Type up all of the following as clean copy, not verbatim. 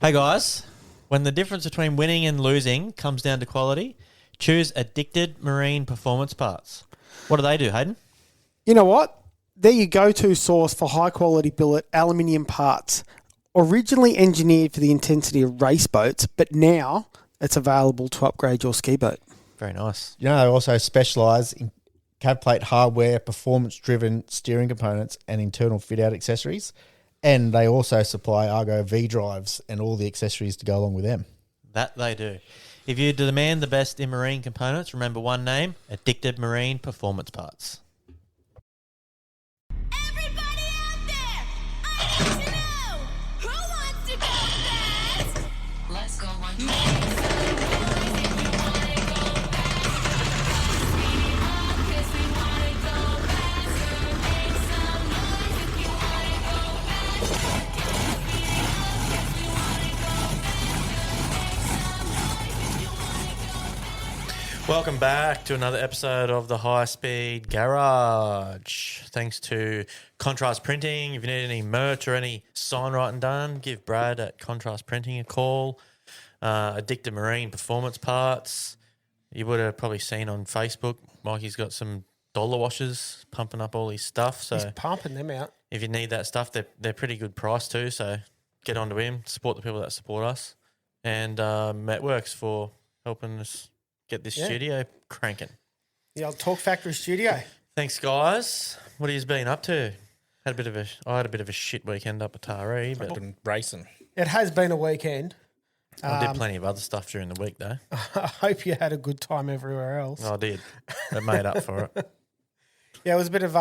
Hey guys, when the difference between winning and losing comes down to quality, choose Addicted Marine Performance Parts. What do they do, Hayden? You know what? They're your go-to source for high-quality billet aluminium parts. Originally engineered for the intensity of race boats, but now it's available to upgrade your ski boat. Very nice. You know, they also specialise in cab plate hardware, performance-driven steering components and internal fit-out accessories. And they also supply Argo V drives and all the accessories to go along with them. That they do. If you demand the best in marine components, remember one name, Addicted Marine Performance Parts. Everybody out there, I want to know who wants to go fast? Let's go one Welcome back to another episode of the High Speed Garage. Thanks to Contrast Printing. If you need any merch or any sign writing done, give Brad at Contrast Printing a call. Addicted Marine Performance Parts. You would have probably seen on Facebook, Mikey's got some dollar washers pumping up all his stuff. So He's pumping them out. if you need that stuff, they're pretty good price too. So get onto him, support the people that support us. And Metworks for helping us get this studio cranking. The old Talk Factory studio. Thanks, guys. What have you been up to? I had a bit of a shit weekend up at Taree, but Been racing. It has been a weekend. I did plenty of other stuff during the week, though. I hope you had a good time everywhere else. I did. It made up for it. Yeah, it was a bit of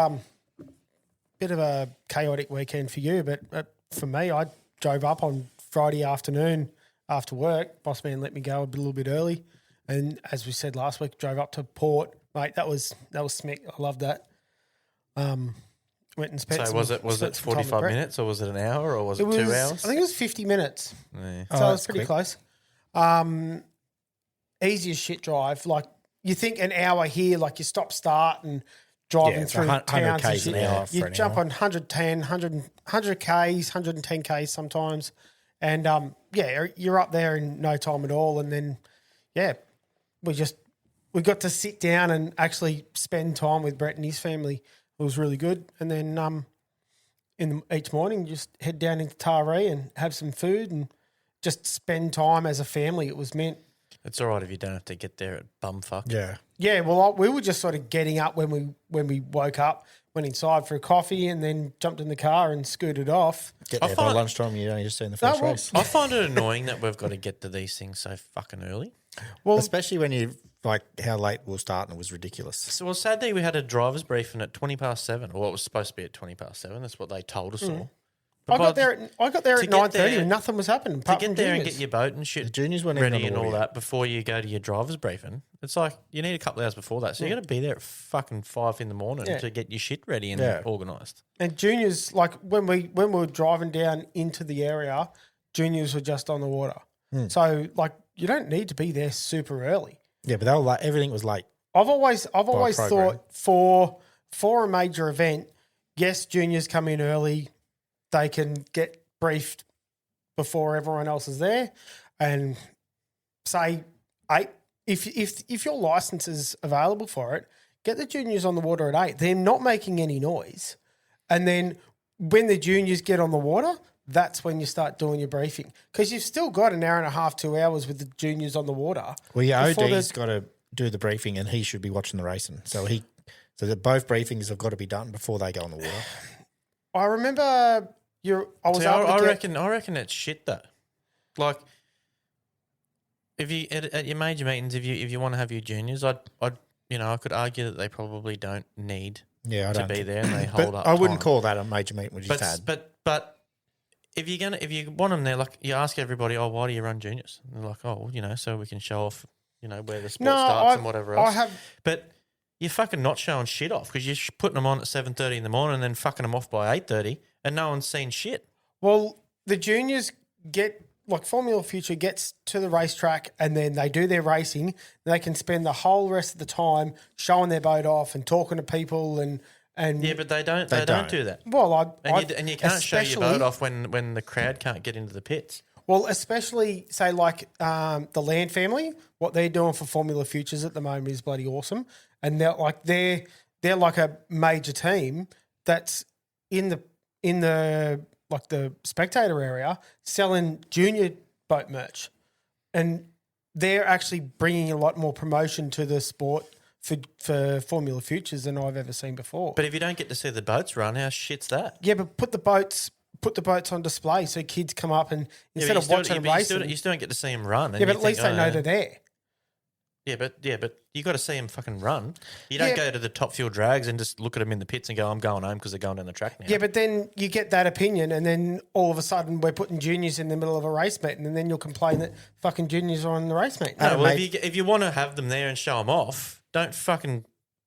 a chaotic weekend for you, but for me, I drove up on Friday afternoon after work. Boss man let me go a little bit early, and as we said last week, drove up to Port. Mate, that was smick. I loved that. Went and spent. So was it 45 minutes or was it an hour or was it 2 hours? I think it was 50 minutes. Yeah. So it was pretty close. Easy as shit drive. Like you think an hour here, like you stop, start, and driving it's through 100 towns and Ks shit. an hour You for an jump hour. on 110, 100 Ks, 110 Ks sometimes, and you're up there in no time at all. And then we got to sit down and actually spend time with Brett and his family. It was really good. And then each morning, just head down into Taree and have some food and just spend time as a family. It was meant. It's all right if you don't have to get there at bumfuck. Yeah. Yeah, well, we were just sort of getting up when we woke up, went inside for a coffee, and then jumped in the car and scooted off. Get there by lunchtime, you only just seen the first race. I find it annoying that we've got to get to these things so fucking early. Well, Especially when you, like, how late we'll start and it was ridiculous. So, well, Saturday we had a driver's briefing at 7:20, or it was supposed to be at 7:20. That's what they told us all. I got there at 9:30 and nothing was happening. To apart get from there and juniors. get your boat and shit The juniors weren't even ready on and the all water that before you go to your driver's briefing, it's like you need a couple of hours before that. So you got to be there at fucking 5 in the morning Yeah. to get your shit ready and organised. And juniors, like when we were driving down into the area, juniors were just on the water. So like you don't need to be there super early. Yeah, but they were like, everything was late. I've always program. thought for a major event, yes, juniors come in early, they can get briefed before everyone else is there, and say 8. If your license is available for it, get the juniors on the water at 8. They're not making any noise, and then when the juniors get on the water, that's when you start doing your briefing because you've still got an hour and a half, 2 hours with the juniors on the water. Well, your before OD's got to do the briefing and he should be watching the racing. So that both briefings have got to be done before they go on the water. I remember I reckon it's shit though. Like if you at your major meetings, if you want to have your juniors, I could argue that they probably don't need to be there and they hold up. I wouldn't time. call that a major meeting we just had. But if you want them there, like you ask everybody, oh, why do you run juniors? And they're like, oh, so we can show off, where the sport starts and whatever else. But you're fucking not showing shit off because you're putting them on at 7:30 in the morning and then fucking them off by 8:30 and no one's seen shit. Well, the juniors get, like Formula Future gets to the racetrack and then they do their racing. And they can spend the whole rest of the time showing their boat off and talking to people and Yeah, but they don't do that. well, And you can't show your boat off when the crowd can't get into the pits. Well, especially say like the Land family, what they're doing for Formula Futures at the moment is bloody awesome, and they're like a major team that's in the like the spectator area selling junior boat merch, and they're actually bringing a lot more promotion to the sport for Formula Futures than I've ever seen before. But if you don't get to see the boats run, how shit's that? Yeah, but put the boats on display so kids come up and instead of watching them racing. You still don't get to see them run. And Yeah, but you at least think, they know yeah. they're there. Yeah, but you got to see them fucking run. You don't go to the top fuel drags and just look at them in the pits and go, "I'm going home because they're going down the track now." Yeah, but then you get that opinion, and then all of a sudden we're putting juniors in the middle of a race meeting, and then you'll complain that fucking juniors are on the race meeting. No, well, if you want to have them there and show them off, don't fucking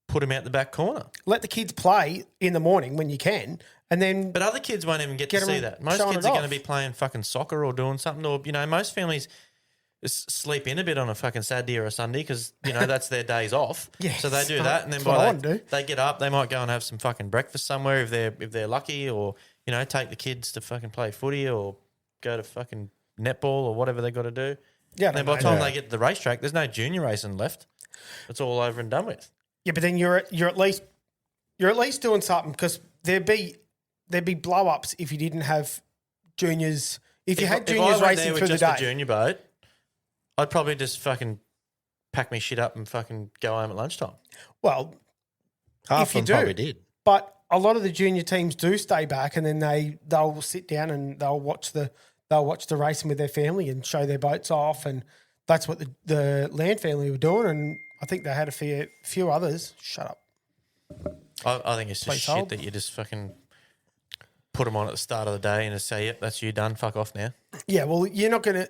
put them out the back corner. Let the kids play in the morning when you can, and then But other kids won't even get to Get 'em see that. Most showing kids it are going to off. be playing fucking soccer or doing something, or most families sleep in a bit on a fucking Saturday or a Sunday because that's their days off. Yeah, so they do smart. that, and then That's what I by wanna do. they get up, they might go and have some fucking breakfast somewhere if they're lucky, or take the kids to fucking play footy or go to fucking netball or whatever they got to do. Yeah, And then by the time they get to the racetrack, there's no junior racing left. It's all over and done with. yeah, but then you're at least doing something because there'd be blow ups if you didn't have juniors. If you had juniors I went racing there with through the just day, a junior boat, I'd probably just fucking pack me shit up and fucking go home at lunchtime. well, Half if you of them do, probably did. but a lot of the junior teams do stay back, and then they'll sit down and they'll watch the racing with their family and show their boats off, and that's what the Land family were doing. And I think they had a few others. Shut up. I think it's just Please shit hold. that you just fucking put them on at the start of the day and just say, "Yep, that's you done. Fuck off now." Yeah, well,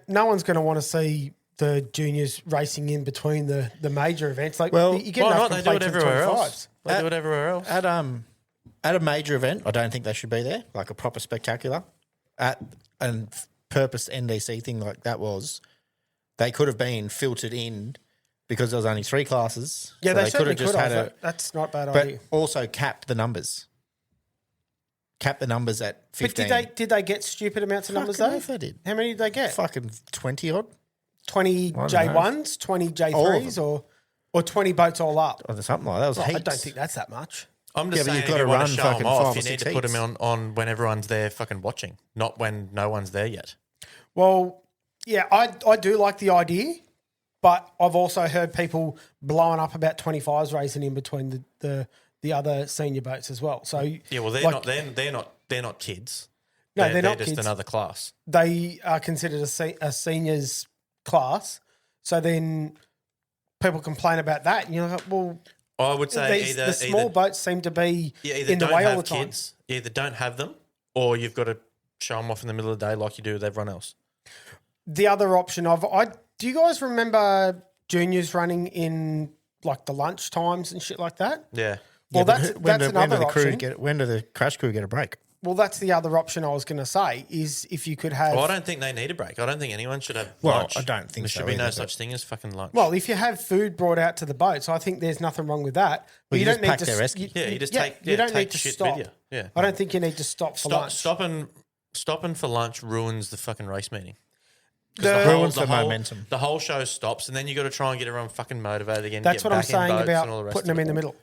no one's gonna want to see the juniors racing in between the major events. Like, Well, you get Why enough not? They do it complaints with everywhere 25s. else. They do it everywhere else. At a major event, I don't think they should be there, like a proper spectacular. And purpose NDC thing like that was, they could have been filtered in because there was only 3 classes. Yeah, so they could certainly have just could had have. That's not a bad but idea. also capped the numbers. Capped the numbers at 15. But did they get stupid amounts of numbers Fucking though? oath they did. How many did they get? Fucking 20 odd 20 don't J1s, 20 All of J3s, or 20 boats all up? or something like that. That was Oh, heaps. I don't think that's that much. I'm just Yeah, but saying, you've if gotta you want run to show them fucking off, 5 you or need 6 to put them heats. on when everyone's there fucking watching, not when no one's there yet. Well, yeah, I do like the idea, but I've also heard people blowing up about 25s racing in between the other senior boats as well. So Yeah, well, they're like, not. They're not kids. No, they're not just kids. another class. They are considered a seniors class. So then people complain about that, and you're like, well, I would say the small boats seem to be either in the don't way all have the time. kids, you either don't have them, or you've got to show them off in the middle of the day like you do with everyone else. The other option do you guys remember juniors running in like the lunch times and shit like that? Yeah. Well, but that's when do another the crew option. when do the crash crew get a break? Well, that's the other option I was going to say is if you could have. Well, I don't think they need a break. I don't think anyone should have Well, lunch. I don't think there so should be no either, such thing as fucking lunch. Well, if you have food brought out to the boats, I think there's nothing wrong with that. But Well, you don't just need pack to. their rescue. yeah, you just yeah, take. you Yeah, don't take need to shit stop. with you. Yeah. I don't think you need to stop for lunch. Stopping for lunch ruins the fucking race meeting. 'Cause The- Ruins the momentum. The whole show stops, and then you got to try and get everyone fucking motivated again. That's get what I'm back in saying boats and all the about rest putting of them in it. the middle.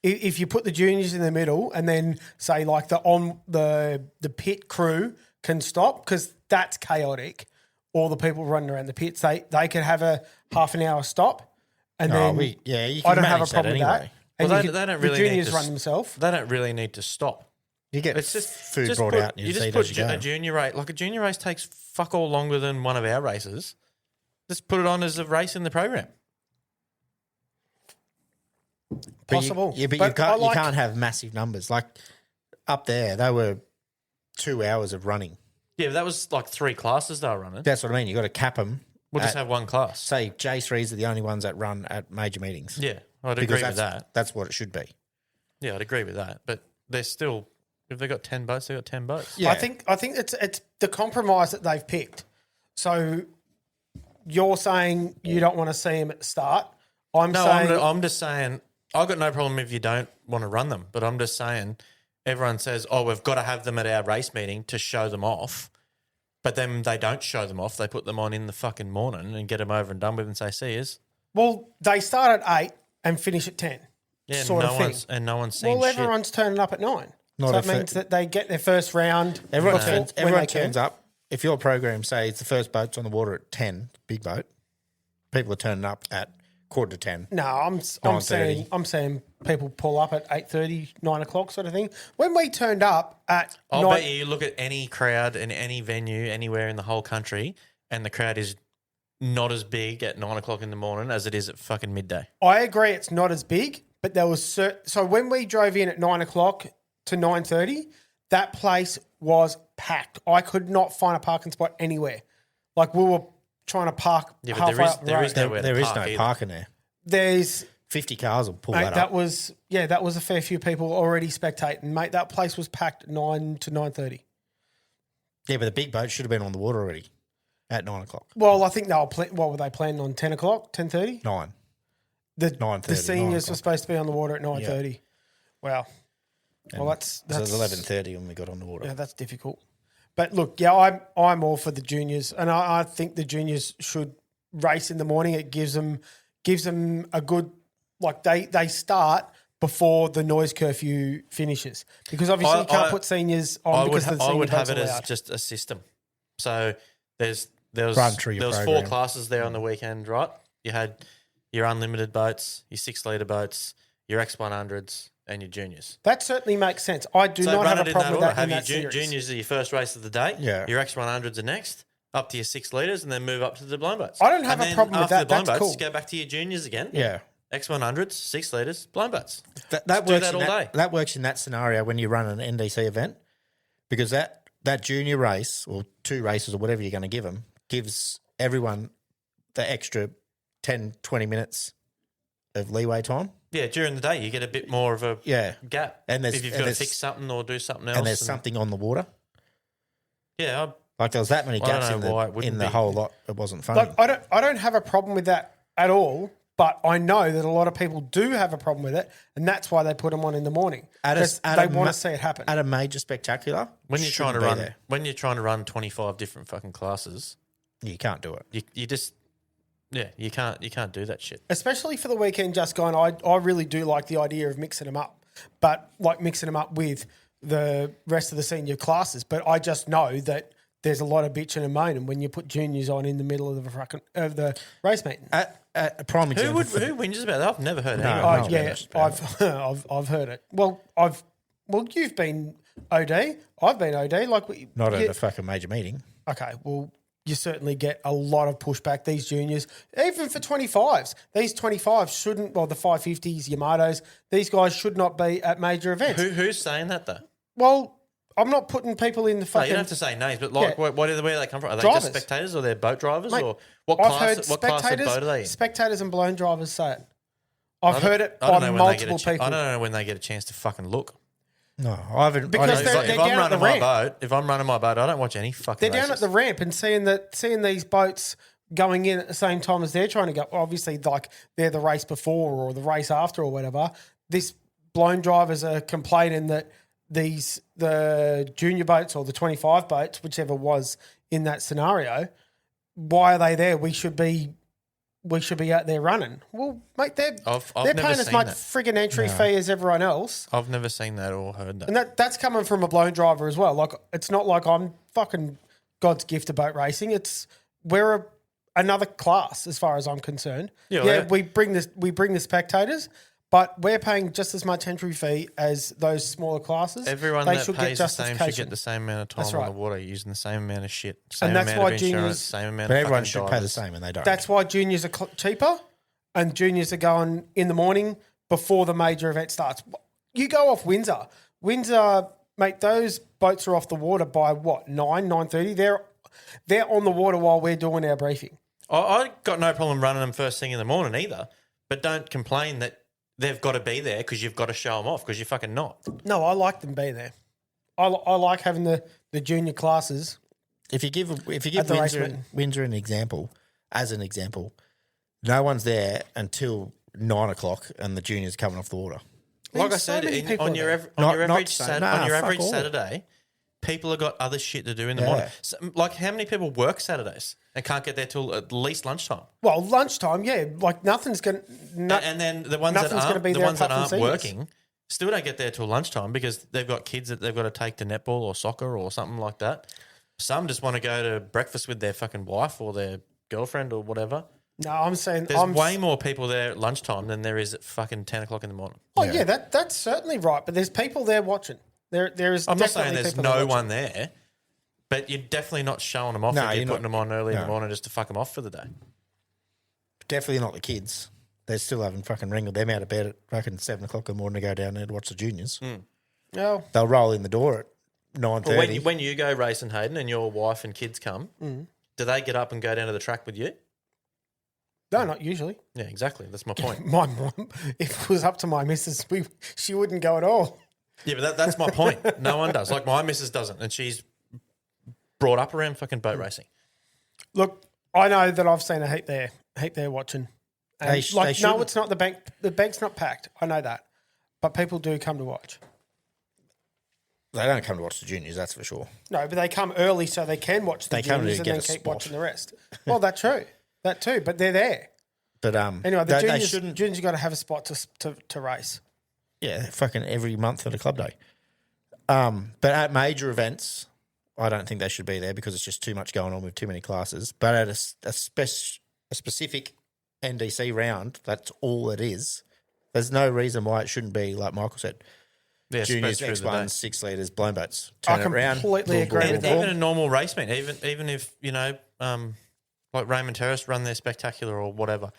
If you put the juniors in the middle and then say like the pit crew can stop because that's chaotic. All the people running around the pits, they could have a half an hour stop, and then you can I don't have a manage that problem with that. anyway. And Well, you they could- don't really the need juniors to run s- themselves. They don't really need to stop. You get It's just food just brought put- out and you just just eat put as you go. a junior race. Like a junior race takes fuck all longer than one of our races. Just put it on as a race in the program. Possible. Yeah, but But you can't, I like- you can't have massive numbers. Like up there, they were 2 hours of running. Yeah, but that was like 3 classes they were running. That's what I mean. You got to cap them. We'll just have one class. Say J3s are the only ones that run at major meetings. Yeah, I'd because agree with that. That's what it should be. Yeah, I'd agree with that. But they're still, if they've got 10 boats, they've got 10 boats. Yeah. I think it's the compromise that they've picked. So you're saying you don't want to see them at the start. I'm No, saying I'm just saying, I've got no problem if you don't want to run them, but I'm just saying, everyone says, oh, we've got to have them at our race meeting to show them off. But then they don't show them off. They put them on in the fucking morning and get them over and done with and say, see yous. Well, they start at 8 and finish at 10. Yeah, sort of thing. no one's seen Well, shit. everyone's turning up at 9. Not so if that means it- that they get their first round. Everyone before- turns, when everyone they can. turns up. If your program says the first boat's on the water at 10, big boat, people are turning up at 9:45. No, I'm 9:30. saying people pull up at 8:30, 9 o'clock sort of thing. When we turned up at I'll 9, bet you look at any crowd in any venue anywhere in the whole country, and the crowd is not as big at 9 o'clock in the morning as it is at fucking midday. I agree it's not as big, but there was so when we drove in at 9 o'clock to 9:30, that place was packed. I could not find a parking spot anywhere. Like we were trying to park Yeah, but halfway there is- up the there road. is nowhere to There is park no either. parking there. There's 50 cars will pull mate, that that up. was a fair few people already spectating. Mate, that place was packed at 9 to 9:30. Yeah, but the big boat should have been on the water already at 9 o'clock. Well, I think they were what were they planning on 10 o'clock, 10:30? 9. The 9:30, the seniors 9 were o'clock. supposed to be on the water at 9:30. Wow. Well, that's So it was 11:30 when we got on the water. Yeah, that's difficult. But look, yeah, I'm all for the juniors, and I think the juniors should race in the morning. It gives them a good they start before the noise curfew finishes because obviously you can't put seniors on because the I senior would have boats it are as allowed. just a system. So there was Run through your 4 program. classes there on the weekend, right? You had your unlimited boats, your 6-litre boats, your X100s, and your juniors. That certainly makes sense. I do So not run have it a in problem that with order. that in Have that your series. juniors are your first race of the day. Yeah. Your X100s are next, up to your 6 litres, and then move up to the blind boats. I don't have And a then problem with after that. the blind That's boats, cool. go back to your juniors again. Yeah. X100s, 6 litres, blind boats. That do works that in all day. That works in that scenario when you run an NDC event because that junior race or 2 races or whatever you're going to give them gives everyone the extra 10, 20 minutes of leeway time. Yeah, during the day, you get a bit more of a Yeah. gap. And there's- if you've and got to there's- fix something or do something else. And there's something on the water. Yeah, Like there was that many I don't gaps know why it wouldn't in the be. whole lot. It wasn't funny. Like, I don't have a problem with that at all, but I know that a lot of people do have a problem with it, and that's why they put them on in the morning. Because they want to see it happen. At a major spectacular, when you're trying to shouldn't be run, there. when you're trying to run 25 different fucking classes, You can't do it. you just, yeah, you can't do that shit. Especially for the weekend just gone, I really do like the idea of mixing them up, but like mixing them up with the rest of the senior classes. But I just know that there's a lot of bitching and moaning when you put juniors on in the middle of the race meeting. At a prime Who example, who whinges about that? I've never heard No. anyone. Oh no, yeah, that's I've heard it. Well, you've been OD. I've been OD. Like not at yeah, a fucking major meeting. okay. Well, you certainly get a lot of pushback. These juniors, even for 25s, these 25s shouldn't. Well, the 550s, Yamatos, these guys should not be at major events. Who's saying that though? Well, I'm not putting people in the No, fucking. you don't have to say names, but like, Yeah. where do they come from? Are they Drivers. just spectators or they're boat drivers Mate, or what I've class? heard What class of spectators, boat are they in? spectators and blown drivers say it. I've heard it I don't by know when they get multiple a people. I don't know when they get a chance to fucking look. No, I haven't. Because I they're- don't- If down I'm at running the my ramp. boat, I don't watch any fucking. They're down at the ramp and seeing these boats going in at the same time as they're trying to go. Obviously, like they're the race before or the race after or whatever. This blown drivers are complaining that the junior boats or the 25 boats, whichever was in that scenario, why are they there? We should be out there running. Well, mate, they're I've paying never as seen much that. friggin' entry fee as everyone else. I've never seen that or heard that. And that's coming from a blown driver as well. Like it's not like I'm fucking God's gift to boat racing. We're another class as far as I'm concerned. Yeah, Yeah, well, we bring the spectators, but we're paying just as much entry fee as those smaller classes. Everyone They that should pays get the same should justification. get the same amount of time That's on right. the water, using the same amount of shit, same And that's amount why of insurance, juniors- same amount But of everyone fucking should pay the drivers. same, and they don't. That's why juniors are cheaper, and juniors are going in the morning before the major event starts. You go off Windsor. Windsor, mate, those boats are off the water by what, 9:30? They're on the water while we're doing our briefing. I got no problem running them first thing in the morning either, but don't complain that they've got to be there because you've got to show them off because you're fucking not. No, I like them being there. I like having the junior classes. If you give At the race meeting. Windsor an example, no one's there until 9 o'clock, and the juniors coming off the water. Like I So said, many people on are your there. on your Not average so- on your fuck average all. Saturday, People have got other shit to do in the Yeah. morning. So, like, how many people work Saturdays and can't get there till at least lunchtime? Well, lunchtime, yeah. Like nothing's going to. And then the ones that nothing's gonna aren't, be the there ones that apart aren't from seniors. working still don't get there till lunchtime because they've got kids that they've got to take to netball or soccer or something like that. Some just want to go to breakfast with their fucking wife or their girlfriend or whatever. No, I'm saying. There's way more people there at lunchtime than there is at fucking 10 o'clock in the morning. Oh, yeah, that's certainly right. But there's people there watching. There is. I'm not saying definitely there's people there no watching. one there, but you're definitely not showing them off No, if you're you're putting not. them on early in the No. morning just to fuck them off for the day. Definitely not the kids. They still haven't fucking wrangled them out of bed at fucking 7 o'clock in the morning to go down there to watch the juniors. No, They'll roll in the door at But 9:30. when you go racing, Hayden, and your wife and kids come, Mm. do they get up and go down to the track with you? no, not usually. Yeah, exactly. That's my point. My mum, if it was up to my missus, she wouldn't go at all. Yeah, but that's my point. No one does. Like my missus doesn't, and she's brought up around fucking boat racing. Look, I know that I've seen a heap there watching. And They no, shouldn't. it's not the bank. The bank's not packed. I know that, but people do come to watch. They don't come to watch the juniors, that's for sure. No, but they come early so they can watch the They come to juniors and get then a keep spot. watching the rest. Well, that's true. That too, but they're there. But Anyway, the they juniors, shouldn't. juniors got to have a spot to race. Yeah, fucking every month at a club day. But at major events, I don't think they should be there because it's just too much going on with too many classes. But at a specific NDC round, that's all it is. There's no reason why it shouldn't be, like Michael said, Yeah, juniors, spread through the day. X1s, 6 litres, blown boats. I Turn it around. completely agree boom, with boom, that. Even boom. a normal race meet, even if you know, like Raymond Terrace run their spectacular or whatever,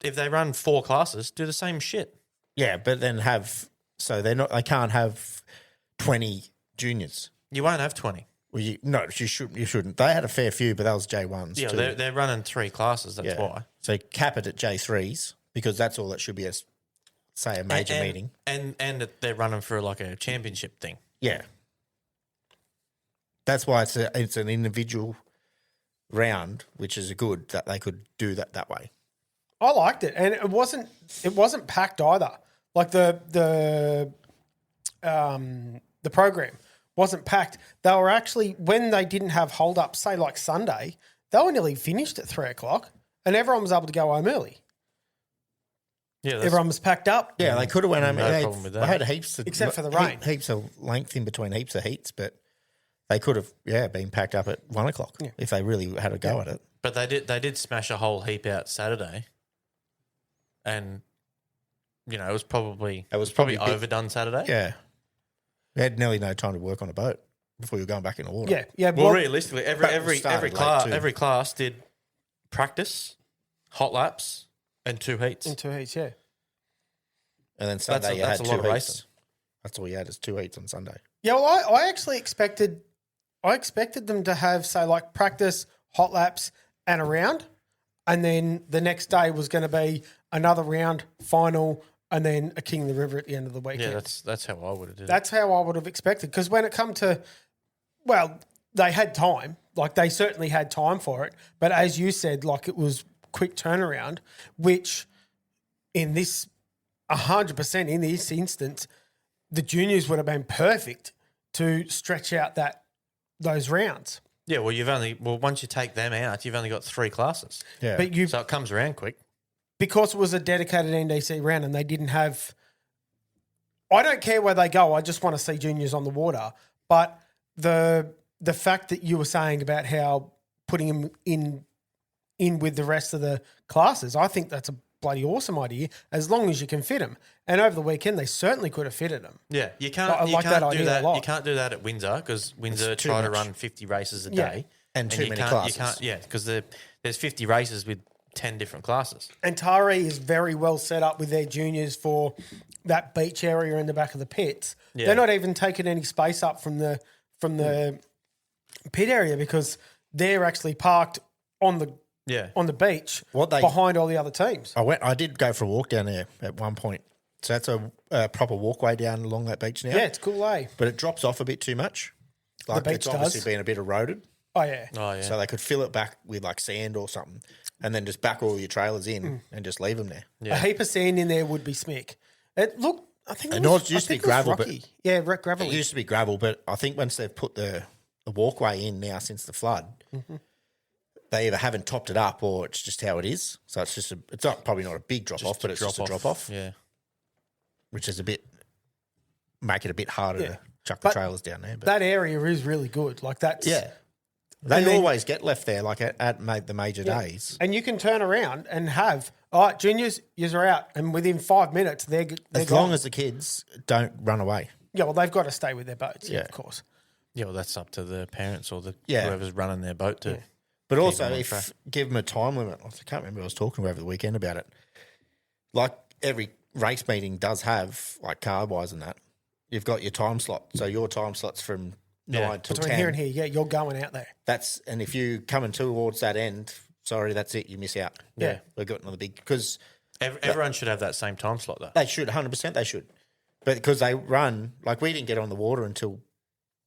if they run 4 classes, do the same shit. Yeah, but then they can't have 20 juniors. You won't have 20. Well, you shouldn't. They had a fair few, but that was J1s. Yeah, too. they're running 3 classes. That's why. So cap it at J3s because that's all it should be. Say a major meeting. and that they're running for like a championship thing. Yeah, that's why it's an individual round, which is good that they could do that way. I liked it, and it wasn't packed either. Like the program wasn't packed. They were actually, when they didn't have hold up, say like Sunday, they were nearly finished at 3 o'clock, and everyone was able to go home early. Yeah, Everyone was packed up. Yeah, they could have went home. No They problem with that. I had heaps, Except for the rain. heaps of length in between heaps of heats, but they could have been packed up at 1 o'clock if they really had a go at it. But they did smash a whole heap out Saturday, and you know it was probably probably a bit- overdone Saturday. Yeah, we had nearly no time to work on a boat before you were going back in the water. Yeah, yeah. Well, Well, realistically, But every started late class too. every class did practice, hot laps, and 2 heats. in 2 heats, yeah. and then Sunday you had that's a 2 lot of heats. racing. That's all you had is 2 heats on Sunday. Yeah, well, I actually expected them to have, say, like practice, hot laps, and a round, and then the next day was going to be another round, final, and then a King of the River at the end of the weekend. Yeah, that's how I would have did it. That's how I would have expected. Because when it come to, well, they had time. Like they certainly had time for it. But as you said, like it was quick turnaround, which in this 100% in this instance, the juniors would have been perfect to stretch out those rounds. Yeah, well, once you take them out, you've only got 3 classes. Yeah, But you, So it comes around quick. because it was a dedicated NDC round and they didn't have, I don't care where they go. I just want to see juniors on the water. But the fact that you were saying about how putting them in with the rest of the classes, I think that's a bloody awesome idea. As long as you can fit them. And over the weekend, they certainly could have fitted them. Yeah, you can't. I You like can't that do idea a that. lot. You can't do that at Windsor because Windsor too try to much. run 50 races a Yeah. day, And too you many can't- classes. You can't. Yeah, because there's 50 races with 10 different classes. And Taree is very well set up with their juniors for that beach area in the back of the pits. Yeah. They're not even taking any space up from the pit area because they're actually parked on the Yeah. beach What they- behind all the other teams. I did go for a walk down there at one point. So that's a proper walkway down along that beach now. Yeah, it's cool, eh? But it drops off a bit too much. Like beach it's obviously does. been a bit eroded. Oh, yeah. Oh yeah. So they could fill it back with like sand or something and then just back all your trailers in Mm. and just leave them there. Yeah. A heap of sand in there would be smick. I think And it used to be I think it was gravel, but- rocky. Yeah, gravel. It used to be gravel, but I think once they've put the walkway in now since the flood, they either haven't topped it up or it's just how it is. So it's not probably not a big drop off, but it's just a drop off, Yeah. which is make it a bit harder to chuck But the trailers down there. But That area is really good. Like that's yeah, they And then- always get left there, like at the major days. And you can turn around and have, all right, juniors, yous are out. And within 5 minutes, they're As gone. long as the kids don't run away. Yeah, well, they've got to stay with their boats, Yeah. of course. Yeah, well, that's up to the parents or Yeah. whoever's running their boat to. But also, them on if track. give them a time limit, I can't remember. I was talking over the weekend about it. Like every race meeting does have like car wise and that. You've got your time slot, so your time slot's from 9 till Between 10. here and here, yeah, you're going out there. And if you coming towards that end, sorry, that's it. You miss out. Yeah. We've got another big because Everyone should have that same time slot, though. they should 100%. They should, but because they run like we didn't get on the water until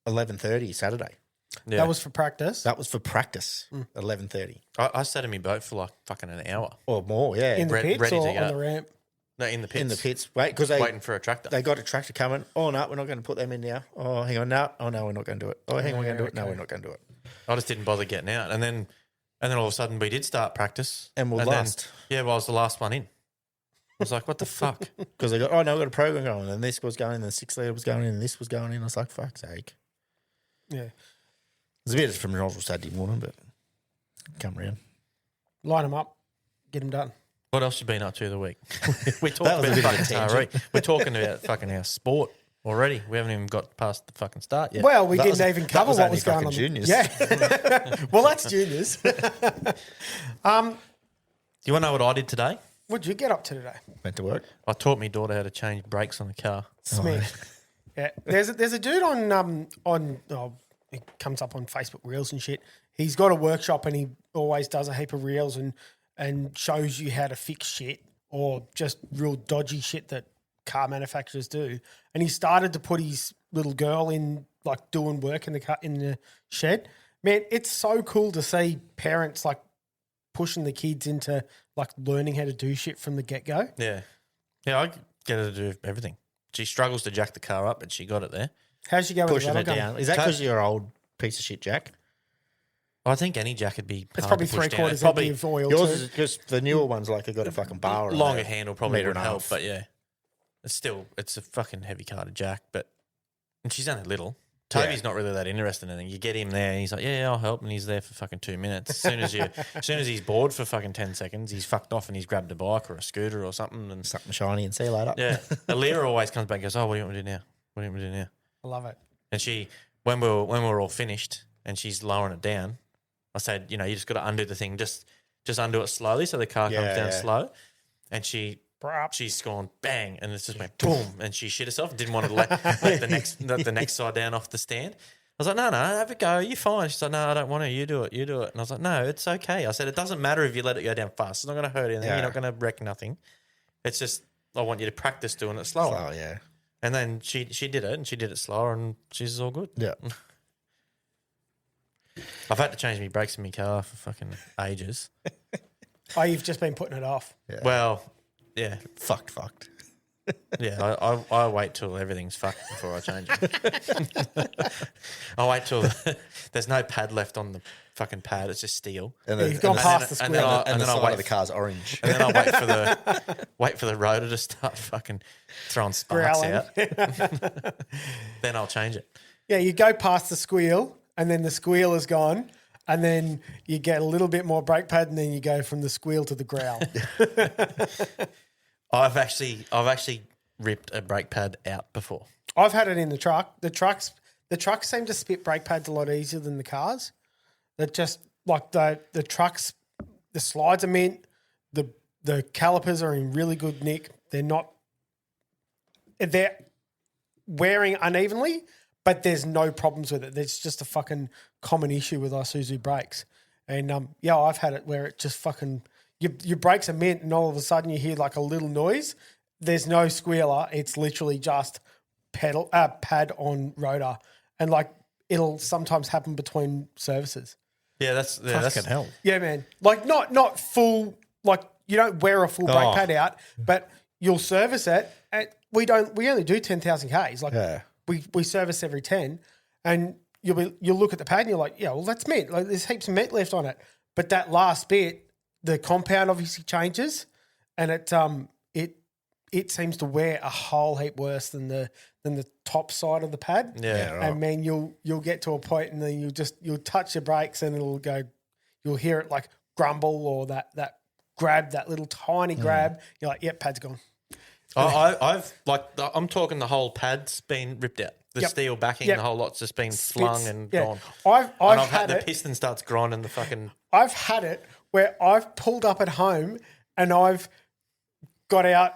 11:30 Saturday. Yeah. That was for practice. That was for practice. 11:30 I sat in my boat for like fucking an hour. or more. Yeah, in the Ready pits to or go. on the ramp. No, in the pits. in the pits. Wait, because they Waiting for a tractor. They got a tractor coming. Oh, no, we're not going to put them in now. Oh, hang on. No. Oh, no, we're not going to do it. Oh, hang on, we're going to do it. No, we're not going to do it. I just didn't bother getting out. And then all of a sudden we did start practice. And we're then- last. Yeah, well, I was the last one in. I was like, what the fuck? Because they got, oh, no, we've got a program going. And this was going in, and the 6 litre was going in, and this was going in. I was like, fuck's sake. Yeah. It's a bit from an old Saturday morning, but come round. Line them up, get them done. What else you been up to the week? we talked That was a about bit of a fucking tangent. Taree. We're talking about fucking our sport already. We haven't even got past the fucking start yet. Well, we That didn't was- even that cover was what only was going fucking on. juniors. Yeah. Well, that's juniors. Do you want to know what I did today? What'd you get up to today? Went to work. I taught my daughter how to change brakes on the car. Smith. Yeah. There's a dude it comes up on Facebook Reels and shit. He's got a workshop and he always does a heap of reels and shows you how to fix shit or just real dodgy shit that car manufacturers do. And he started to put his little girl in like doing work in the shed. Man, it's so cool to see parents like pushing the kids into like learning how to do shit from the get go. Yeah. Yeah, I get her to do everything. She struggles to jack the car up, but she got it there. How's she going with the Pushing rattle it gun? down. Is that because you're an old piece of shit, Jack? I think any jack would be It's hard probably to push 3/4 down. It's empty of oil Yours too. is because the newer ones like have got a fucking bar. on longer it. handle probably Metre would and a help, half. but yeah, it's a fucking heavy car to jack. But and she's only little. Toby's not really that interested in anything. You get him there, and he's like, "Yeah, I'll help," and he's there for fucking 2 minutes. As soon as he's bored for fucking 10 seconds, he's fucked off and he's grabbed a bike or a scooter or something. And Something shiny and see you later. yeah, Alira always comes back and goes, "Oh, what do you want me to do now? What do you want me to do now?" I love it. And she, when we're all finished and she's lowering it down, I said, you just got to undo the thing, just undo it slowly so the car comes Yeah, down yeah. slow. And she's gone bang, and it's just went boom, and she shit herself and didn't want to let the next side down off the stand. I was like, no, have a go. You're fine. She's like, no, I don't want to. You do it. And I was like, no, it's okay. I said, it doesn't matter if you let it go down fast. It's not going to hurt anything. Yeah. You're not going to wreck nothing. It's just I want you to practice doing it slower. Oh, yeah. And then she did it, and she did it slower, and she's all good. Yeah. I've had to change my brakes in my car for fucking ages. Oh, you've just been putting it off. Well, yeah, Fucked. yeah. I wait till everything's fucked before I change it. I wait till there's no pad left on the fucking pad. It's just steel. And Yeah, you've gone past the and square. then and the I'll side wait of the car's orange. And then I'll wait for the rotor to start fucking throwing sparks Growling. out. Then I'll change it. Yeah, you go past the squeal, and then the squeal is gone, and then you get a little bit more brake pad, and then you go from the squeal to the growl. I've actually ripped a brake pad out before. I've had it in the truck. The trucks seem to spit brake pads a lot easier than the cars. That just like the trucks, the slides are mint. The calipers are in really good nick. They're wearing unevenly, but there's no problems with it. There's just a fucking common issue with Isuzu brakes. And I've had it where it just fucking your brakes are mint, and all of a sudden you hear like a little noise. There's no squealer. It's literally just pad on rotor, and like it'll sometimes happen between services. Yeah, that's Fucking hell. Yeah, man. Like not full. Like you don't wear a full brake pad out, but you'll service it. And we only do 10,000 Ks. Like Yeah. we service every 10, and you'll look at the pad and you're like, yeah, well that's mint. Like there's heaps of mint left on it, but that last bit, the compound obviously changes, and it seems to wear a whole heap worse than the top side of the pad. Yeah, right. And man, you'll get to a point and then you'll touch your brakes and you'll hear it like grumble or that grab, that little tiny grab. You're like, yep, pad's gone. I'm talking the whole pad's been ripped out. The Yep. steel backing, Yep. the whole lot's just been flung Spits. and Yeah. gone. I've And I've had had the it. piston starts grinding the fucking. I've had it where I've pulled up at home and I've got out,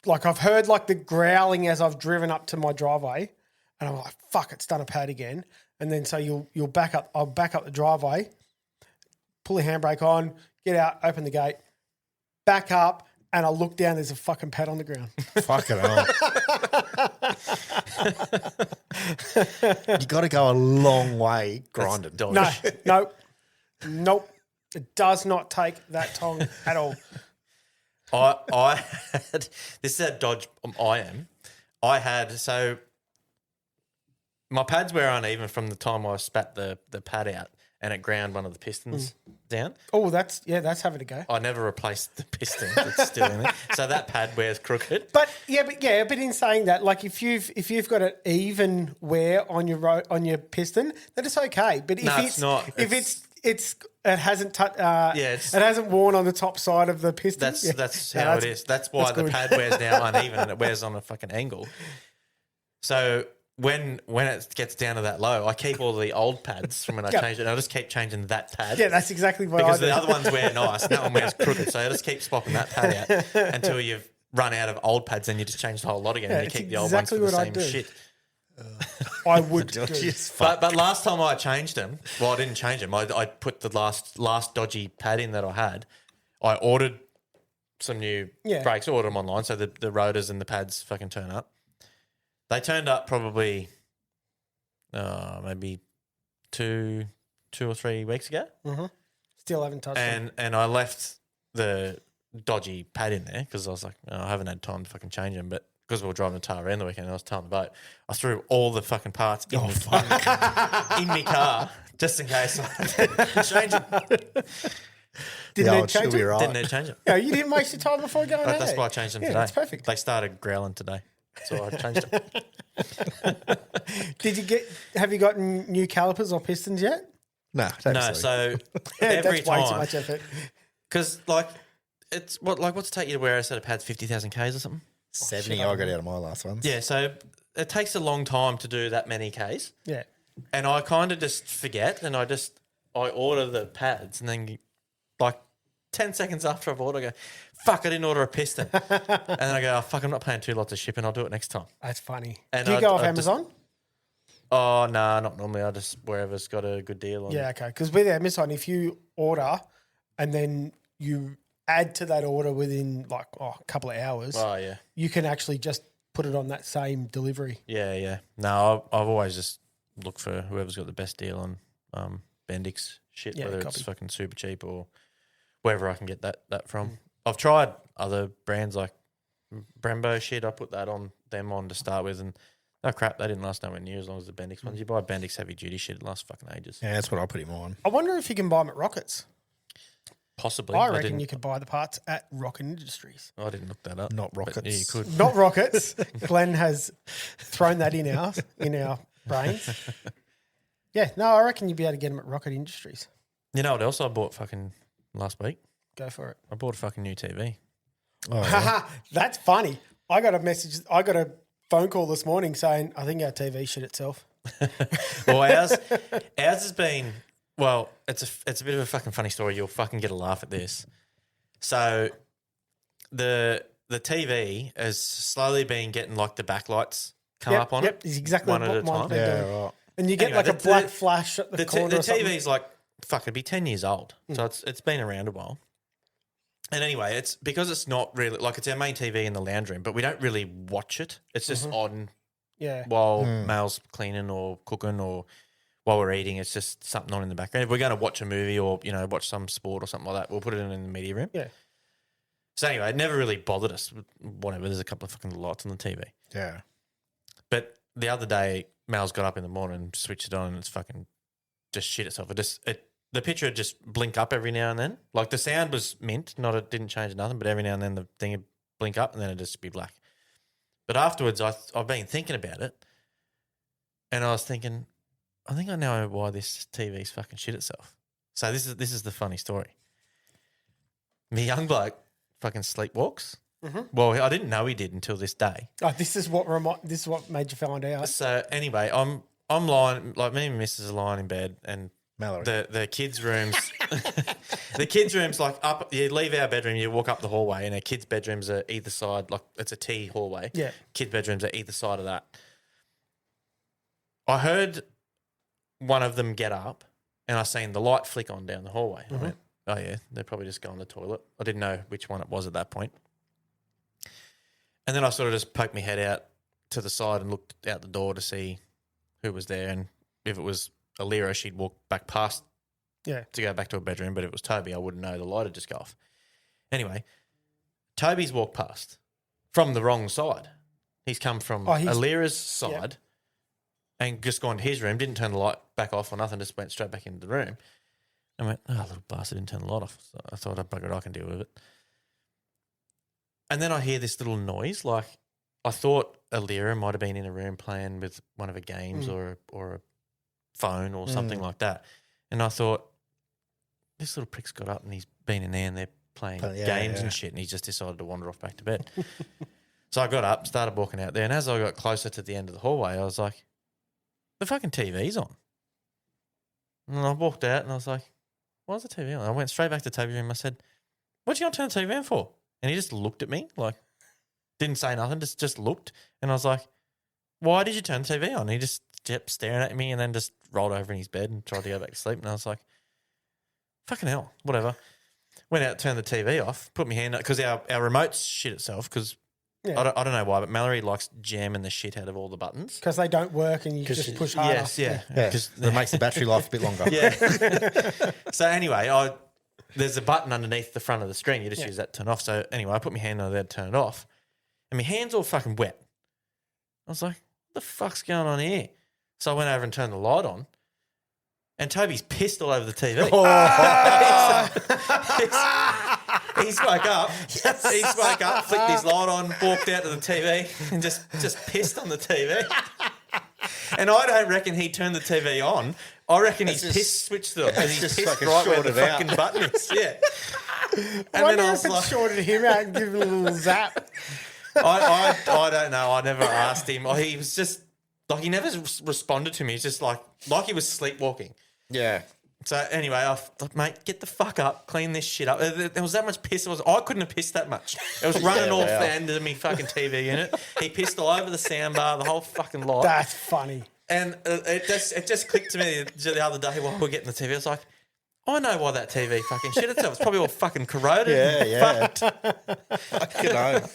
like I've heard like the growling as I've driven up to my driveway, and I'm like, fuck, it's done a pad again. And then so you'll back up. I'll back up the driveway, pull the handbrake on, get out, open the gate, back up, and I look down. There's a fucking pad on the ground. Fucking hell. You got to go a long way grinding. Dodge. Nope. It does not take that long at all. I had this is how Dodge I am. I had so my pads were uneven from the time I spat the pad out and it ground one of the pistons down. Oh, that's having a go. I never replaced the piston. It's still in there. So that pad wears crooked. But in saying that, like if you've got an even wear on your piston, then it's okay. But if No, it's it's not. if it hasn't it's- it hasn't worn on the top side of the piston. That's Yeah, how it is. That's why the good. pad wears now uneven and it wears on a fucking angle. So when it gets down to that low, I keep all the old pads from when I Yep. changed it. And I just keep changing that pad. Yeah, that's exactly what Because I do. the other ones wear nice and that one wears crooked. So I just keep swapping that pad out until you've run out of old pads and you just change the whole lot again and you it's keep the old exactly ones for the what I same do. shit. I would do. But last time I changed them, well, I didn't change them. I put the last dodgy pad in that I had. I ordered some new Yeah. brakes, ordered them online, so the rotors and the pads fucking turn up. They turned up probably maybe two or 3 weeks ago, Still haven't touched it. and I left the dodgy pad in there because I was like, I haven't had time to fucking change them, but. Because we were driving to Taree on the weekend and I was towing the boat, I threw all the fucking parts in my car just in case I change it. Didn't Yeah, need it to should change be it? right. Didn't need to change it. Yeah, you didn't waste your time before going out. That's why I changed them Yeah, today. that's perfect. They started growling today, so I changed them. Have you gotten new calipers or pistons yet? No, No, so every That's way too time much effort. because what's it take you to wear a set of pads 50,000 Ks or something? 70 I got out of my last ones. Yeah, so it takes a long time to do that many Ks, Yeah. and I kind of just forget, and I order the pads, and then like 10 seconds after I've ordered, I go, fuck, I didn't order a piston, and then I go, oh, fuck, I'm not paying 2 lots of shipping, I'll do it next time. That's funny. And Do you I- go off I just- Amazon? Oh no, not normally. I just wherever's got a good deal on. Yeah, okay. Because with Amazon, if you order and then you add to that order within like a couple of hours, Oh yeah. you can actually just put it on that same delivery. Yeah. No, I've always just looked for whoever's got the best deal on Bendix shit, Yeah, whether copy. it's fucking super cheap or wherever I can get that from. I've tried other brands like Brembo shit. I put that on them to start with, and oh crap, they didn't last nowhere near as long as the Bendix ones. You buy Bendix heavy duty shit, it lasts fucking ages. Yeah, that's what I put him on. I wonder if you can buy them at Rockets. Possibly. I reckon didn't, you could buy the parts at Rocket Industries. I didn't look that up. Not but Rockets. Yeah, you could. Not Rockets. Glenn has thrown that in our brains. Yeah, no, I reckon you'd be able to get them at Rocket Industries. You know what else I bought fucking last week? Go for it. I bought a fucking new TV. Oh, yeah. Haha, that's funny. I got a phone call this morning saying, I think our TV shit itself. Well, ours has been. Well, it's a bit of a fucking funny story. You'll fucking get a laugh at this. So, the TV has slowly been getting like the backlights come up on Yep, it. it's exactly one at what a mine's time. been Yeah, doing. right. And you get Anyway, like a the- black the- flash at the corner The or something. TV's like fuck. It'd be 10 years old, so it's been around a while. And anyway, it's because it's not really like it's our main TV in the lounge room, but we don't really watch it. It's just on Yeah. while Mal's cleaning or cooking or while we're eating. It's just something on in the background. If we're going to watch a movie or watch some sport or something like that, we'll put it in the media room. Yeah. So anyway, it never really bothered us. Whatever, there's a couple of fucking lights on the TV. Yeah. But the other day, Mal's got up in the morning and switched it on and it's fucking just shit itself. The picture would just blink up every now and then. Like the sound was mint, it didn't change nothing, but every now and then the thing would blink up and then it'd just be black. But afterwards, I've been thinking about it and I was thinking, I think I know why this TV's fucking shit itself. So this is the funny story. The young bloke fucking sleepwalks. Mm-hmm. Well, I didn't know he did until this day. Oh, this is what made you find out. So anyway, I'm lying, like me and my missus are lying in bed and Mallory. the kids' rooms, the kids' rooms like up. You leave our bedroom, you walk up the hallway, and our kids' bedrooms are either side. Like it's a T hallway. Yeah, kids' bedrooms are either side of that. I heard one of them get up, and I seen the light flick on down the hallway. I went, "Oh yeah, they're probably just going to the toilet." I didn't know which one it was at that point. And then I sort of just poked my head out to the side and looked out the door to see who was there. And if it was Alira, she'd walk back past to go back to her bedroom. But if it was Toby, I wouldn't know. The light would just go off. Anyway, Toby's walked past from the wrong side. He's come from Alira's side and just gone to his room, didn't turn the light back off or nothing, just went straight back into the room. I went, oh, little bastard didn't turn the light off. So I thought, I'd bugger it, I can deal with it. And then I hear this little noise, like I thought Alira might have been in a room playing with one of her games or a phone or something like that. And I thought, this little prick's got up and he's been in there and they're playing games and shit and he's just decided to wander off back to bed. So I got up, started walking out there, and as I got closer to the end of the hallway, I was like, the fucking TV's on. And I walked out and I was like, why's the TV on? I went straight back to Toby's room. I said, what'd you want to turn the TV on for? And he just looked at me, like, didn't say nothing, just looked. And I was like, why did you turn the TV on? And he just kept staring at me and then just rolled over in his bed and tried to go back to sleep. And I was like, fucking hell, whatever. Went out, turned the TV off, put my hand up, because our remote's shit itself, because I don't know why, but Mallory likes jamming the shit out of all the buttons. Because they don't work and you just push harder. Yes, yeah. Because it makes the battery life a bit longer. Yeah. So anyway, there's a button underneath the front of the screen. You just use that to turn off. So anyway, I put my hand on there to turn it off. And my hand's all fucking wet. I was like, what the fuck's going on here? So I went over and turned the light on. And Toby's pissed all over the TV. He's woke up. Yes. He's woke up, flicked his light on, walked out to the TV and just pissed on the TV. And I don't reckon he turned the TV on. I reckon he's pissed switched it off. He's just pissed fucking right where the shorted out. fucking button is. Yeah. I wonder if it shorted him out and give him a little zap. I don't know. I never asked him. He was just like, he never responded to me. He's just like he was sleepwalking. Yeah. So anyway, I thought, mate, get the fuck up, clean this shit up. There was that much piss. I couldn't have pissed that much. It was running off the end of me fucking TV unit. He pissed all over the soundbar, the whole fucking lot. That's funny. And it just clicked to me the other day while we were getting the TV. I was like, I know why that TV fucking shit itself. It's probably all fucking corroded. Yeah. Fucking know.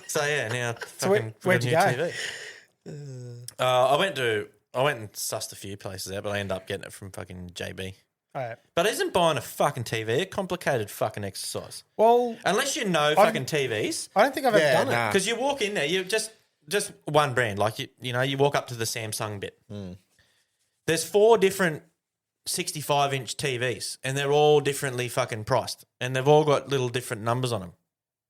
So yeah, now So fucking where'd you new go? TV. I went and sussed a few places out, but I ended up getting it from fucking JB. All right. But isn't buying a fucking TV a complicated fucking exercise? Well, Unless you know fucking TVs. I don't think I've ever done it. Because you walk in there, you just one brand. Like, you walk up to the Samsung bit. There's 4 different 65-inch TVs, and they're all differently fucking priced. And they've all got little different numbers on them.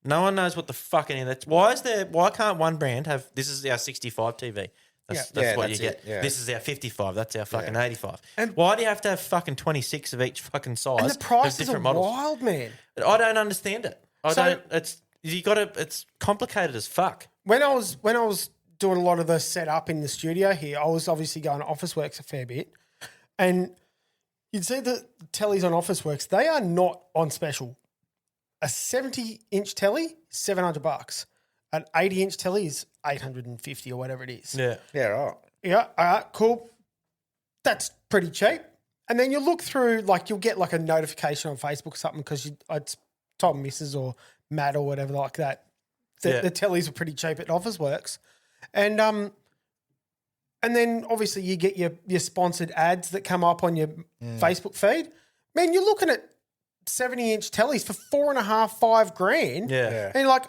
No one knows what the fuck any of that. Why can't one brand have, this is our 65 TV? That's what you get. Yeah. This is our 55. That's our fucking 85. And why do you have to have fucking 26 of each fucking size? And the prices are different models? wild, man. I don't understand it. It's complicated as fuck. When I was doing a lot of the setup in the studio here, I was obviously going to Officeworks a fair bit, and you'd see the tellies on Officeworks. They are not on special. A 70-inch telly, $700. An 80-inch telly is $850 or whatever it is. Yeah. Yeah, right. Yeah, all right, cool. That's pretty cheap. And then you look through, like, you'll get like a notification on Facebook or something because I'd told Mrs. or Matt or whatever like that. The tellies are pretty cheap at Officeworks. And then obviously you get your sponsored ads that come up on your Facebook feed. Man, you're looking at 70-inch tellies for $4.5, $5,000. Yeah. And you're like,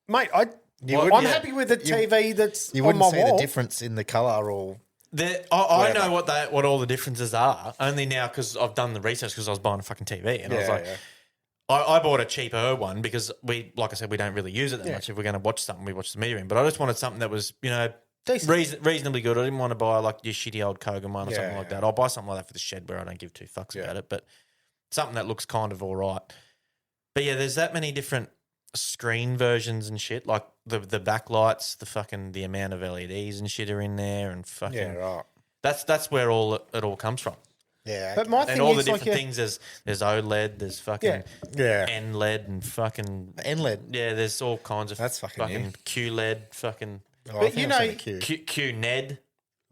mate, I'm wouldn't- happy with the TV that's You on wouldn't my see wall. the difference in the colour or I know what all the differences are only now because I've done the research because I was buying a fucking TV and I was like, I bought a cheaper one because like I said, we don't really use it that much. If we're going to watch something, we watch the media in. But I just wanted something that was, reasonably good. I didn't want to buy like your shitty old Kogan one or something like that. I'll buy something like that for the shed where I don't give two fucks about it, but something that looks kind of all right. But yeah, there's that many different screen versions and shit, like the backlights, the amount of LEDs and shit are in there, and fucking That's where it all comes from. Yeah, but my and thing all the is different like things. There's OLED, there's fucking NLED and fucking NLED. Yeah, there's all kinds of That's fucking QLED, fucking But you know, QNED.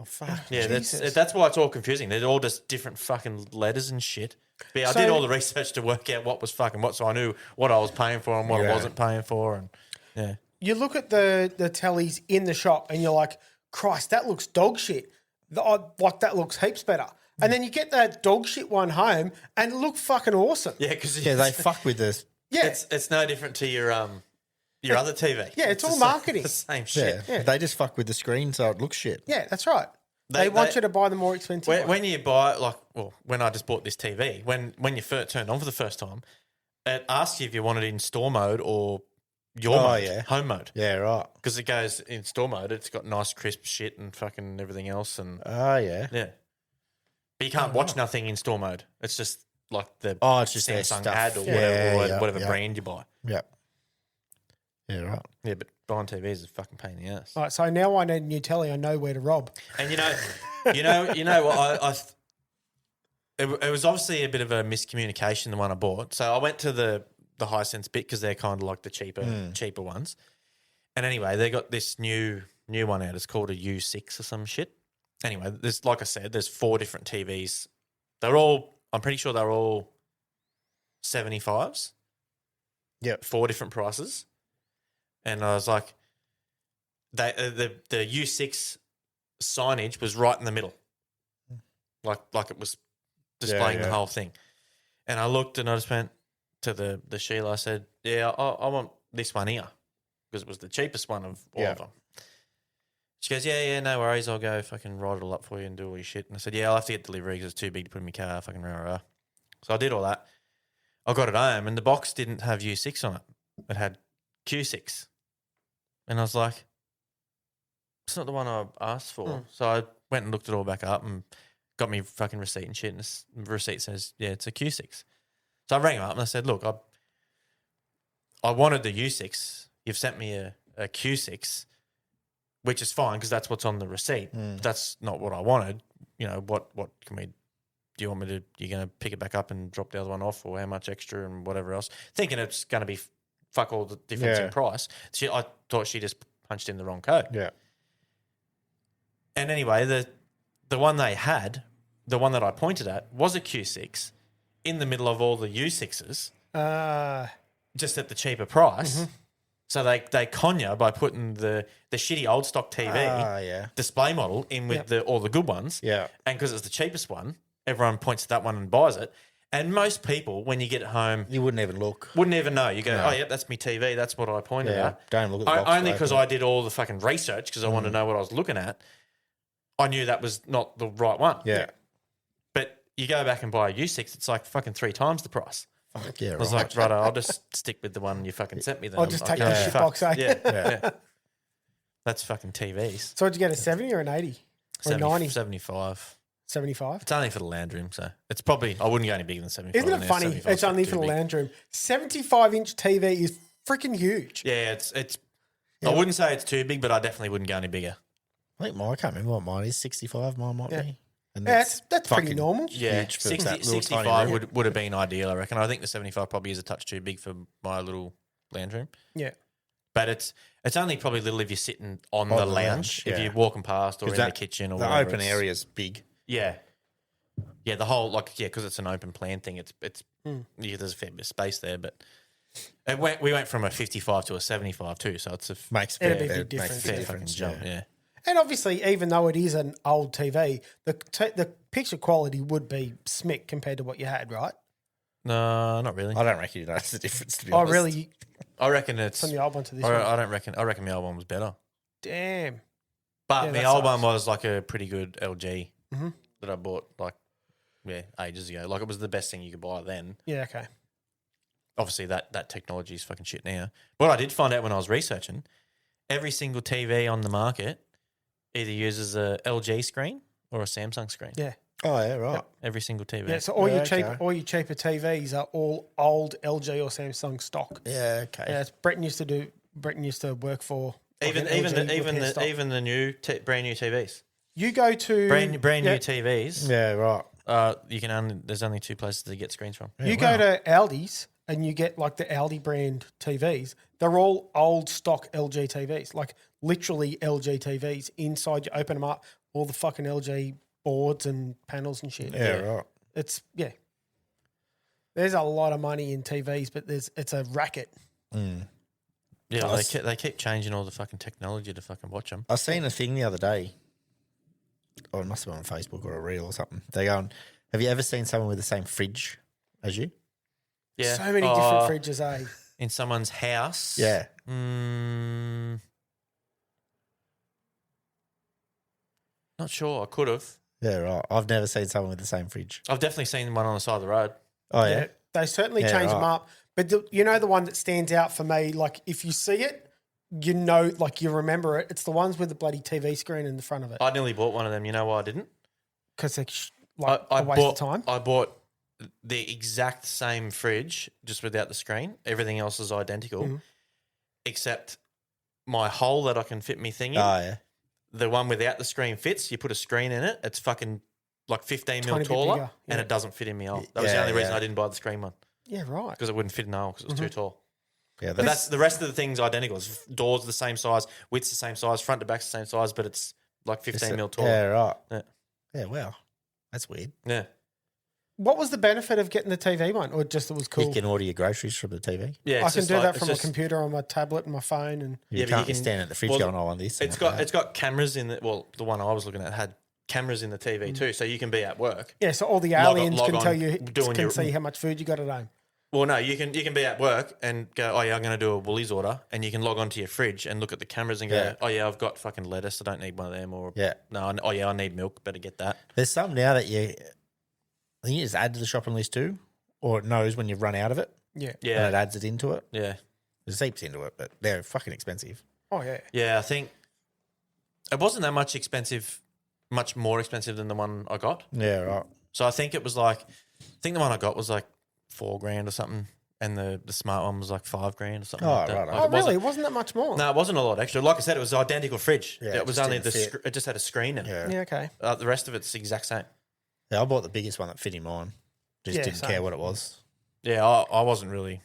Oh fuck! Yeah, that's why it's all confusing. They're all just different fucking letters and shit. But yeah, I did all the research to work out what was fucking what, so I knew what I was paying for and what I wasn't paying for, and yeah. You look at the tellies in the shop and you're like, Christ, that looks dog shit. Like that looks heaps better. And then you get that dog shit one home and it look fucking awesome. Yeah, because they fuck with this. Yeah, it's no different to your other TV. Yeah, it's all marketing. The same shit. Yeah. They just fuck with the screen so it looks shit. Yeah, that's right. They want you to buy the more expensive one. When you buy, when I just bought this TV, when you first turned on for the first time, it asks you if you want it in store mode or your mode, home mode. Yeah, right. Because it goes in store mode, it's got nice crisp shit and fucking everything else. And yeah. But you can't watch nothing in store mode. It's just like the it's just their Samsung stuff. ad or whatever brand you buy. Yeah. Yeah, right. Yeah, but buying TVs is a fucking pain in the ass. All right, so now I need a new telly. I know where to rob. And you know what? It was obviously a bit of a miscommunication, the one I bought. So I went to the Hisense bit because they're kind of like the cheaper ones. And anyway, they got this new one out. It's called a U6 or some shit. Anyway, like I said, there's 4 different TVs. I'm pretty sure they're all 75s. Yep. 4 different prices. And I was like, the U6 signage was right in the middle, like it was displaying the whole thing. And I looked and I just went to the Sheila. I said, "Yeah, I want this one here because it was the cheapest one of all of them." She goes, "Yeah, no worries. I'll go fucking write it all up for you and do all your shit." And I said, "Yeah, I'll have to get delivery because it's too big to put in my car." Fucking rah. So I did all that. I got it home and the box didn't have U6 on it. It had Q6. And I was like, it's not the one I asked for. So I went and looked it all back up and got me fucking receipt and shit. And the receipt says, yeah, it's a Q6. So I rang him up and I said, look, I wanted the U6. You've sent me a Q6, which is fine because that's what's on the receipt. That's not what I wanted. You know, what can we, do you want me to, you're going to pick it back up and drop the other one off or how much extra and whatever else? Thinking it's going to be fuck all the difference in price. I thought she just punched in the wrong code. Yeah. And anyway, the one they had, the one that I pointed at, was a Q6 in the middle of all the U6s, just at the cheaper price. So they con you by putting the shitty old stock TV display model in with all the good ones. Yeah. And because it's the cheapest one, everyone points to that one and buys it. And most people, when you get it home, You wouldn't even look. wouldn't even know. You go, oh, yeah, that's my TV. That's what I pointed Yeah. at. Don't look at the box. Only because I did all the fucking research because I wanted to know what I was looking at. I knew that was not the right one. Yeah. But you go back and buy a U6, it's like fucking 3 times the price. Fuck yeah. I was like, right, I'll just stick with the one you fucking sent me then. I'll just take the the shit box, eh? Yeah. That's fucking TVs. So did you get a 70 or an 80? Or a 90? 75. 75? It's only for the lounge room, so it's probably, I wouldn't go any bigger than 75. Isn't it funny? It's only for the lounge room. 75-inch TV is freaking huge. Yeah, it's. I wouldn't say it's too big, but I definitely wouldn't go any bigger. I think I can't remember what mine is. 65 mine might be. And That's pretty fucking normal. Yeah, huge for that little tiny 65 room. would have been ideal, I reckon. I think the 75 probably is a touch too big for my little lounge room. Yeah. But it's only probably little if you're sitting on the lounge, if you're walking past or in the kitchen or the whatever. open area is big. Yeah. Yeah, the whole, because it's an open plan thing, it's there's a fair bit of space there, but we went from a 55 to a 75 too, so it's a Makes It'd fair, be a big it makes difference. a fair difference. fucking jump, yeah. And obviously, even though it is an old TV, the picture quality would be smick compared to what you had, right? No, not really. I don't reckon you notice the difference, to be Oh, honest. really? I reckon it's. From the old one to this I, one. I don't reckon. I reckon my old one was better. Damn. But Yeah, my that old sucks. one was like a pretty good LG Mhm. that I bought ages ago. Like it was the best thing you could buy then. Yeah, okay. Obviously, that technology is fucking shit now. What I did find out when I was researching, every single TV on the market either uses a LG screen or a Samsung screen. Yeah. Oh, yeah, right. Every single TV. Yeah, so all Yeah, your cheap, okay. all your cheaper TVs are all old LG or Samsung stock. Yeah, okay. Yeah, it's Breton used to work for like Even an LG even repair stock. the new brand new TVs, You go to brand new yeah, TVs. Yeah, right. You can there's only two places to get screens from. You go to Aldi's and you get like the Aldi brand TVs. They're all old stock LG TVs, like literally LG TVs. Inside, you open them up, all the fucking LG boards and panels and shit. Yeah, right. It's There's a lot of money in TVs, but it's a racket. Yeah, Nice. they keep changing all the fucking technology to fucking watch them. I seen a thing the other day. Oh, it must have been on Facebook or a reel or something. They going, have you ever seen someone with the same fridge as you? Yeah, So many different fridges, eh? in someone's house. Yeah. Not sure. I could have. Yeah, right. I've never seen someone with the same fridge. I've definitely seen one on the side of the road. Oh, yeah? They certainly Yeah, change them right. up. But you know the one that stands out for me, like if you see it, you know, like you remember it. It's the ones with the bloody TV screen in the front of it I nearly bought one of them. You know why I didn't? because they're like I a waste bought, of time. I bought the exact same fridge, just without the screen. Everything else is identical, Mm-hmm. except my hole that I can fit me thing in. Oh, yeah. The one without the screen fits. You put a screen in it. It's fucking like 15 mil Tiny bit taller, bigger, and yeah. it doesn't fit in me hole. That was the Yeah, only reason yeah. I didn't buy the screen one, Yeah, right. because it wouldn't fit in the hole because it was too tall. Yeah, But that's the rest of the things identical. It's doors the same size, width's the same size, front to back's the same size, but it's like 15 mil taller. Yeah, right. Yeah. Yeah, wow. That's weird. Yeah. What was the benefit of getting the TV one, or just it was cool? You can order your groceries from the TV. Yeah, I it's can just do like- that it's from just- a computer on my tablet and my phone, and You Yeah, but can't you be can- standing at the fridge well, going, I want this. It's got cameras in the the one I was looking at had cameras in the TV too, so you can be at work. yeah, so all the Log on- aliens log can on, tell you doing can your- see how much food you got at home. Well, no, you can be at work and go, oh yeah, I'm going to do a Woolies order, and you can log onto your fridge and look at the cameras and go, Yeah. oh yeah, I've got fucking lettuce, I don't need one of them, or Yeah. no, oh yeah, I need milk, better get that. There's some now that I think you just add to the shopping list too, or it knows when you've run out of it, Yeah. Yeah, and it adds it into it. yeah, There's heaps into it, but they're fucking expensive. Oh yeah. yeah. I think it wasn't that much more expensive than the one I got. Yeah, right. So I think it was like, I think the one I got was like $4,000 or something, and the smart one was like $5,000 or something. Oh, like that. right, Like, Oh it wasn't- really? It wasn't that much more. No, it wasn't a lot extra. Like I said, it was an identical fridge. Yeah, it it was just only didn't fit. it just had a screen in it. Yeah. Yeah. Okay. The rest of it's the exact same. Yeah, I bought the biggest one that fit in mine. Just Yeah, didn't same. care what it was. Yeah, I wasn't really.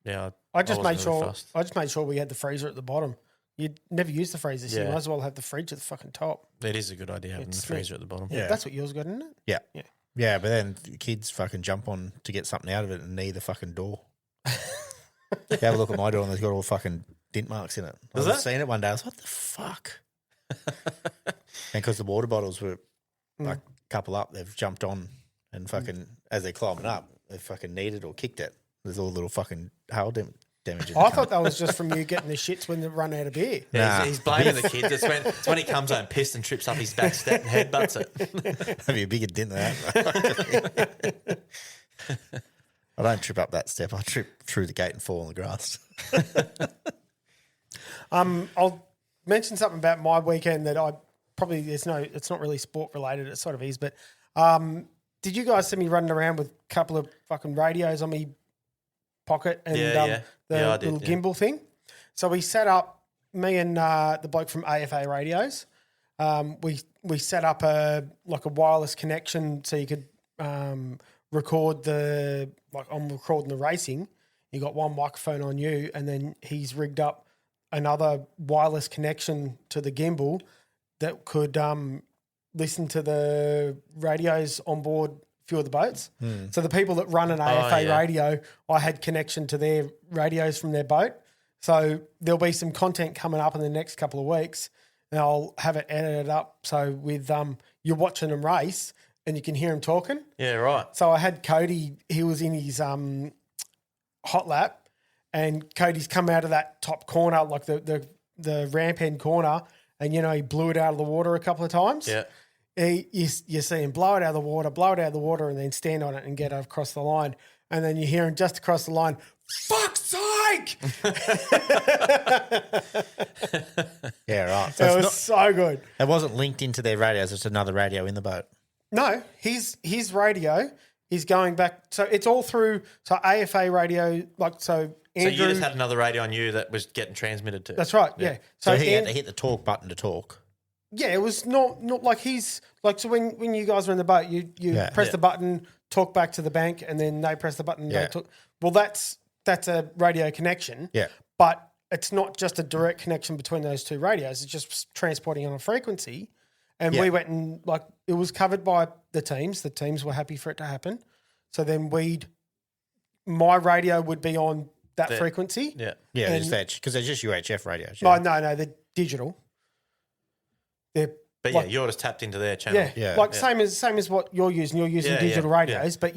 Yeah, I just wasn't made really sure. fussed. I just made sure we had the freezer at the bottom. You'd never use the freezer, so you Yeah. might as well have the fridge at the fucking top. It is a good idea having the It's freezer at the bottom. Yeah. That's what yours got, isn't it? Yeah. Yeah. Yeah, but then the kids fucking jump on to get something out of it and knee the fucking door. You have a look at my door and there's got all fucking dint marks in it. Does I've it? seen it one day. I was what the fuck? And because the water bottles were like a couple up, they've jumped on and fucking, as they're climbing up, they've fucking kneed or kicked it. There's all little fucking hail damages. I thought that was just from you getting the shits when they run out of beer. Yeah, Nah. he's blaming the kids. It's when he comes home pissed and trips up his back step and headbutts it. Have you a bigger dent than that? I don't trip up that step. I trip through the gate and fall on the grass. I'll mention something about my weekend that I probably it's not really sport related. It sort of is, but did you guys see me running around with a couple of fucking radios on me pocket and Yeah. the Yeah, I did, little yeah. gimbal thing? So we set up, me and the bloke from AFA Radios. We set up a wireless connection so you could record I'm recording the racing. You got one microphone on you, and then he's rigged up another wireless connection to the gimbal that could listen to the radios on board a few of the boats. So the people that run an AFA yeah. radio, I had connection to their radios from their boat. So there'll be some content coming up in the next couple of weeks, and I'll have it edited up. So with you're watching them race, and you can hear him talking. Yeah, right. So I had Cody, he was in his hot lap, and Cody's come out of that top corner, like the ramp end corner, and, he blew it out of the water a couple of times. Yeah. You see him blow it out of the water, and then stand on it and get across the line. And then you hear him just across the line, fuck's sake! Yeah, right. So It was so good. it wasn't linked into their radios. It's another radio in the boat. No, his radio is going back. So it's all through. So AFA radio, So Andrew. you just had another radio on you that was getting transmitted to. That's right. Yeah. So he had to hit the talk button to talk. Yeah, it was not like he's like, so when you guys were in the boat, you press the button, talk back to the bank, and then they press the button. Yeah. They talk. Well, that's a radio connection. Yeah. But it's not just a direct connection between those two radios. It's just transporting on a frequency. And we went and it was covered by the teams. The teams were happy for it to happen. So then my radio would be on that frequency. Yeah. Yeah, And- because they're just UHF radios. No, Yeah. no, they're digital. They're But you're just tapped into their channel. Yeah. same as what you're using. You're using Yeah, digital yeah, radios, but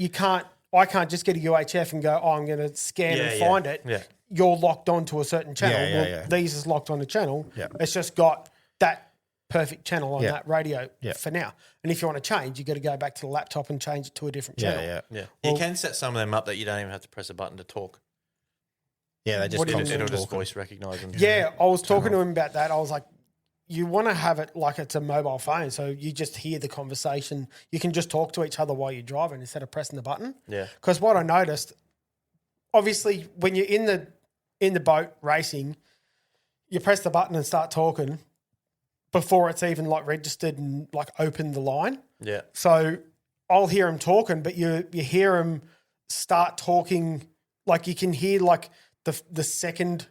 I can't just get a UHF and go, I'm going to scan and find it. Yeah. You're locked onto a certain channel. Yeah. These is locked on the channel. Yeah. It's just got that perfect channel on Yeah. that radio Yeah. for now. And if you want to change, you got to go back to the laptop and change it to a different channel. Yeah. You can set some of them up that you don't even have to press a button to talk. Yeah, they just What do you constantly It'll just talking. voice recognize them. Yeah, I was talking to him about that. I was like, you want to have it like it's a mobile phone, so you just hear the conversation. You can just talk to each other while you're driving instead of pressing the button. Yeah. Because what I noticed, obviously, when you're in the boat racing, you press the button and start talking before it's even registered and opened the line. Yeah. So I'll hear him talking, but you hear him start talking. You can hear the second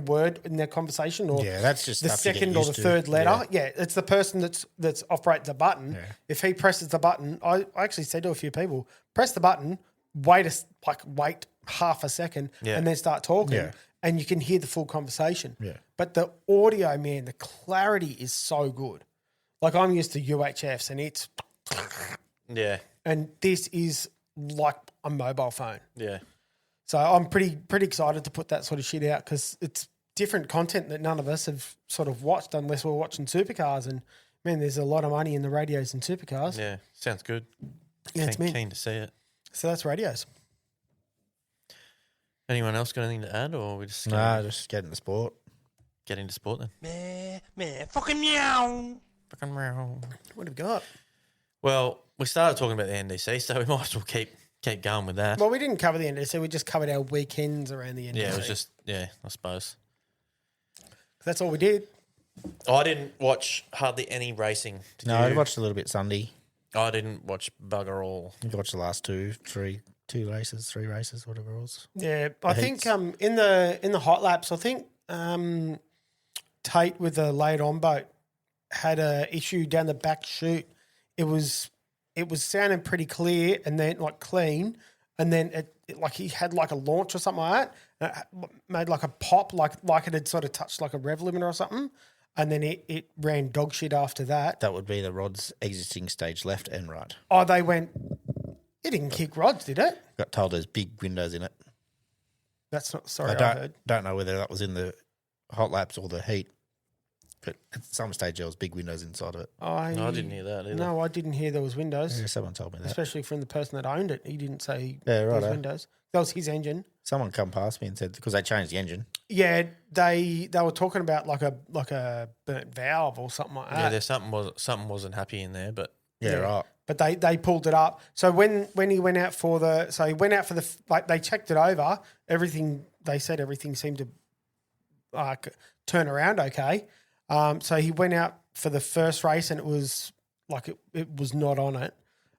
word in their conversation, or that's just the stuff you get second or the used to. third letter. Yeah, it's the person that's operating the button. Yeah. If he presses the button, I actually said to a few people, press the button, wait half a second, Yeah. and then start talking, Yeah. and you can hear the full conversation. Yeah. But the audio, man, the clarity is so good. I'm used to UHFs, and Yeah. this is like a mobile phone. Yeah. So I'm pretty excited to put that sort of shit out, because it's different content that none of us have sort of watched unless we're watching supercars. And man, there's a lot of money in the radios in supercars. Yeah. Sounds good. Yeah, it's mint. Keen to see it. So that's radios. Anyone else got anything to add, or we just Nah, just get in the sport. get into sport then? Fucking meow. Fucking meow. What have we got? Well, we started talking about the NDC, so we might as well keep going with that. Well, we didn't cover the NDC. We just covered our weekends around the NDC. Yeah, it was just I suppose. That's all we did. I didn't watch hardly any racing. Did No, I you? watched a little bit Sunday. I didn't watch bugger all. I watched the last three races, whatever it was. Yeah, I think heats. in the hot laps, I think Tate with the laid on boat had a issue down the back chute. It was sounding pretty clear and then clean, and then it he had a launch or something like that. And it made a pop, like it had sort of touched a rev limiter or something, and then it ran dog shit after that. That would be the rods exiting stage left and right. Oh, they went. It didn't kick rods, did it? Got told there's big windows in it. That's not. Sorry, I I heard. don't know whether that was in the hot laps or the heat, but at some stage there was big windows inside of it. No, I didn't hear that either. No, I didn't hear there was windows. Yeah, someone told me that. Especially from the person that owned it. He didn't say Yeah, there was righto. windows. That was his engine. Someone come past me and said because they changed the engine. Yeah, they were talking about like a burnt valve or something like that. Yeah, there's something wasn't happy in there, but Yeah, right. But they pulled it up. So when he went out for they checked it over. They said everything seemed to turn around okay. So he went out for the first race and it was it was not on it.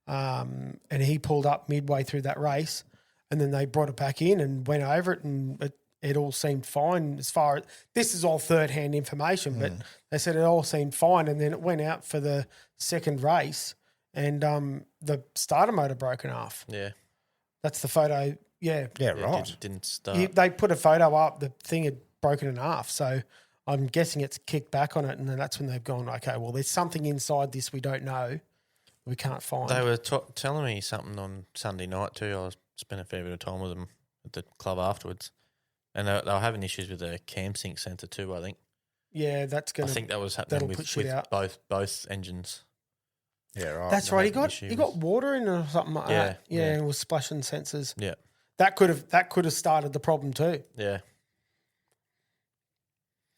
And he pulled up midway through that race, and then they brought it back in and went over it, and it all seemed fine as far as this is all third hand information, but they said it all seemed fine. And then it went out for the second race, and the starter motor broken off. yeah, That's the photo. Yeah. Yeah, it right. didn't start. They put a photo up. The thing had broken in half. So I'm guessing it's kicked back on it. And then that's when they've gone, okay, well, there's something inside this we don't know. we can't find. They were telling me something on Sunday night too. I spent a fair bit of time with them at the club afterwards, and they were having issues with the cam sync sensor too. I think. Yeah, that's I going to. think that was that'll happening put shit with out. both engines. Yeah, right. That's they're right. He having got issues. water in it or something like Yeah, that. Yeah, yeah. and it was splashing sensors. Yeah, That could have started the problem too. yeah.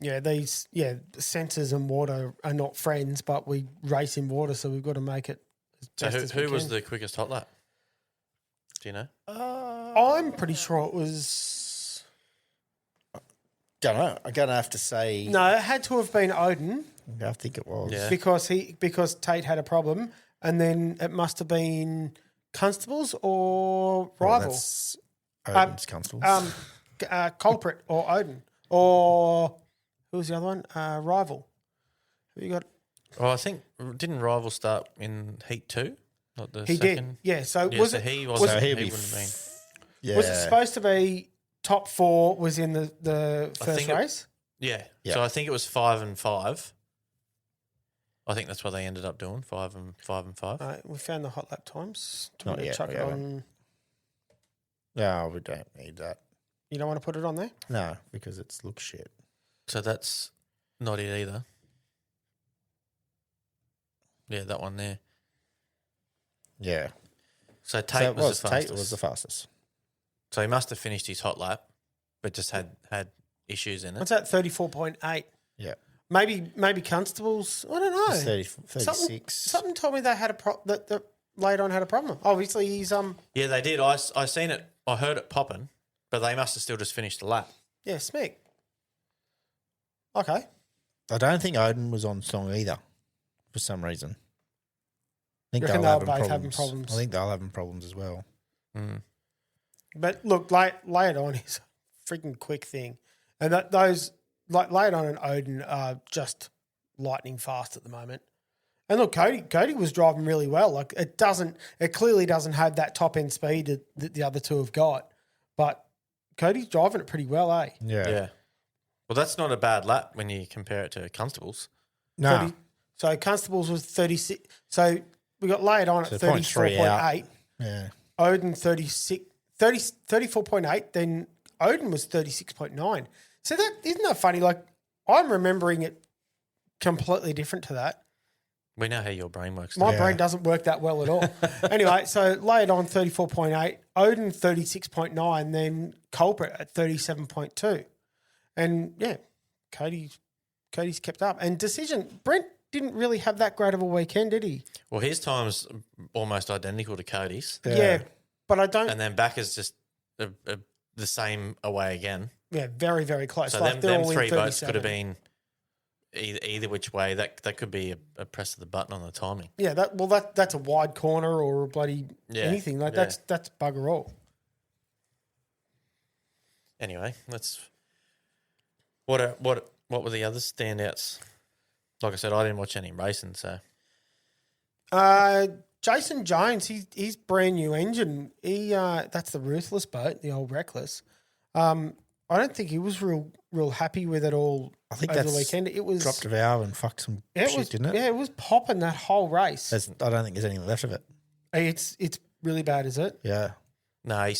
Yeah, these sensors and water are not friends, but we race in water, so we've got to make it as So best as we who was can. the quickest hot lap? Do you know? I'm pretty sure it was. Don't know. I'm gonna have to say. No, it had to have been Odin I think it was. Yeah. because Tate had a problem, and then it must have been Constables or Well, Rival, that's Odin's Constables. Culprit or Odin, or who was the other one? Rival. Who you got? Oh, I think didn't Rival start in Heat 2? Not the He second. did. Yeah. So Yeah, was so it? he was wasn't. it- He he'll be wouldn't have been. Yeah. Was it supposed to be top 4 was in the I first think it- race? Yeah. Yeah. So I think it was 5 and 5. I think that's what they ended up doing. 5 and 5. We found the hot lap times. Do you Not want to yet, chuck we it haven't. on? No, we don't need that. You don't want to put it on there? No, because it looks shit. So that's not it either. Yeah, that one there. Yeah. So So Tate it was the Tate fastest. was the fastest. So he must have finished his hot lap, but just had issues in it. What's that? 34.8. Yeah. Maybe Constables. I don't know. It's 36. Something told me they had that late on had a problem. Obviously, he's Yeah, they did. I seen it. I heard it popping, but they must have still just finished the lap. yeah, Smeek. Okay. I don't think Odin was on song either for some reason. I think Reckon they'll they're having both having problems. problems. I think they'll having problems as well. Mm. But look, lay it on is a freaking quick thing, and those lay it on and Odin are just lightning fast at the moment. And look, Cody was driving really well. Like it clearly doesn't have that top end speed that the other two have got, but Cody's driving it pretty well, eh? Yeah. Well, that's not a bad lap when you compare it to Constables. No. So Constables was 36. So we got laid on at So 0.3 34.8. Yeah. Odin 34.8. Then Odin was 36.9. So that isn't that funny? Like I'm remembering it completely different to that. We know how your brain works. My Yeah. brain doesn't work that well at all. Anyway, so laid on 34.8, Odin 36.9, then Culprit at 37.2. And yeah, Cody's kept up. And Decision, Brent didn't really have that great of a weekend, did he? Well, his time's almost identical to Cody's, Yeah, but I don't. and then back is just the same away again. Yeah, very, very close. So Like, them they're all in three boats could have 37. been either which way. That could be a press of the button on the timing. Yeah, that's a wide corner or a bloody Yeah, anything. Like yeah. that's bugger all. Anyway, let's. What were the other standouts? Like I said, I didn't watch any racing, so Jason Jones, he's brand new engine. That's the Ruthless boat, the old Reckless. I don't think he was real happy with it all. I think over that's the weekend. It was dropped a valve and fucked some shit, didn't it? Yeah, it was popping that whole race. I don't think there's anything left of it. It's really bad, is it? Yeah. no.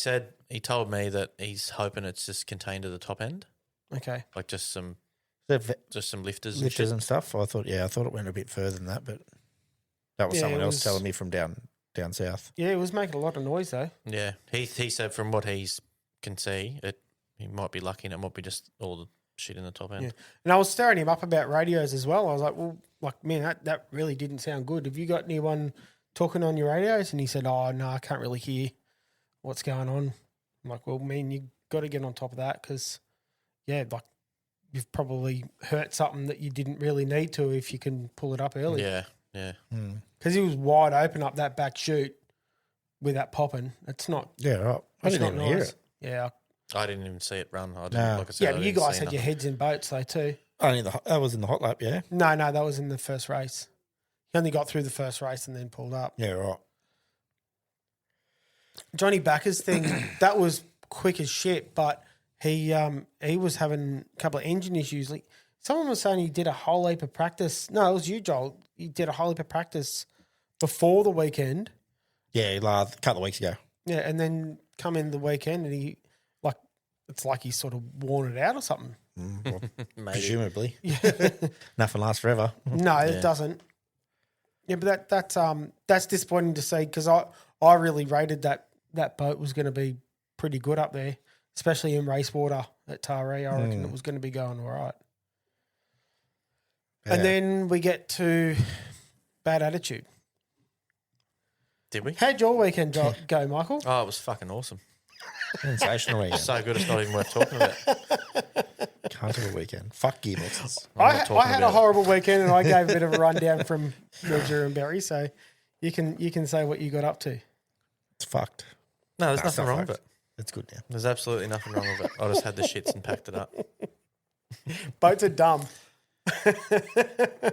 He told me that he's hoping it's just contained to the top end, Okay. like just some The lifters and lifters shit. and stuff. I thought it went a bit further than that, but that was Yeah, someone it else was- telling me from down south. Yeah, it was making a lot of noise though. Yeah, he said from what he can see, he might be lucky and it might be just all the shit in the top end. Yeah. And I was staring him up about radios as well. I was like, well, man, that really didn't sound good. Have you got anyone talking on your radios? And he said, oh, no, I can't really hear what's going on. I'm like, well, man, you got to get on top of that because, yeah, like you've probably hurt something that you didn't really need to if you can pull it up early. Yeah, yeah. Because he was wide open up that back chute with that popping. It's not. Yeah, right. I It's didn't not even hear nice. it. Yeah. I didn't even see it run. I didn't, No. like I said, Yeah, I but you didn't guys see had your nothing. heads in boats though too. That was in the hot lap, yeah. No, that was in the first race. He only got through the first race and then pulled up. Yeah, right. Johnny Backer's thing, that was quick as shit, but he was having a couple of engine issues. Like someone was saying he did a whole heap of practice. No, it was you, Joel. He did a whole heap of practice before the weekend. Yeah, a couple of weeks ago. Yeah, and then come in the weekend and it's like he's sort of worn it out or something. Presumably. Nothing lasts forever. No, it doesn't. Yeah, but that's disappointing to see because I really rated that boat was going to be pretty good up there, especially in race water at Taree. I reckon it was going to be going all right. Yeah. And then we get to bad attitude. Did we? How'd your weekend go, Michael? Oh, it was fucking awesome. Sensational weekend. So good, it's not even worth talking about. Can't have a weekend. Fuck gearboxes. I not had talking a about it. horrible weekend and I gave a bit of a rundown from Roger and Barry, so you can say what you got up to. It's fucked. No, there's Nah, it's nothing not wrong with fucked. it. It's good now. There's absolutely nothing wrong with it. I just had the shits and packed it up. Boats are dumb.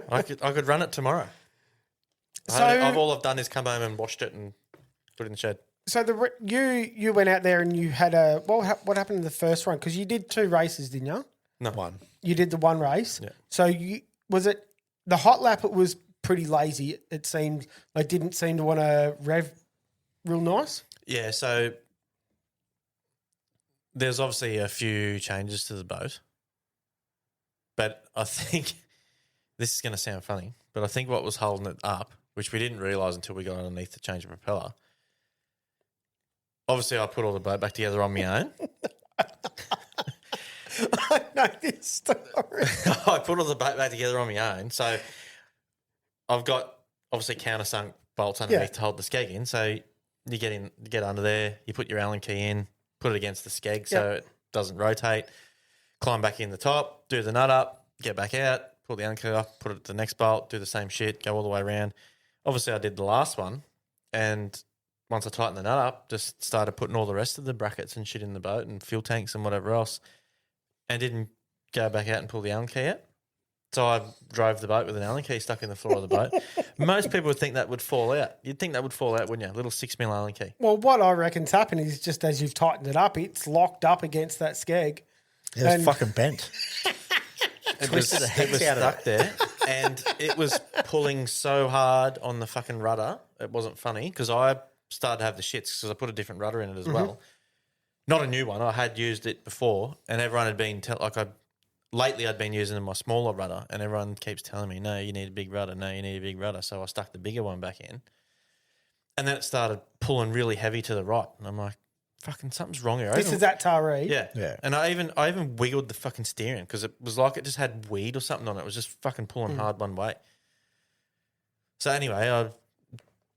I could run it tomorrow. All I've done is come home and washed it and put it in the shed. So you went out there and you had what happened in the first run? Because you did 2 races, didn't you? No. One. You did the one race. Yeah. So was it the hot lap? It was pretty lazy. It seemed like didn't seem to want to rev real nice. Yeah, so there's obviously a few changes to the boat. But I think this is going to sound funny, but I think what was holding it up, which we didn't realise until we got underneath to change the propeller. Obviously, I put all the boat back together on my own. I know this story. I put all the boat back together on my own. So I've got obviously countersunk bolts underneath to hold the skeg in. So you get under there, you put your Allen key in, put it against the skeg so it doesn't rotate, climb back in the top, do the nut up, get back out, pull the Allen key off, put it to the next bolt, do the same shit, go all the way around. Obviously, I did the last one, and once I tightened the nut up, just started putting all the rest of the brackets and shit in the boat and fuel tanks and whatever else, and didn't go back out and pull the Allen key out. So I drove the boat with an Allen key stuck in the floor of the boat. Most people would think that would fall out. You'd think that would fall out, wouldn't you? Little 6mm Allen key. Well, what I reckon's happened is just as you've tightened it up, it's locked up against that skeg. It was fucking bent. It was stuck there, and it was pulling so hard on the fucking rudder. It wasn't funny because I started to have the shits because I put a different rudder in it as well. Not a new one. I had used it before, and everyone had been lately I'd been using my smaller rudder, and everyone keeps telling me, "No, you need a big rudder. No, you need a big rudder." So I stuck the bigger one back in, and then it started pulling really heavy to the right, and I'm like, "Fucking something's wrong here." This is at Taree. Yeah. And I even wiggled the fucking steering because it was like it just had weed or something on it. It was just fucking pulling hard one way. So anyway, I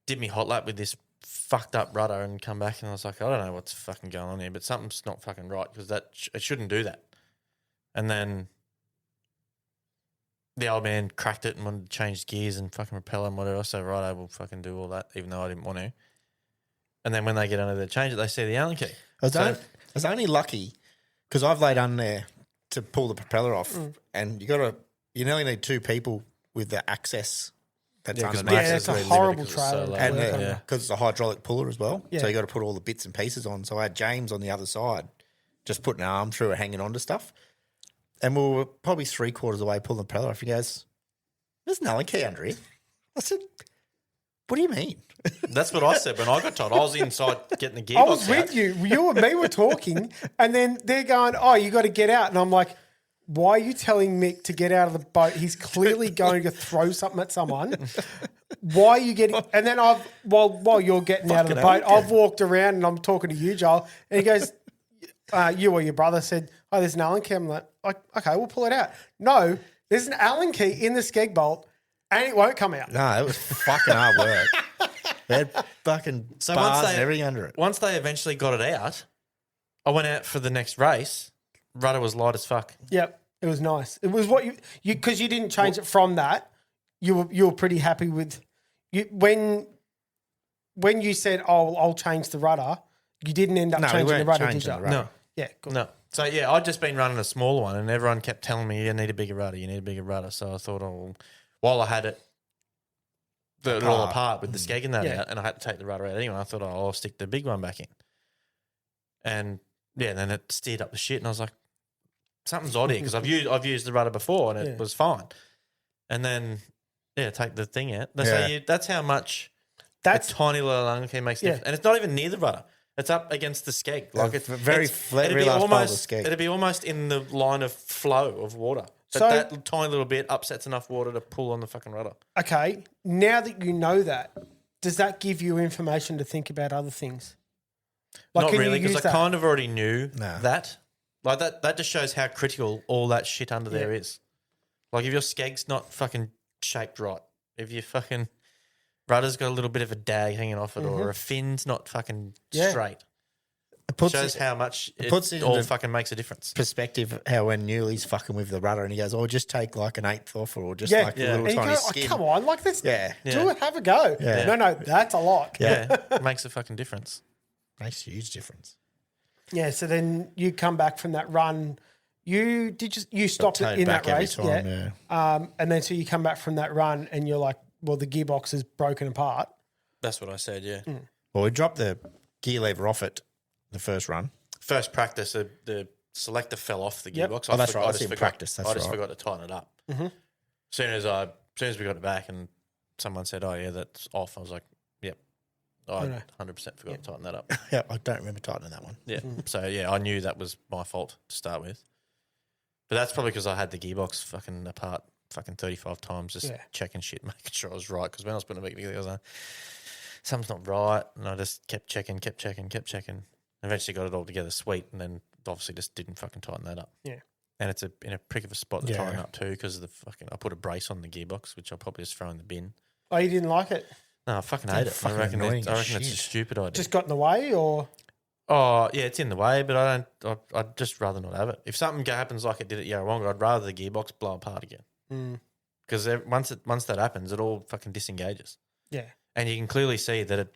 did me hot lap with this fucked up rudder and come back and I was like, I don't know what's fucking going on here, but something's not fucking right because it shouldn't do that. And then the old man cracked it and wanted to change gears and fucking propeller and whatever. So right, I will fucking do all that, even though I didn't want to. And then when they get under there to change it, they see the Allen key. I was only lucky because I've laid under there to pull the propeller off, and you nearly need 2 people with the access that's underneath. Yeah, it's a horrible trailer. And Yeah. because it's a hydraulic puller as well, Yeah. so you got to put all the bits and pieces on. So I had James on the other side, just putting an arm through it, hanging on to stuff, and we were probably 3/4 away pulling the propeller off. He goes, "There's an Allen key under here." I said, "What do you mean?" That's what I said when I got told. I was inside getting the gearbox I was out. with you. You and me were talking, and then they're going, "Oh, you got to get out." And I'm like, "Why are you telling Mick to get out of the boat? He's clearly going to throw something at someone. Why are you getting?" And then while you're getting out of the boat, I've walked around and I'm talking to you, Joel, and he goes, "You or your brother said, oh, there's an Allen key." I'm like, "Okay, we'll pull it out." No, there's an Allen key in the skeg bolt, and it won't come out. No, it was fucking hard work. They had fucking bars and everything under it. Once they eventually got it out, I went out for the next race. Rudder was light as fuck. Yep, it was nice. It was what you because you didn't change it from that. You were pretty happy with you when you said, "Oh, I'll change the rudder." You didn't end up changing the rudder, did you? No. Yeah, good. No. So, yeah, I'd just been running a smaller one and everyone kept telling me, you need a bigger rudder, you need a bigger rudder. So I thought, while I had it all apart with the skeg and that out, and I had to take the rudder out anyway, I thought, I'll stick the big one back in. And, yeah, then it steered up the shit and I was like, something's odd here because I've used the rudder before and it was fine. And then, take the thing out. So that's how much That's a tiny little lung key makes a Yeah. difference. And it's not even near the rudder. It's up against the skeg. Like it's very it's, flat, it'd very be large part of the almost skeg. it'd be almost in the line of flow of water. But So- that tiny little bit upsets enough water to pull on the fucking rudder. okay. Now that you know that, does that give you information to think about other things? Like, Not can you really, because use I that? kind of already knew No. that. Like that just shows how critical all that shit under there is. Like if your skeg's not fucking shaped right, if your fucking rudder's got a little bit of a dag hanging off it, or a fin's not fucking Yeah. straight, It puts shows it how much it puts it all into- fucking makes a difference. perspective how when Newley's fucking with the rudder and he goes, "Oh, just take like an eighth off, or just Yeah. like Yeah. a little And you tiny go, oh, skin." come on, like this. Yeah. Do it, have a go. Yeah. No, that's a lot. Yeah, it makes a fucking difference. Makes a huge difference. Yeah, so then you come back from that run. You stopped towed in that back every race, time, and then so you come back from that run, and you're like, well, the gearbox is broken apart. That's what I said. Yeah. Well, we dropped the gear lever off it the first run. First practice, the selector fell off the Yep. gearbox. Oh, that's I right. just That's in forgot- practice. That's I just right. forgot to tighten it up. Mm-hmm. As soon as we got it back, and someone said, "Oh yeah, that's off," I was like, "Yep." I no. 100% forgot to tighten that up. Yeah, I don't remember tightening that one. Yeah. So yeah, I knew that was my fault to start with. But that's probably because I had the gearbox fucking apart fucking 35 times, just Yeah. checking shit, making sure I was right. Because when I was putting it back together, I was like, something's not right. And I just kept checking. Eventually got it all together sweet, and then obviously just didn't fucking tighten that up. Yeah. And it's in a prick of a spot to Yeah. tighten up too, because of the fucking, I put a brace on the gearbox, which I'll probably just throw in the bin. Oh, you didn't like it? No, I fucking hate it. fucking I reckon annoying as it's a shit. stupid idea. Just got in the way, or Oh, yeah, it's in the way, but I'd just rather not have it. If something happens like it did at Yarrawonga, I'd rather the gearbox blow apart again. Because once that happens, it all fucking disengages. yeah, And you can clearly see that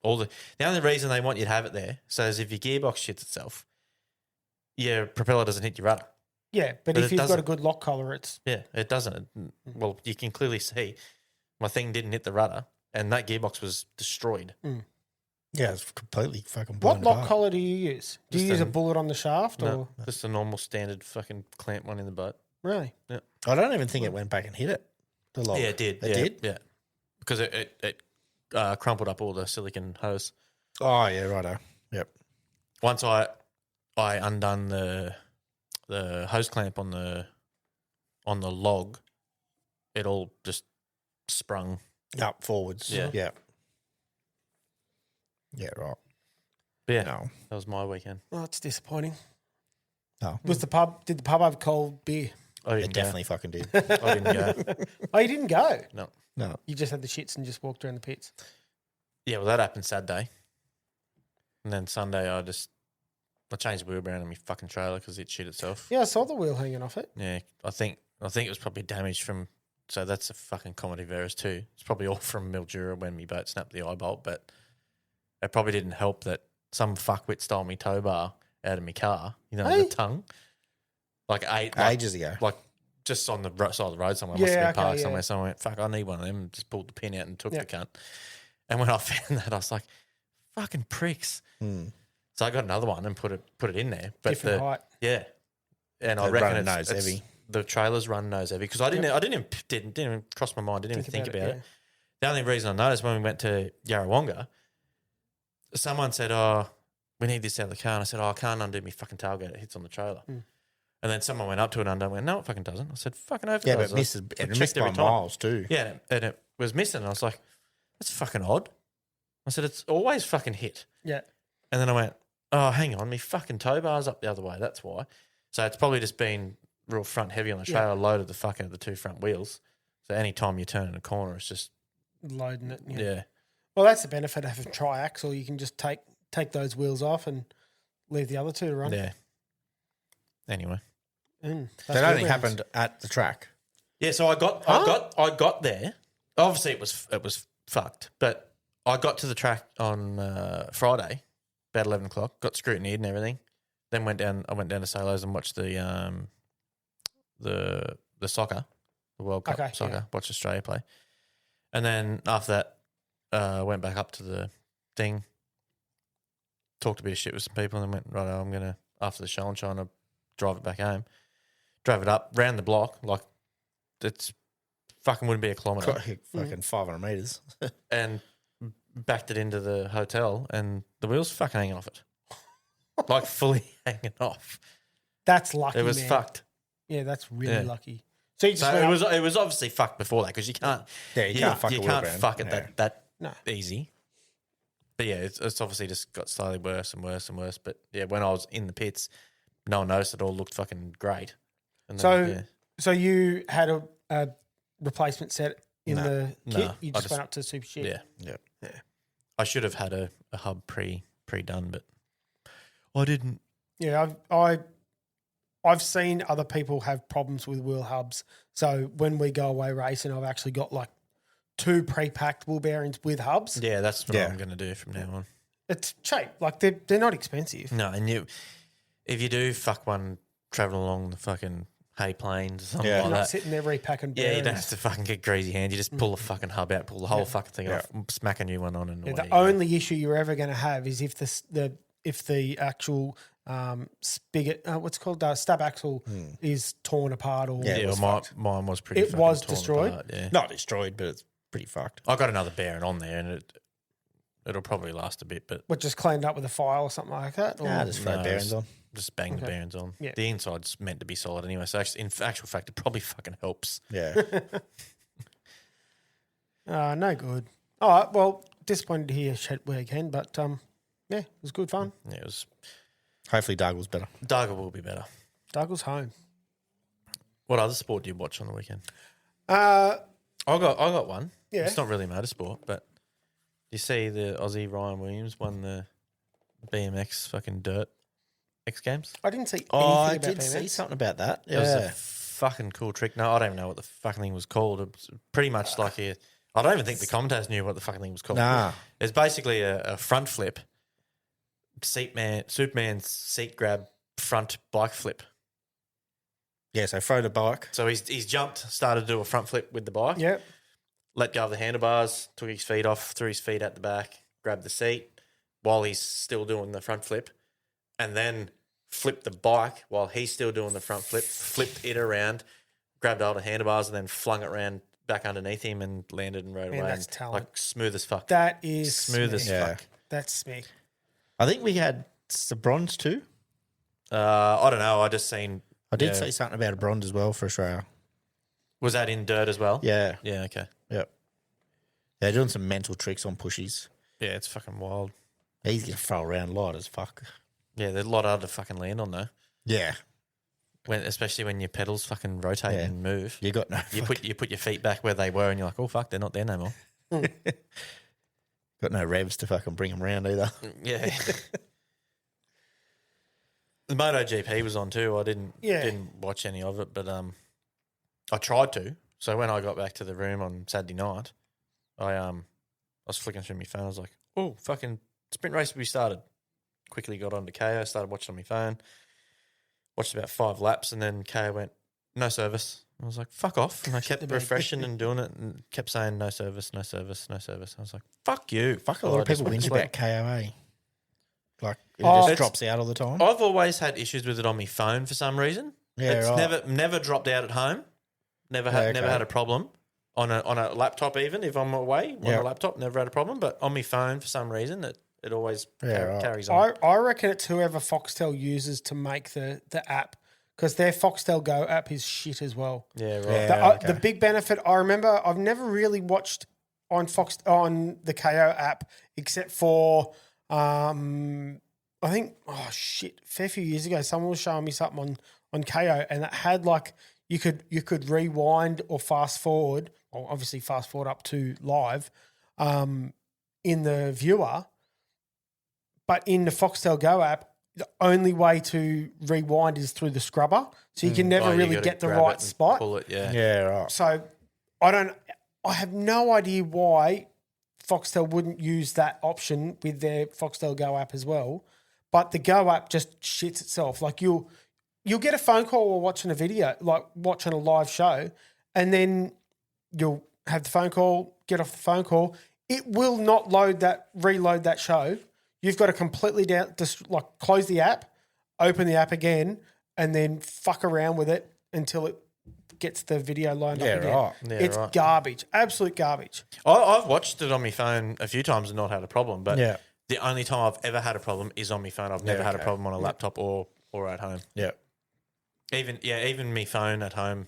the only reason they want you to have it there, so is if your gearbox shits itself, your propeller doesn't hit your rudder. yeah. But But if it you've got a doesn't. good lock collar, it's Yeah, it doesn't. Well, you can clearly see my thing didn't hit the rudder, and that gearbox was destroyed. Yeah, it's completely fucking blown what lock apart. collar do you use? Do you Just use a an- bullet on the shaft, No, or just a normal standard fucking clamp one in the boat. really? I don't even think it went back and hit it. The log. Yeah, it did. It yeah, did? Yeah. Because it crumpled up all the silicon hose. Oh, yeah, righto. Yep. Once I undone the hose clamp on the log, it all just sprung. Up forwards. Yeah. Yeah. Yeah, right. But yeah, No. that was my weekend. Oh, it's disappointing. No. Did the pub have cold beer? I It didn't definitely fucking did. go. I didn't go. Oh, you didn't go. No. No. You just had the shits and just walked around the pits. Yeah, well, that happened Saturday, and then Sunday I changed the wheel around in my fucking trailer because it shit itself. Yeah, I saw the wheel hanging off it. Yeah, I think it was probably damaged from. So that's a fucking comedy of errors too. It's probably all from Mildura when my boat snapped the eye bolt, but it probably didn't help that some fuckwit stole me tow bar out of my car. You know, Hey. the tongue, like Ages ago. like just on the side of the road somewhere. Yeah, Must have been okay, parked yeah. somewhere. So I went, fuck, I need one of them. And just pulled the pin out and took Yeah. the cunt. And when I found that, I was like, fucking pricks. Hmm. So I got another one and put it in there. But Different height. yeah, and I They reckon run it's nose it's- heavy. The trailers run nose heavy because I didn't even cross my mind. Didn't even think about it. The only reason I noticed when we went to Yarrawonga, someone said, "Oh, we need this out of the car," and I said, "Oh, I can't undo my fucking tailgate. It hits on the trailer." And then someone went up to it and undone. Went, "No, it fucking doesn't." I said, "Fucking over." Yeah, it but does." it misses, I it checked missed by every time. miles too. Yeah, and it was missing. And I was like, "That's fucking odd." I said, "It's always fucking hit." Yeah. And then I went, "Oh, hang on, my fucking tow bar's up the other way. That's why." So it's probably just been real front heavy on the trailer, loaded the fucking the two front wheels. So any time you turn in a corner, it's just Loading it. yeah. Well, that's the benefit of having triaxle. You can just take those wheels off and leave the other two to run. Yeah. Anyway. That's That only wheel happened at the track. Yeah, so I got there. Obviously it was fucked, but I got to the track on Friday, about 11 o'clock, got scrutineered and everything. Then I went down to Salos and watched the soccer, the World Cup Okay, soccer, yeah. watched Australia play. And then after that, went back up to the thing, talked a bit of shit with some people, and then went, right, I'm going to, after the show and shine, I'll drive it back home. Drove it up, round the block, like it's fucking wouldn't be a kilometre. Fucking 500 meters. And backed it into the hotel, and the wheels fucking hanging off it, like fully hanging off. That's lucky. It was man. fucked. Yeah, that's really Yeah. lucky. So you just So went it was obviously fucked before that because you can't. Yeah, you can't fuck a you wheel can't brand. fuck it Yeah. that No. easy. But yeah, it's obviously just got slowly worse and worse and worse. But yeah, when I was in the pits, no one noticed. It all looked fucking great. And So, yeah. so you had a replacement set in the kit. No, You I just went up to Super Shit. Yeah. Yeah. I should have had a hub pre done, but I didn't. Yeah, I've seen other people have problems with wheel hubs. So when we go away racing, I've actually got like 2 pre-packed wheel bearings with hubs. Yeah, that's what Yeah. I'm going to do from now on. It's cheap. Like they're not expensive. No, and if you do fuck one traveling along the fucking hay plains or something Yeah. You're like not that, sitting there repacking yeah, bearings. you don't have to fucking get greasy hands. You just pull the fucking hub out, pull the whole fucking thing Yeah. off, smack a new one on, and Yeah, away the you go. only issue you're ever going to have is if the actual spigot, what's it called, stab axle is torn apart or Yeah, it Yeah, was well, fucked. mine was pretty. It fucking was torn destroyed? apart, yeah, Not destroyed, but it's pretty fucked. I got another bearing on there, and it'll probably last a bit, but what, just cleaned up with a file or something like that. Or, Just throw No, bearings it's- on. just bang the Okay. bearings on. Yeah. The inside's meant to be solid anyway, so actually, in actual fact, it probably fucking helps. Yeah. no good. All right, well, disappointed to hear shit weekend, but yeah, it was good fun. Yeah, it was. Hopefully Doug was better. Darga will be better. Doug was home. What other sport do you watch on the weekend? Uh, I got one. Yeah. It's not really motorsport, but you see the Aussie Ryan Williams won the BMX fucking dirt X Games. I didn't see anything Oh, I about did BMX. see something about that. It was a Yeah. fucking cool trick. No, I don't even know what the fucking thing was called. It was pretty much like I don't even think the commentators knew what the fucking thing was called. Nah. It's basically a front flip, Superman's seat grab front bike flip. Yeah, so throw the bike. So he's jumped, started to do a front flip with the bike. Yep. Let go of the handlebars, took his feet off, threw his feet at the back, grabbed the seat while he's still doing the front flip, and then flipped the bike while he's still doing the front flip, flipped it around, grabbed all the handlebars, and then flung it around back underneath him and landed and rode Man, away. that's And, talent. like smooth as fuck. That is Smooth as smick. Yeah. fuck. That's smick. I think we had the bronze too. I don't know. I just seen. I did yeah. see something about a bronze as well for Australia. Was that in dirt as well? Yeah. Yeah. Okay. Yep. They're doing some mental tricks on pushies. Yeah, it's fucking wild. He's going to throw around light as fuck. Yeah, there's a lot harder to fucking land on though. Yeah. Especially when your pedals fucking rotate Yeah. and move. You got no. You put your feet back where they were, and you're like, oh fuck, they're not there no more. got no revs to fucking bring them around either. Yeah. The MotoGP was on too. I didn't watch any of it, but I tried to. So when I got back to the room on Saturday night, I was flicking through my phone. I was like, oh, fucking sprint race will be started. Quickly got onto KO, started watching on my phone. Watched about 5 laps, and then KO went, no service. I was like, fuck off. And I kept refreshing and doing it and kept saying no service, no service, no service. I was like, fuck you. Fuck, a lot of people whinge went- about KOA. Like, it Oh, just it's- drops out all the time. I've always had issues with it on my phone for some reason. Yeah, it's right. never dropped out at home. Never had okay. a problem on a laptop. Even if I'm away on Yeah. a laptop, never had a problem. But on my phone, for some reason, it always right. carries on. I reckon it's whoever Foxtel uses to make the app, because their Foxtel Go app is shit as well. Yeah, right. Yeah. The big benefit, I remember, I've never really watched on the KO app except for I think fair few years ago, someone was showing me something on KO, and it had like you could rewind or fast forward, or obviously fast forward up to live, in the viewer, but in the Foxtel Go app, the only way to rewind is through the scrubber, so you can never Oh, you really gotta get the grab it right and spot. Pull it, yeah. Yeah, right. So I have no idea why Foxtel wouldn't use that option with their Foxtel Go app as well. But the Go app just shits itself. Like you'll get a phone call or watching a video, like watching a live show, and then you'll have the phone call, get off the phone call. It will not reload that show. You've got to completely close the app, open the app again, and then fuck around with it until it gets the video lined Yeah, up again. right. Yeah, It's right. garbage, absolute garbage. I've watched it on my phone a few times and not had a problem, but Yeah. the only time I've ever had a problem is on my phone. I've never had a okay. problem on a laptop or at home. Yeah. Even my phone at home,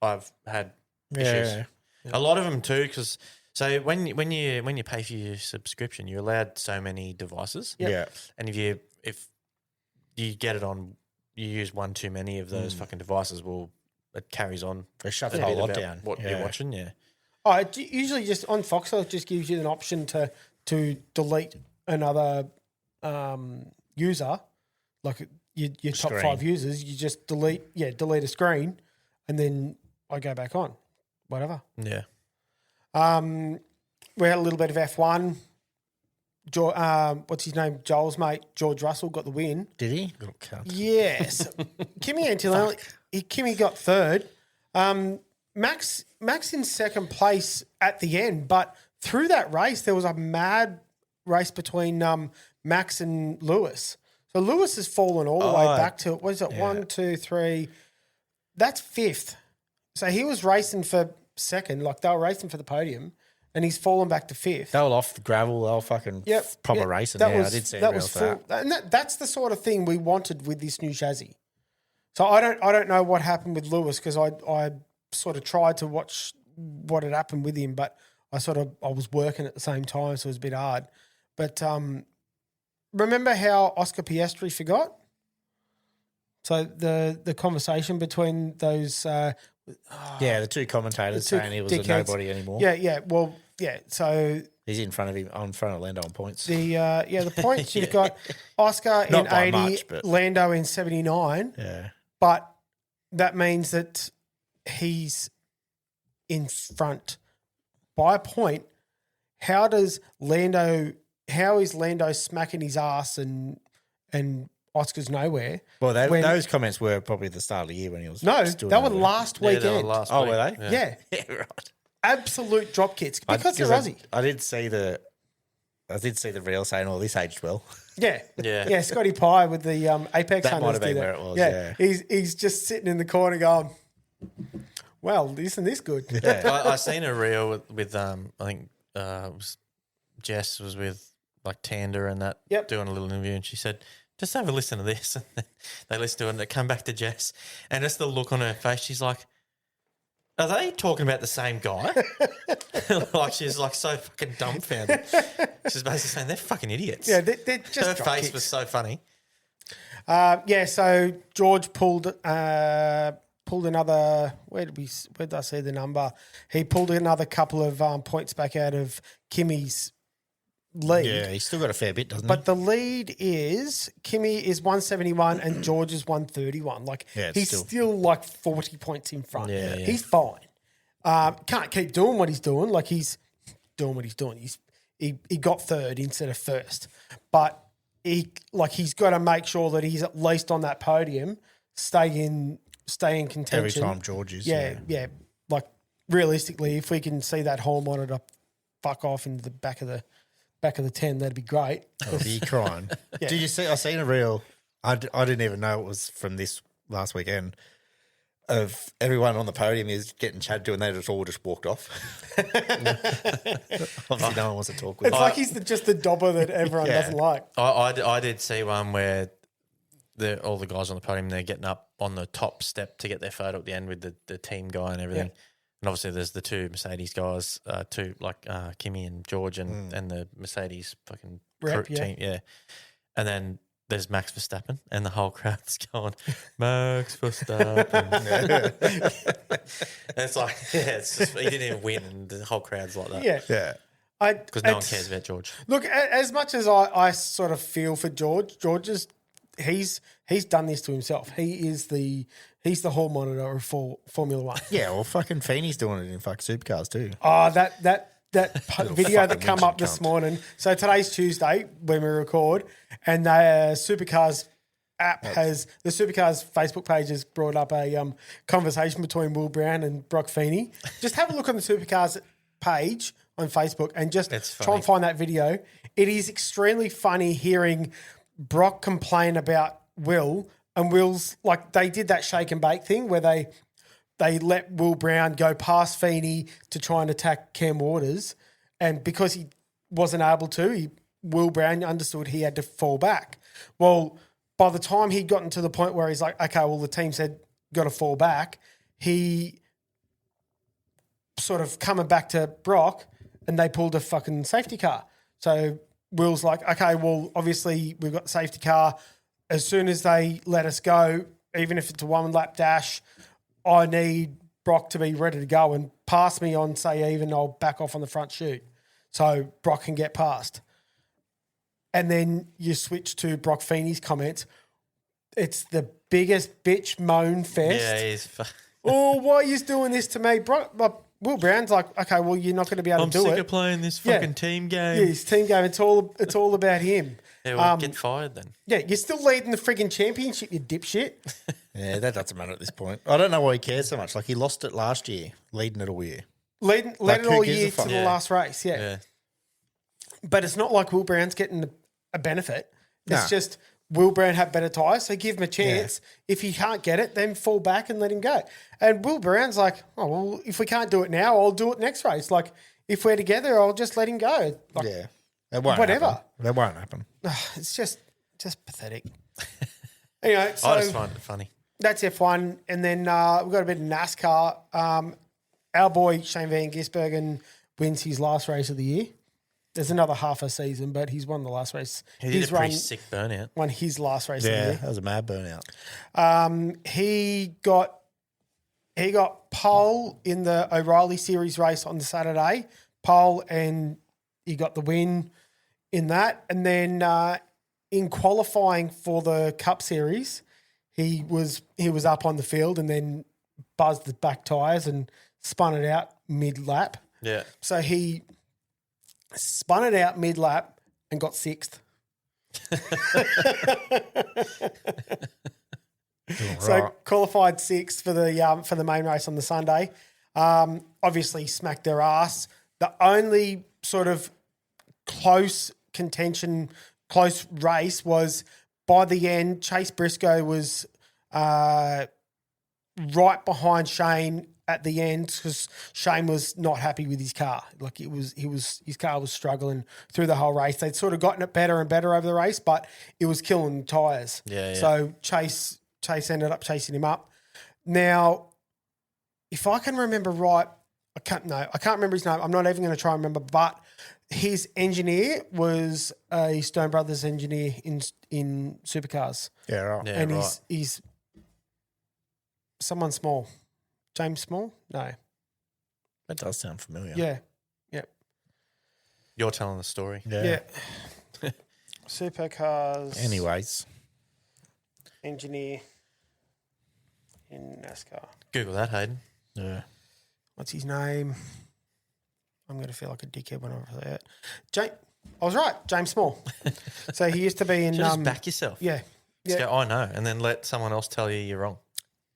I've had Yeah. issues. A lot of them too, because so when you pay for your subscription, you're allowed so many devices, Yeah. and if you get it on, you use one too many of those fucking devices, well, it carries on. They shut a the whole bit lot about down. What Yeah. you're watching, yeah. Oh, it usually just on Foxtel, it just gives you an option to delete another user, like your top Screen. 5 users. You just delete a screen, and then I go back on, whatever. Yeah. We had a little bit of F1. What's his name? Joel's mate, George Russell, got the win. Did he? Little cunt. Yes. Kimi Antonelli, Kimi got third. Max in second place at the end, but through that race, there was a mad race between Max and Lewis. So Lewis has fallen all the way back to, what is it, 1, 2, 3. That's fifth. So he was racing for second, like they were racing for the podium, and he's fallen back to fifth. They were off the gravel. They were fucking proper racing. That Yeah, was, I did see that a was reel for full, that. and that's the sort of thing we wanted with this new chassis. So I don't know what happened with Lewis, because I sort of tried to watch what had happened with him, but I was working at the same time, so it was a bit hard. But remember how Oscar Piastri forgot? So the conversation between those Yeah, the two commentators two saying he was a dickheads. nobody anymore. So He's in front of Lando on points. the points you've got Oscar Not in by 80, much, but- Lando in 79. Yeah. But that means that he's in front by a point. How is Lando smacking his ass and Oscar's nowhere? Well, when- those comments were probably the start of the year when he was. No, still that was nowhere. last Yeah, they weekend. were last Oh, week. were they? Yeah, Yeah, right. absolute drop kicks because they're Aussie. I did see the reel saying, "Oh, this aged well." Yeah, Yeah. Scotty Pye with the Apex That Hunters might have been did where it. it was, yeah. He's just sitting in the corner going, "Well, isn't this good?" I seen a reel with I think Jess was with like Tander and that Yep. doing a little interview, and she said, "Just have a listen to this." And then they listened to it, and they come back to Jess, and just the look on her face, she's like, "Are they talking about the same guy?" Like she's like so fucking dumbfounded. She's basically saying they're fucking idiots. Yeah, they're just her drop face kicks. was so funny. So George pulled another. Where did I see the number? He pulled another couple of points back out of Kimmy's lead. Yeah, he's still got a fair bit, doesn't But the lead is Kimmy is 171 and George is 131. Like Yeah, it's he's still- still like 40 points in front. Yeah, yeah. He's fine. Can't keep doing what he's doing. Like he's doing what he's doing. He got third instead of first, but he's got to make sure that he's at least on that podium, stay in contention Every time George is. Yeah. Like realistically, if we can see that whole monitor fuck off into the back of the 10, that'd be great. I'll be crying. Yeah. Did you see? I seen a reel. I didn't even know it was from this last weekend. Of everyone on the podium is getting chatted to, and they just all walked off. Obviously, no one wants to talk with It's him. like he's just the dobber that everyone Yeah. doesn't like. I did see one where all the guys on the podium, they're getting up on the top step to get their photo at the end with the team guy and everything. And obviously there's the two Mercedes guys, Kimmy and George and the Mercedes fucking Rep, team. Yeah. And then there's Max Verstappen and the whole crowd's going, Max Verstappen. And it's like, it's just, he didn't even win and the whole crowd's like that. Yeah. Yeah. Because no one cares about George. Look, as much as I sort of feel for George, he's done this to himself. He's the hall monitor of Formula One. Yeah, well, fucking Feeney's doing it in fucking supercars too. Oh, that video that fucking come up mention this cunt. morning. So today's Tuesday when we record, and the Supercars app has the Supercars Facebook page has brought up a conversation between Will Brown and Brock Feeney. Just have a look on the Supercars page on Facebook and just It's try funny. and find that video. It is extremely funny hearing Brock complain about Will And Will's like they did that shake and bake thing where they let Will Brown go past Feeney to try and attack Cam Waters, and because he wasn't able to, Will Brown understood he had to fall back. Well, by the time he'd gotten to the point where he's like, okay, well the team said got to fall back, he sort of coming back to Brock, and they pulled a fucking safety car. So Will's like, okay, well obviously we've got the safety car. As soon as they let us go, even if it's a 1 lap dash, I need Brock to be ready to go and pass me on, say even I'll back off on the front chute so Brock can get past. And then you switch to Brock Feeney's comments. It's the biggest bitch moan fest. Yeah, he's. Oh, why are you doing this to me? Will Brown's like, okay, well, you're not going to be able I'm to do sick it. of playing this Yeah. fucking team game. Yeah, his team game. It's all about him. Yeah, well, get fired then. Yeah, you're still leading the frigging championship, you dipshit. Yeah, that doesn't matter at this point. I don't know why he cares so much. Like, he lost it last year, leading it all year. Led it who all gives a year fuck? to the Yeah. last race, yeah. Yeah. But it's not like Will Brown's getting a benefit. It's Nah. just Will Brown have better tyres, so give him a chance. If he can't get it, then fall back and let him go. And Will Brown's like, oh, well, if we can't do it now, I'll do it next race. Like, if we're together, I'll just let him go. Like, Yeah. It won't Whatever. happen. That won't happen. it's just pathetic. Anyway, so I just find it funny. that's F1. And then we've got a bit of NASCAR. Our boy Shane Van Gisbergen wins his last race of the year. There's another half a season, but he's won the last race. He did He's a pretty sick burnout. won his last race of the Yeah, year. that was a mad burnout. He got pole in the O'Reilly Series race on the Saturday, pole, and he got the win in that. And then in qualifying for the Cup Series, he was up on the field and then buzzed the back tyres and spun it out mid lap. Yeah. So he spun it out mid lap and got sixth. So qualified sixth for the main race on the Sunday. Obviously smacked their ass. The only sort of close race was by the end. Chase Briscoe was right behind Shane at the end because Shane was not happy with his car. Like his car was struggling through the whole race. They'd sort of gotten it better and better over the race, but it was killing the tyres. Yeah. So Chase ended up chasing him up. Now, if I can remember right, I can't remember his name. I'm not even going to try and remember, but his engineer was a Stone Brothers engineer in supercars. Yeah, right. Yeah, and right. he's someone small. James Small? No. That does sound familiar. Yeah. Yeah. You're telling the story. Yeah. Supercars Anyways, engineer in NASCAR. Google that, Hayden. yeah. What's his name? I'm going to feel like a dickhead when I say it. I was right, James Small. So he used to be in... Just back yourself. Yeah. Just Yeah. go, I know, and then let someone else tell you you're wrong.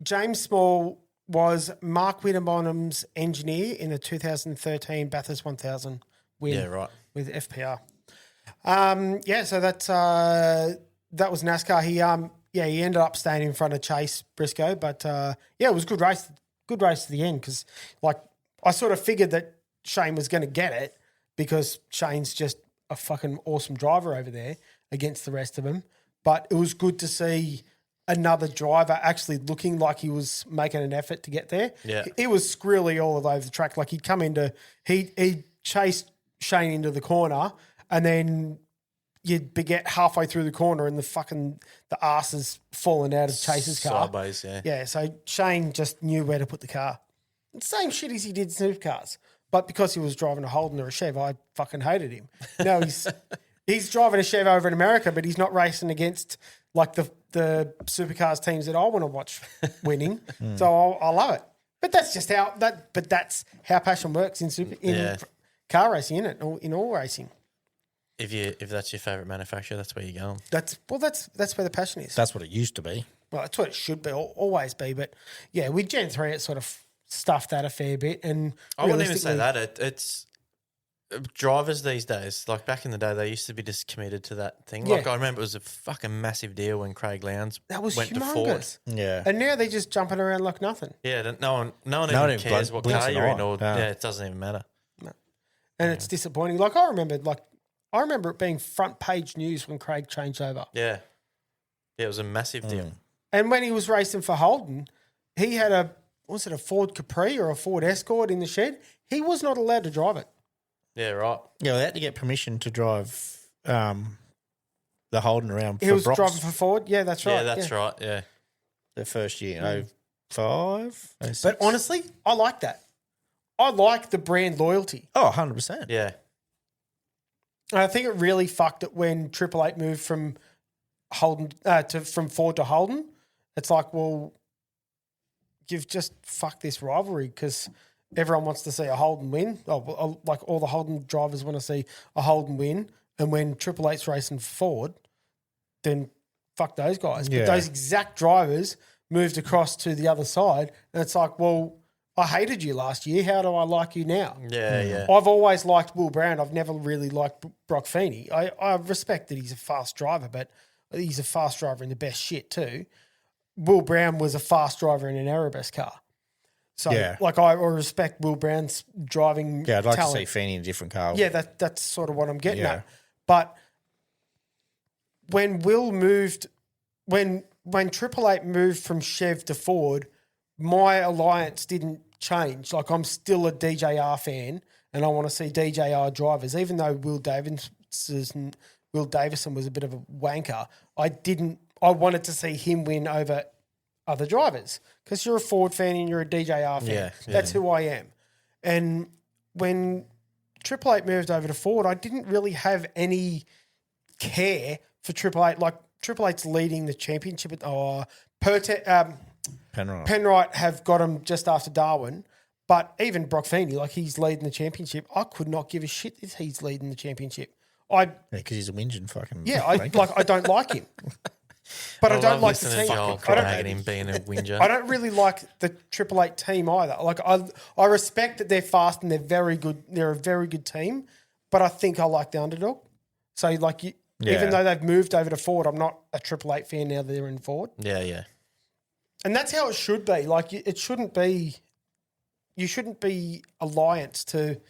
James Small was Mark Winterbottom's engineer in the 2013 Bathurst 1000 win Yeah, right. with FPR. So that was NASCAR. He ended up staying in front of Chase Briscoe, but it was a good race. Good race to the end because, like, I sort of figured that Shane was going to get it because Shane's just a fucking awesome driver over there against the rest of them. But it was good to see another driver actually looking like he was making an effort to get there. Yeah. It was squirrely all over the track. Like he chased Shane into the corner and then you'd get halfway through the corner and the arse is falling out of Chase's car. Sideways, yeah. Yeah, so Shane just knew where to put the car. Same shit as he did in supercars. But because he was driving a Holden or a Chev, I fucking hated him. Now he's driving a Chev over in America, but he's not racing against like the supercars teams that I want to watch winning. So I love it. But that's just that's how passion works in car racing, isn't it? Or in all racing. If that's your favourite manufacturer, that's where you're going. That's where the passion is. That's what it used to be. Well, that's what it should be, always be. But yeah, with Gen 3, it sort of stuffed that a fair bit. And I wouldn't even say realistically- that. drivers these days, like back in the day, they used to be just committed to that thing. Like Yeah. I remember it was a fucking massive deal when Craig Lowndes That was went to Ford. humongous. Yeah. And now they're just jumping around like nothing. Yeah, no one one even even cares what blinks car an you're in, eye. or No. yeah, it doesn't even matter. And it's disappointing. Like I remember it being front page news when Craig changed over. Yeah, it was a massive deal. And when he was racing for Holden, he had a Ford Capri or a Ford Escort in the shed. He was not allowed to drive it. Yeah, right. Yeah, they had to get permission to drive the Holden around. He for was Brock's driving for Ford. Yeah, that's right. Yeah, that's right. Yeah, the first year, 05, 06. But honestly, I like that. I like the brand loyalty. Oh, 100%. yeah. And I think it really fucked it when Triple Eight moved from Holden from Ford to Holden. It's like, well, you've just fucked this rivalry because everyone wants to see a Holden win. Like all the Holden drivers want to see a Holden win. And when Triple Eight's racing Ford, then fuck those guys. Yeah. But those exact drivers moved across to the other side. And it's like, well, I hated you last year. How do I like you now? Yeah, yeah. I've always liked Will Brown. I've never really liked Brock Feeney. I respect that he's a fast driver, but he's a fast driver in the best shit too. Will Brown was a fast driver in an Arabesque car. So, Yeah. like, I respect Will Brown's driving Yeah, I'd like talent. to see Feeney in a different car. Yeah, that's sort of what I'm getting Yeah. at. But when Will moved, when Triple Eight moved from Chev to Ford, my alliance didn't change. Like I'm still a DJR fan, and I want to see DJR drivers. Even though Will Davison was a bit of a wanker, I wanted to see him win over other drivers because you're a Ford fan and you're a DJR fan. Yeah, That's who I am. And when Triple Eight moved over to Ford, I didn't really have any care for Triple Eight. Like Triple Eight's leading the championship at Penrite. Penrite have got him just after Darwin, but even Brock Feeney, like he's leading the championship. I could not give a shit if he's leading the championship. Because he's a whinging fucking. I don't like him, but I don't like the listening team. to Joel I don't, Craig and him being a whinger. I don't really like the Triple Eight team either. Like I respect that they're fast and they're very good. They're a very good team, but I think I like the underdog. So like even though they've moved over to Ford, I'm not a Triple Eight fan now that they're in Ford. Yeah, yeah. And that's how it should be. Like it shouldn't be. You shouldn't be alliance to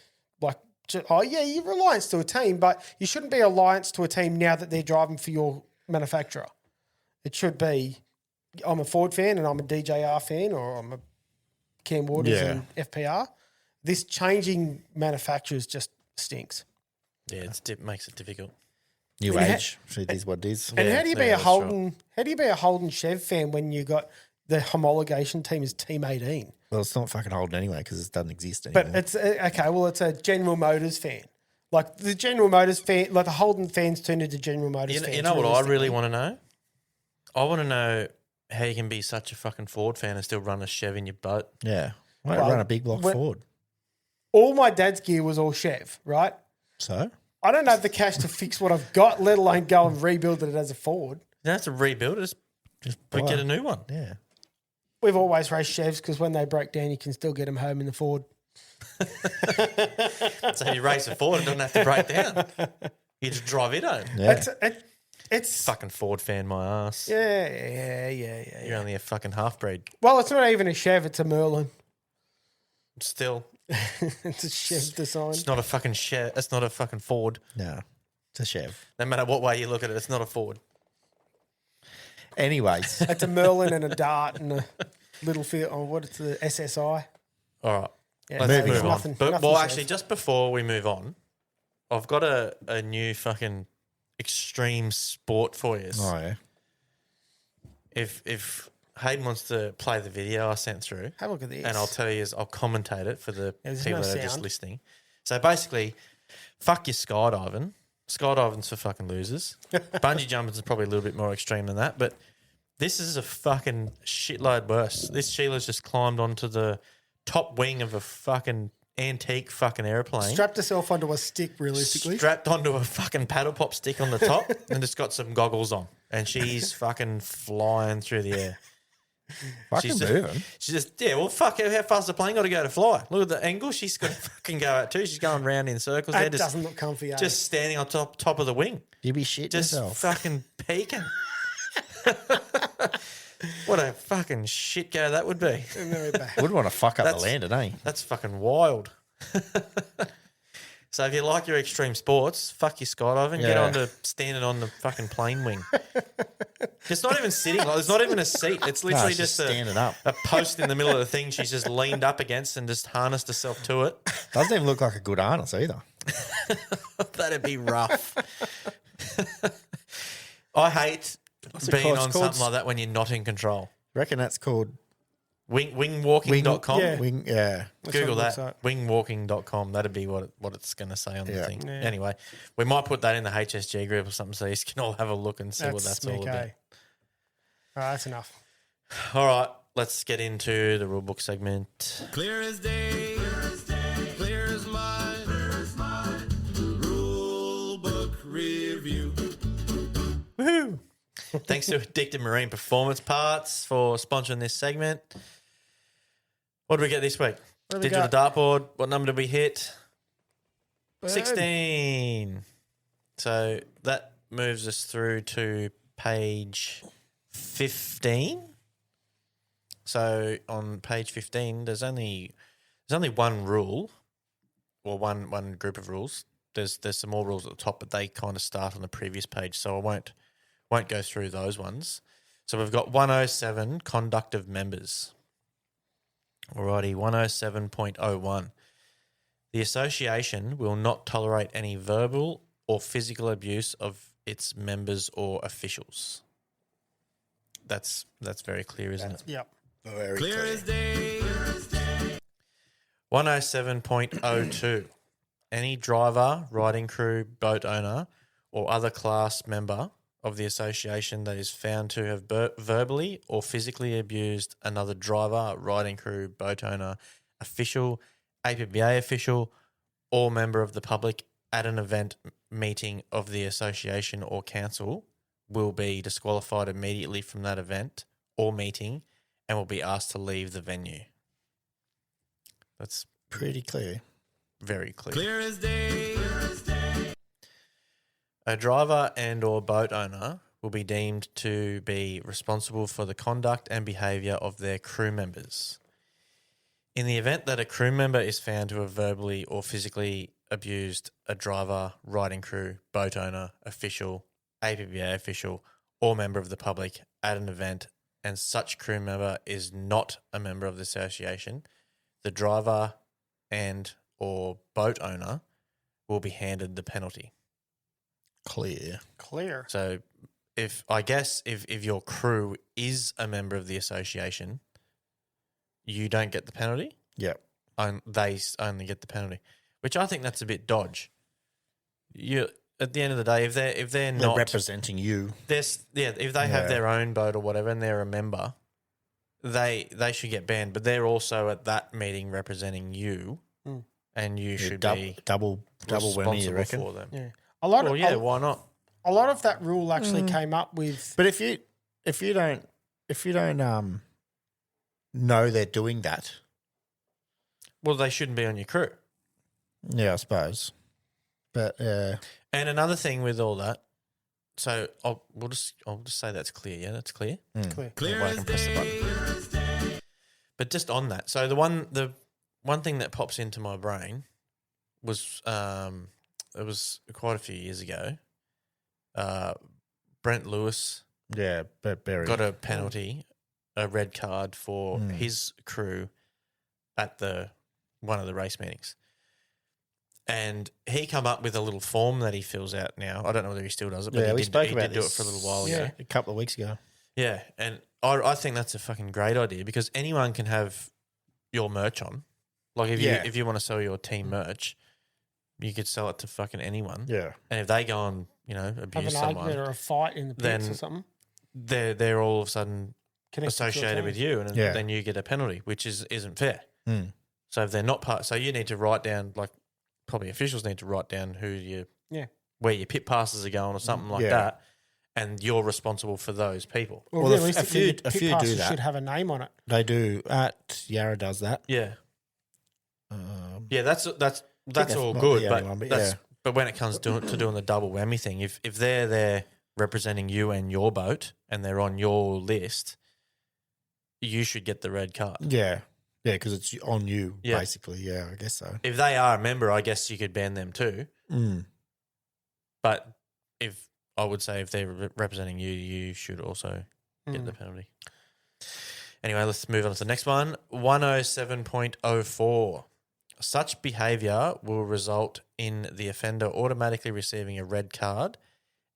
you're alliance to a team, but you shouldn't be alliance to a team now that they're driving for your manufacturer. It should be, I'm a Ford fan and I'm a DJR fan, or I'm a Cam Waters and FPR. This changing manufacturers just stinks. Yeah, it makes it difficult. New And age. So it is what it is. And Yeah, how do you be yeah, a that's Holden? How do you be a Holden Chev fan when you got the homologation team is Team 18? Well, it's not fucking Holden anyway because it doesn't exist anymore. But it's okay. Well, it's a General Motors fan. Like the General Motors fan, like the Holden fans turned into General Motors fans. You know what I really realistically. want to know? I want to know how you can be such a fucking Ford fan and still run a Chev in your boat. yeah. Why don't Well, you run a big block when- Ford? All my dad's gear was all Chev, right? So? I don't have the cash to fix what I've got, let alone go and rebuild it as a Ford. You don't have to rebuild it. Just buy get it. a new one. Yeah. We've always raced Chevs because when they break down, you can still get them home in the Ford. So you race a Ford, it doesn't have to break down. You just drive it home. Yeah. It's Fucking Ford fan, my ass. yeah. You're only a fucking half breed. Well, it's not even a Chev; it's a Merlin. Still, It's a Chev design. it's not a fucking Chev. It's not a fucking Ford. No. It's a Chev. No matter what way you look at it, it's not a Ford. Anyways. It's a Merlin and a Dart and a little field. Oh, what it's the SSI. All right. Yeah, Let's maybe move on. nothing- But, nothing well, says. actually, just before we move on, I've got a new fucking extreme sport for you. Oh, yeah. If Hayden wants to play the video I sent through, Have a look at this. and I'll tell you, I'll commentate it for the there's people no that are just sound. listening. So basically, fuck your skydiving. Skydiving's for fucking losers. Bungee jumping is probably a little bit more extreme than that, but this is a fucking shitload worse. This Sheila's just climbed onto the top wing of a fucking antique fucking airplane. Strapped herself onto a stick, realistically. Strapped onto a fucking paddle pop stick on the top and just got some goggles on. And she's fucking flying through the air. Fucking She's moving. She just, yeah, well, fuck, how fast the plane got to go to fly? Look at the angle she's got to fucking go at too. She's going round in circles. That They're just, doesn't look comfy. just standing on top of the wing. You be shitting Just yourself. fucking peeking. What a fucking shit go that would be. Very bad. Wouldn't want to fuck up the That's- landing, eh? That's fucking wild. So if you like your extreme sports, fuck your skydiving. Get Yeah. on to standing on the fucking plane wing. It's not even sitting. Like, there's not even a seat. It's literally it's just just standing up. a post in the middle of the thing. She's just leaned up against and just harnessed herself to it. Doesn't even look like a good harness either. That'd be rough. I hate it being called? on It's called- something like that when you're not in control. Reckon that's called Wingwalking.com. Yeah. wing. Yeah. Google what it that. looks Wingwalking.com. That'd be what it's going to say on the Yeah. thing. Yeah. Anyway, we might put that in the HSG group or something so you can all have a look and see what that's all sneak, about. eh? All right, that's enough. All right, let's get into the rule book segment. Clear as day, clear as mud. Rule book review. Woohoo! Thanks to Addicted Marine Performance Parts for sponsoring this segment. What did we get this week? What do we Digital got? dartboard. What number did we hit? Boom. 16. So that moves us through to page 15. So on page 15, there's only one rule, or one group of rules. There's some more rules at the top, but they kind of start on the previous page, so I won't go through those ones. So we've got 107 conduct of members. Alrighty, 107.01. The association will not tolerate any verbal or physical abuse of its members or officials. That's very clear, isn't it? Yep. Very Clear as day. 107.02. Any driver, riding crew, boat owner, or other class member of the association that is found to have verbally or physically abused another driver, riding crew, boat owner, official, APBA official, or member of the public at an event, meeting of the association or council will be disqualified immediately from that event or meeting and will be asked to leave the venue. That's pretty clear. very clear. Clear as day. A driver and or boat owner will be deemed to be responsible for the conduct and behaviour of their crew members. In the event that a crew member is found to have verbally or physically abused a driver, riding crew, boat owner, official, APBA official, or member of the public at an event, and such crew member is not a member of the association, the driver and or boat owner will be handed the penalty. Clear. Clear. So if your crew is a member of the association, you don't get the penalty. Yep. They only get the penalty, which I think that's a bit dodge. You at the end of the day, if they're They're not representing you. if they have their own boat or whatever and they're a member, they should get banned. But they're also at that meeting representing you, and you should be Double whammy, you responsible reckon? for them. Yeah. A lot Well, of yeah, why not? a lot of that rule actually came up with But if you don't know they're doing that, Well, they shouldn't be on your crew. yeah, I suppose. But And another thing with all that, so I'll just say that's clear. Yeah, that's clear. clear. Clear I as can press the button. But just on that, so the one thing that pops into my brain was it was quite a few years ago. Brent Lewis yeah, but Barry got a penalty, a red card for his crew at one of the race meetings. And he come up with a little form that he fills out now. I don't know whether he still does it, but Yeah, he we did, spoke he about did do it this. for a little while ago. Yeah. a couple of weeks ago. Yeah, and I think that's a fucking great idea because anyone can have your merch on. Like if you want to sell your team merch, you could sell it to fucking anyone. Yeah. And if they go and Have abuse an argument someone, or a fight in the pits then or something. they're all of a sudden Connected to your associated team. with you, and Yeah. then you get a penalty, which isn't fair. Mm. So if they're not part, so you need to write down, like probably officials need to write down where your pit passes are going or something like Yeah. that, and you're responsible for those people. Well, Well, a realistically, few pit do passes that. should have a name on it. They do. Yarra does that. Yeah, Yeah, that's all not good. the But only one, but that's yeah. but when it comes to doing the double whammy thing, if they're there representing you and your boat, and they're on your list, you should get the red card. Yeah, because it's on you, Yeah. basically. Yeah, I guess so. If they are a member, I guess you could ban them too. Mm. But if I would say if they're representing you, you should also get the penalty. Anyway, let's move on to the next one. 107.04. Such behaviour will result in the offender automatically receiving a red card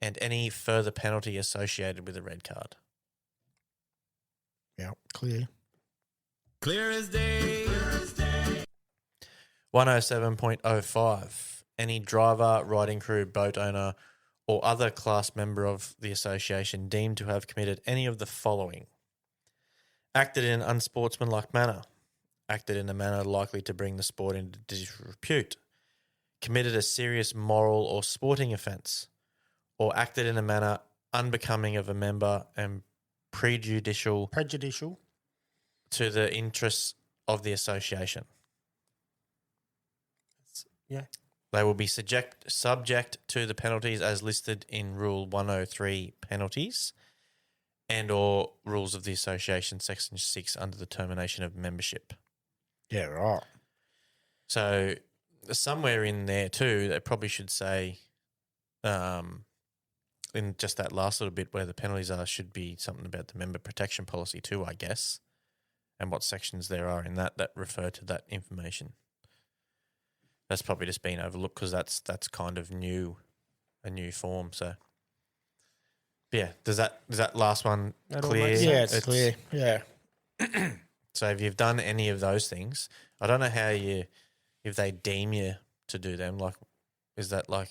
and any further penalty associated with a red card. Yeah, clear. Clear as day. 107.05. Any driver, riding crew, boat owner, or other class member of the association deemed to have committed any of the following: acted in an unsportsmanlike manner, acted in a manner likely to bring the sport into disrepute, committed a serious moral or sporting offence, or acted in a manner unbecoming of a member and prejudicial Prejudicial. to the interests of the association. Yeah. They will be subject to the penalties as listed in Rule 103 penalties and or rules of the association, Section 6, under the termination of membership. Yeah, right. So somewhere in there too, they probably should say, in just that last little bit where the penalties are, should be something about the member protection policy too, I guess, and what sections there are in that refer to that information. That's probably just been overlooked because that's kind of a new form. So, but yeah, does that last one That all clear? makes Yeah, sense. it's clear. Yeah. So if you've done any of those things, I don't know how if they deem you to do them. Like, is that like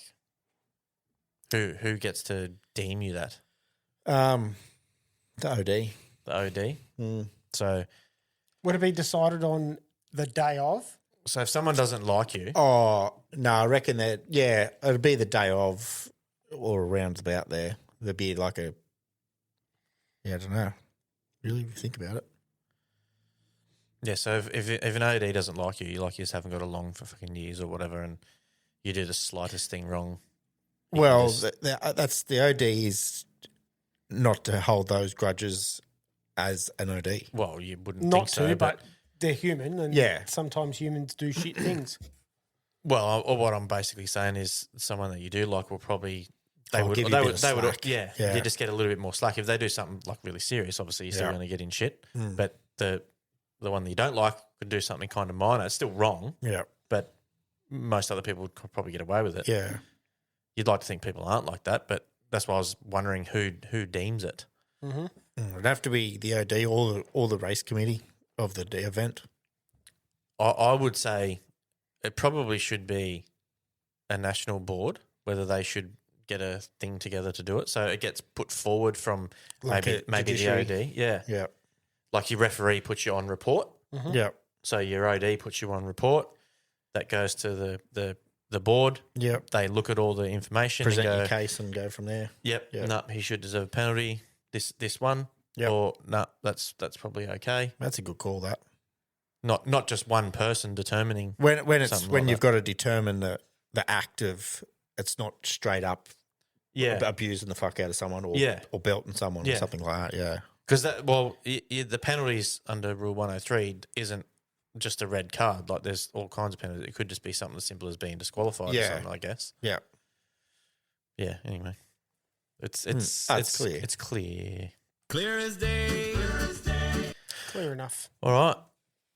who gets to deem you that? The OD. The OD. Mm. So Would it be decided on the day of? if someone doesn't like you, Oh, no, I reckon that, yeah, it'll be the day of or around about there. There'd be like I don't know. Really think about it. yeah. So if an OD doesn't like you, you just haven't got along for fucking years or whatever, and you do the slightest thing wrong. you can Well, just- that's the OD is not to hold those grudges as an OD. well, you wouldn't Not think so, to, but they're human, and Yeah. sometimes humans do shit things. well, or what I'm basically saying is someone that you do like will probably I'll give you a bit of slack. yeah, Yeah. you just get a little bit more slack if they do something like really serious. Obviously, you're still Yeah. going to get in shit, Mm. but the one that you don't like could do something kind of minor. It's still wrong, Yeah. but most other people would probably get away with it. Yeah. You'd like to think people aren't like that, but that's why I was wondering who deems it. It'd have to be the OD or the race committee of the event. I would say it probably should be a national board, whether they should get a thing together to do it. So it gets put forward from Like maybe a the judiciary. OD. Yeah. Yeah. Like your referee puts you on report. Yeah. So your OD puts you on report. That goes to the board. Yep. They look at all the information Present and go, your case and go from there. yep, Yep. no, he should deserve a penalty. This one. Yep. Or no, that's probably okay. That's a good call. That Not just one person determining. when it's Something when like you've that. got to determine the act of it's not straight up Yeah. abusing the fuck out of someone or Yeah. or belting someone Yeah. or something like that. Yeah. Because the penalties under Rule 103 isn't just a red card. Like there's all kinds of penalties. It could just be something as simple as being disqualified or Yeah. something, I guess. Yeah. Yeah, anyway. It's clear. It's clear. Clear as day. Clear enough. All right.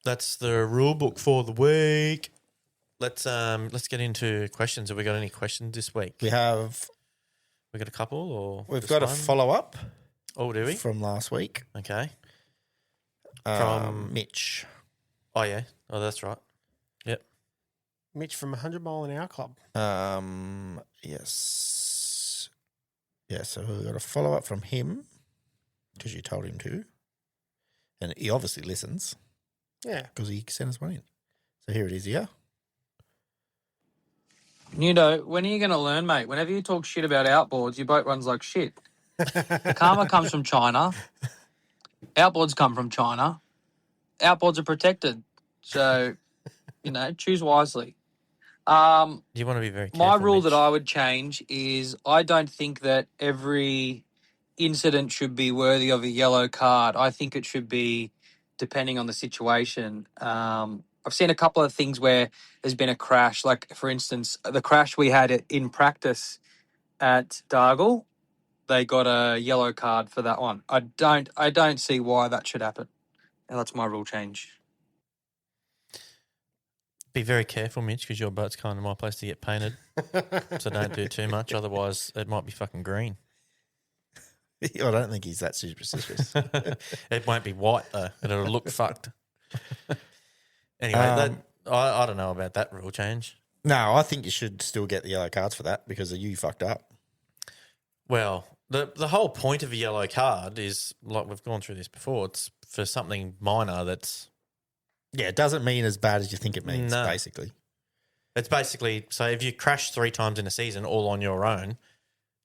That's the rule book for the week. Let's get into questions. Have we got any questions this week? We have We got a couple or we've just got a one? follow up Oh, do we? from last week. Okay. From Mitch. Oh yeah. Oh, that's right. Yep. Mitch from 100 Mile an Hour Club. Yes. Yeah, so we got a follow up from him because you told him to. And he obviously listens Yeah. because he sent us one in. So here it is here. Nudo, when are you going to learn, mate? Whenever you talk shit about outboards, your boat runs like shit. The karma comes from China. Outboards come from China. Outboards are protected. So, choose wisely. You want to be very careful. My rule Mitch. that I would change is I don't think that every incident should be worthy of a yellow card. I think it should be depending on the situation. I've seen a couple of things where there's been a crash. Like, for instance, the crash we had in practice at Dargle, they got a yellow card for that one. I don't see why that should happen. And that's my rule change. Be very careful, Mitch, because your boat's kind of my place to get painted. So don't do too much, otherwise it might be fucking green. I don't think he's that superstitious. It won't be white though, and it'll look fucked. Anyway, I don't know about that rule change. No, I think you should still get the yellow cards for that because you fucked up. Well, the whole point of a yellow card is, like we've gone through this before, it's for something minor that's... Yeah, it doesn't mean as bad as you think it means, No. basically. It's basically, so if you crash 3 times in a season all on your own,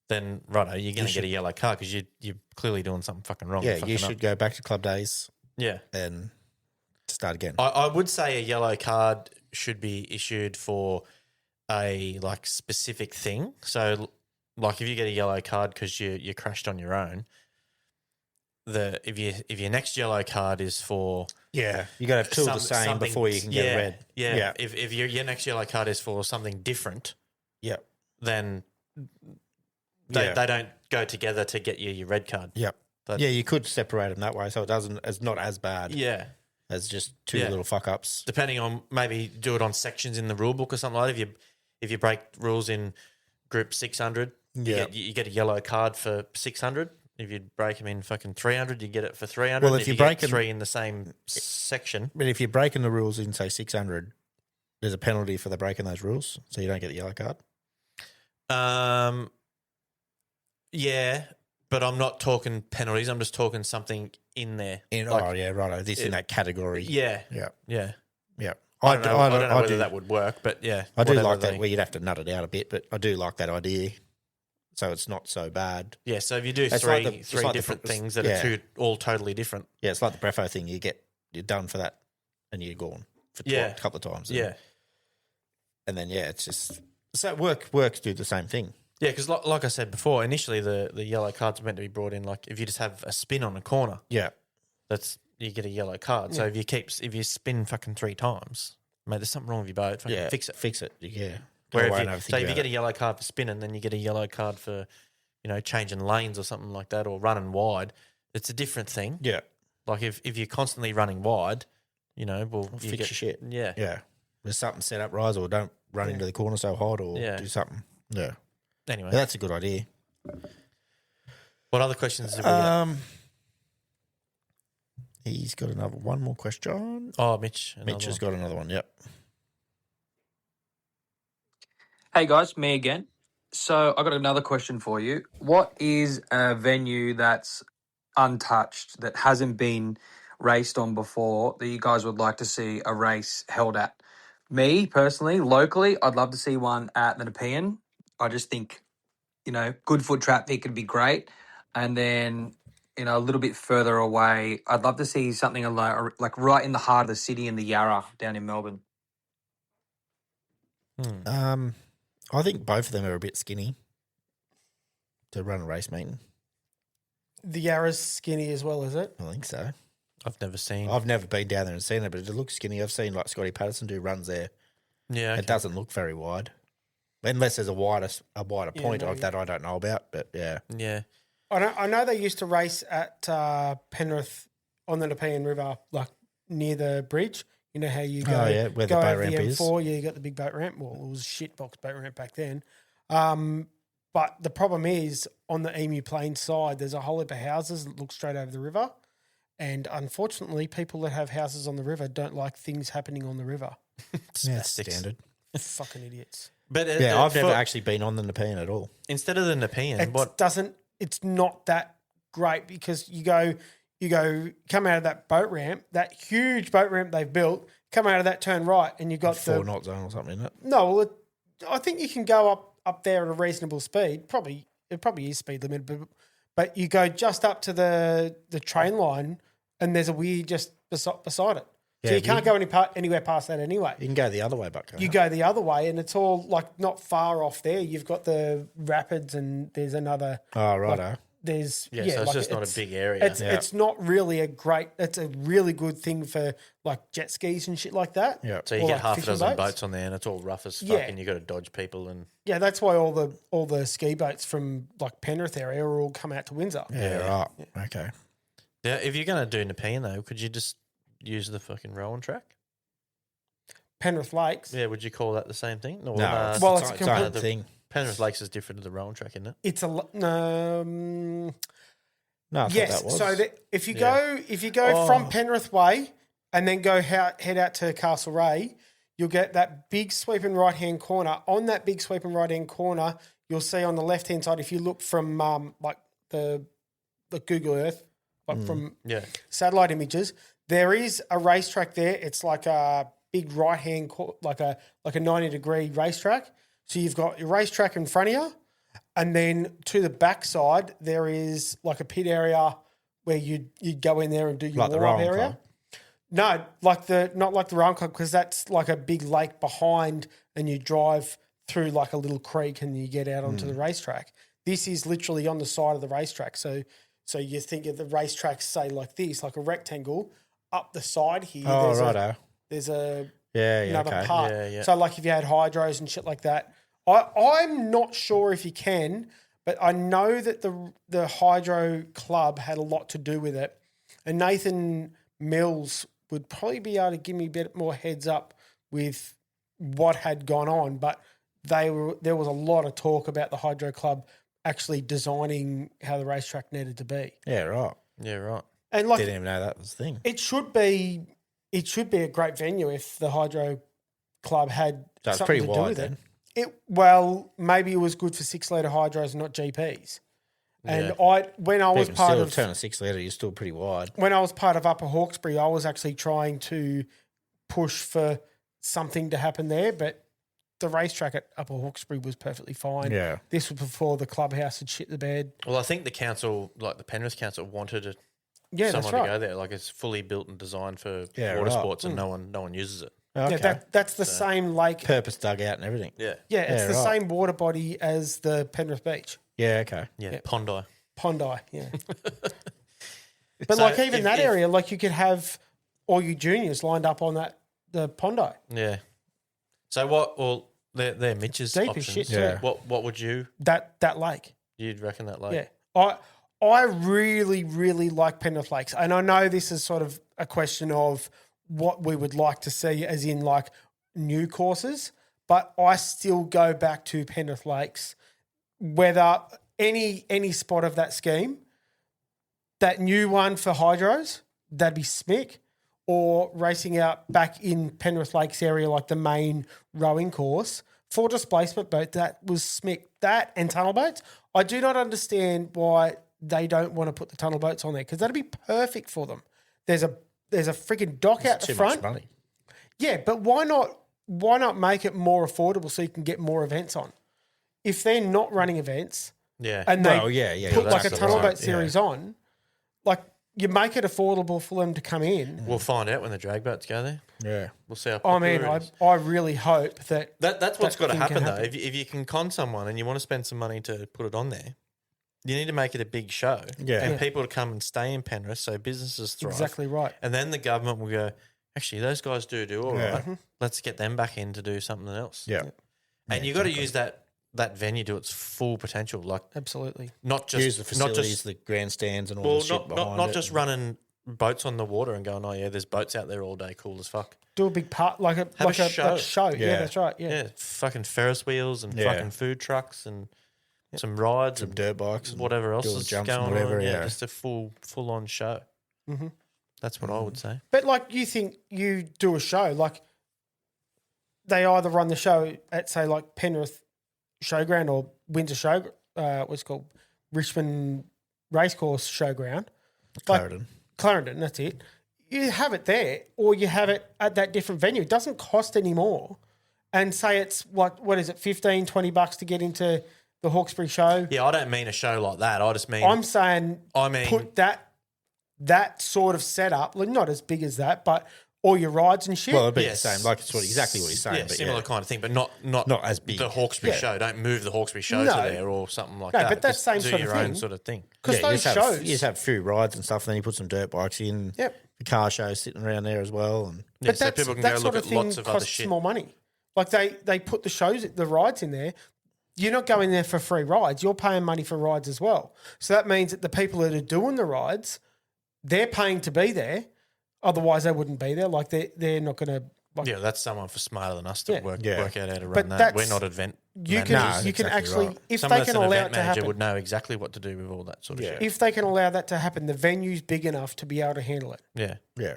then, righto, you're going to get a yellow card because you're clearly doing something fucking wrong. Yeah, Fucking you up. should go back to club days Yeah. and start again. I would say a yellow card should be issued for a like specific thing. So, like if you get a yellow card because you crashed on your own, if your next yellow card is for Yeah, you got to have two of the same something- before you can get yeah, a red. Yeah, Yeah. If your next yellow card is for something different, Yeah. then Yeah. they don't go together to get you your red card. Yep. But- Yeah, you could separate them that way so it's not as bad Yeah. as just two Yeah. little fuck ups. Depending on, maybe do it on sections in the rule book or something like that. If you break rules in group 600, Yeah. you get a yellow card for 600. If you break them in fucking 300, you get it for 300. Well, And if you get break 'em- 3 in the same section, But if you're breaking the rules in, say, 600, there's a penalty for the breaking those rules, so you don't get the yellow card. yeah, but I'm not talking penalties. I'm just talking something in there. Like, Oh, yeah, right. This in that category. yeah, Yeah. yeah. Yeah. I don't know whether that would work, but yeah, I do whatever like that. they- Well, you'd have to nut it out a bit, but I do like that idea. So it's not so bad. Yeah, so if you do It's three like the- three like the- different things that yeah. are all totally different. Yeah, it's like the Brefo thing. You're done for that, and you're gone for Yeah. a couple of times. Yeah, and then it's just so works do the same thing. yeah, because like I said before, initially the yellow cards are meant to be brought in. Like if you just have a spin on a corner, Yeah, you get a yellow card. So if you spin fucking 3 times, mate, there's something wrong with your boat. Fucking yeah, fix it. fix it. Yeah. Where Go away if and you, overthink so if you about get it. a yellow card for spinning, then you get a yellow card for changing lanes or something like that, or running wide. It's a different thing. Yeah, Like if you're constantly running wide, you fix your shit. Yeah. Yeah, there's something set up, rise, or don't run into the corner so hard, or Yeah. do something. Yeah, Anyway, yeah, that's a good idea. what other questions have we got? He's got one more question. Oh, Mitch. Mitch has got another one. Yep. Hey guys, me again. So I got another question for you. What is a venue that's untouched, that hasn't been raced on before, that you guys would like to see a race held at? Me personally, locally, I'd love to see one at the Nepean. I just think, good foot traffic could be great. And then, a little bit further away, I'd love to see something like right in the heart of the city in the Yarra down in Melbourne. I think both of them are a bit skinny to run a race meeting. The Yarra's skinny as well, is it? I think so. I've never seen. I've never been down there and seen it, but it looks skinny. I've seen like Scotty Patterson do runs there. Yeah. It doesn't look very wide, unless there's a wider point maybe. that I don't know about. But yeah, Yeah. I know they used to race at Penrith on the Nepean River, like near the bridge. You know how you go, Oh, yeah, where the go boat over the ramp is. M4, yeah, you got the big boat ramp. Well, it was a shit box boat ramp back then. But the problem is on the Emu Plain side, there's a whole heap of houses that look straight over the river. And unfortunately, people that have houses on the river don't like things happening on the river. yeah, standard. Fucking idiots. But Yeah, I've never actually been on the Nepean at all. instead of the Nepean, It's not that great because you come out of that boat ramp, that huge boat ramp they've built, come out of that, turn right, and you've got 4 knot zone or something, isn't it? No, well, I think you can go up there at a reasonable speed. It probably is speed limit, but you go just up to the train line and there's a weir just beside it. So Yeah, you can't go anywhere past that anyway. You can go the other way, but You go the other way, and it's all like not far off there. You've got the rapids, and there's another. Oh, righto. Like, there's so it's like just not a big area. It's not really a great. It's a really good thing for like jet skis and shit like that. Yeah. So you Or, get like, half a fishing dozen boats on there, and it's all rough as fuck, Yeah. and you got to dodge people. And Yeah, that's why all the ski boats from like Penrith area are all come out to Windsor. Yeah, right. Okay. yeah, if you're going to do Nepean though, could you just use the fucking rowing track? Penrith Lakes. Yeah, would you call that the same thing? Or, No, Well, it's it's a its own complete- thing. Penrith Lakes is different to the rowing track, isn't it? It's a No, I thought yes. that was. So if you go from Penrith Way and then head out to Castlereagh, you'll get that big sweeping right hand corner. On that big sweeping right hand corner, you'll see on the left hand side. If you look from like the Google Earth, like from Yeah. satellite images, there is a racetrack there. It's like a big right hand, like a 90-degree racetrack. So you've got your racetrack in front of you, and then to the back side there is like a pit area where you'd go in there and do your Like the warm-up rowing area. club? No, not like the rowing club, because that's like a big lake behind, and you drive through like a little creek and you get out onto the racetrack. This is literally on the side of the racetrack. So you think of the racetrack, say like this, like a rectangle up the side here. Oh, there's righto. there's a Yeah, another okay. part. Yeah, yeah. So like if you had hydros and shit like that, I'm not sure if you can, but I know that the hydro club had a lot to do with it, and Nathan Mills would probably be able to give me a bit more heads up with what had gone on. But there was a lot of talk about the hydro club actually designing how the racetrack needed to be, Yeah, right. Yeah, right. and like Didn't even know that was the thing. it should be a great venue if the hydro club had So it's something pretty to do wide with then. Well, maybe it was good for 6-litre hydros, not GPs. And Yeah. when I was Even part still, of turn a 6-litre, you're still pretty wide. when I was part of Upper Hawkesbury, I was actually trying to push for something to happen there, but the racetrack at Upper Hawkesbury was perfectly fine. Yeah. This was before the clubhouse had shit the bed. Well, I think the council, like the Penrith Council, wanted Yeah, that's someone right. to go there. Like it's fully built and designed for Yeah, water right. sports, and no one uses it. Okay. Yeah, that's the same lake. Purpose dugout and everything. Yeah, Yeah, it's Yeah, the right. same water body as the Penrith Beach. Yeah, okay. yeah. Pondi. Pondi, yeah. But So like even if- that if- area, like you could have all you juniors lined up on the Pondi. Yeah. So what? Well, they're Mitch's Deep as options. shit, Yeah. What would That lake. you'd reckon that like? Yeah. I really, really like Penrith Lakes. And I know this is sort of a question of what we would like to see as in like new courses, but I still go back to Penrith Lakes. Whether any spot of that scheme, that new one for hydros, that'd be smick, or racing out back in Penrith Lakes area like the main rowing course for displacement boat, that was smick. That and tunnel boats. I do not understand why they don't want to put the tunnel boats on there, because that'd be perfect for them. There's a freaking dock out the Too front. much money. Yeah, but why not make it more affordable so you can get more events on? If they're not running events Yeah. and they Well, yeah, put like that's a tunnel right, boat series on, like you make it affordable for them to come in. We'll find out when the drag boats go there. Yeah. We'll see how I popular mean, it is. I really hope that That's what's that got to thing can happen though. happen. If you can con someone and you want to spend some money to put it on there, you need to make it a big show. Yeah. And Yeah. people to come and stay in Penrith so businesses thrive. exactly right. And then the government will go, actually, those guys do all Yeah. right. Let's get them back in to do something else. Yeah. And you got to use that venue to its full potential. Like Absolutely. not just Use the facilities, not just the grandstands and all well, the shit behind not it. just running boats on the water and going, oh yeah, there's boats out there all day, cool as fuck. Do a big part like a Have a show. show. Yeah. Yeah. That's right. Yeah. Yeah, fucking Ferris wheels and Yeah. fucking food trucks and some rides Some and dirt bikes, and whatever else do all the is jumps going and whatever. on. Yeah, Just a full on show. Mm-hmm. That's what I would say. But like you think you do a show, like they either run the show at say like Penrith Showground or Windsor Show, what's it called Richmond Racecourse Showground, like Clarendon. Clarendon. That's it. You have it there, or you have it at that different venue. It doesn't cost any more. And say it's what is it, $15-20 to get into the Hawkesbury show. Yeah, I don't mean a show like that. I just mean I'm saying I put that sort of setup, like not as big as that, but all your rides and shit. Well, it'd be Yes. the same. Like it's exactly what he's saying. yeah, but similar yeah. kind of thing, but not as big. the Hawkesbury Yeah. show. Don't move the Hawkesbury show No. to there or something like No, that. but that's Just same do sort of your own thing. sort of thing. Because you those just shows, you just have a few rides and stuff, and then you put some dirt bikes in. Yep. The car show sitting around there as well, and Yeah, but so that's, people can that go sort look of at thing lots of other costs shit. more money. Like they put the rides in there. You're not going there for free rides. You're paying money for rides as well. So that means that the people that are doing the rides, they're paying to be there. Otherwise, they wouldn't be there. Like they're not going to. Like, Yeah, that's someone for smarter than us to Yeah. work out how to run But that. We're that's- not event you managers. can No, you can exactly actually right. if Someone they that's can an allow event it to manager happen. would know exactly what to do with all that sort of shit. If they can allow that to happen, the venue's big enough to be able to handle it. Yeah. yeah.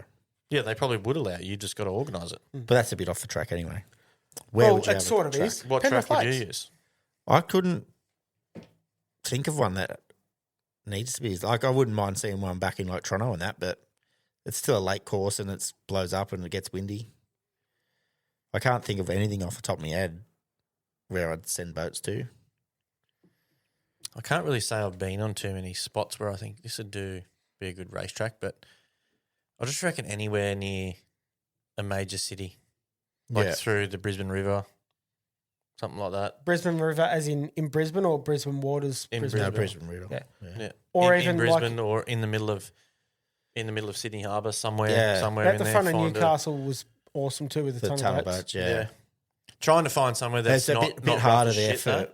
Yeah, they probably would allow you. You just got to organise it. But that's a bit off the track anyway. Where Well, would you it have sort a of track? is. What Penrith track would you Lakes. use? I couldn't think of one that needs to be. Like I wouldn't mind seeing one back in like Toronto and that, but it's still a lake course and it blows up and it gets windy. I can't think of anything off the top of my head where I'd send boats to. I can't really say I've been on too many spots where I think this would be a good racetrack, but I just reckon anywhere near a major city, like Yeah. through the Brisbane River, something like that. Brisbane River, as in Brisbane or Brisbane Waters? In No, Brisbane. Brisbane Riddle. Yeah. Yeah, Or in even Brisbane like or in the middle of Sydney Harbour somewhere. Yeah. Somewhere at in the there. front of find a- Newcastle was awesome too with the, The tunnel tunnel boats. boats, Yeah. yeah. Trying to find somewhere that's It's a not bit not harder rough as there shit, for though.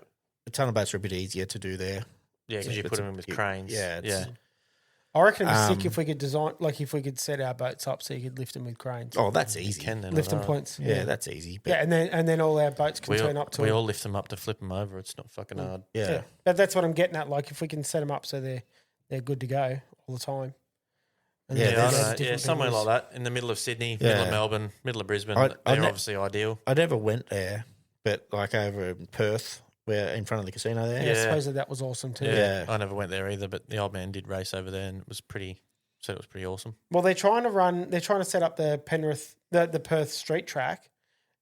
the tunnel boats are a bit easier to do there. Yeah, because you It's put a- them in with you- cranes. yeah, it's- yeah. I reckon it'd be sick Um, if we could design, like if we could set our boats up so you could lift them with cranes, Oh, that's easy. Can then, lift them I know. points. Yeah, that's easy. But Yeah, and then all our boats can turn up to we it. all lift them up to flip them over. It's not fucking hard. yeah. Yeah, but that's what I'm getting at. Like if we can set them up so they're good to go all the time. And Yeah, then Yeah, they I go don't to know. Yeah, different somewhere venues. like that in the middle of Sydney, middle of Yeah. Melbourne, middle of Brisbane. I They're ne- obviously ideal. I never went there, but like over in Perth, where in front of the casino there. Yeah, Yeah. supposedly that was awesome too. Yeah, Yeah. I never went there either, but the old man did race over there, and it was said it was pretty awesome. Well, they're trying to set up the Penrith, the Perth street track,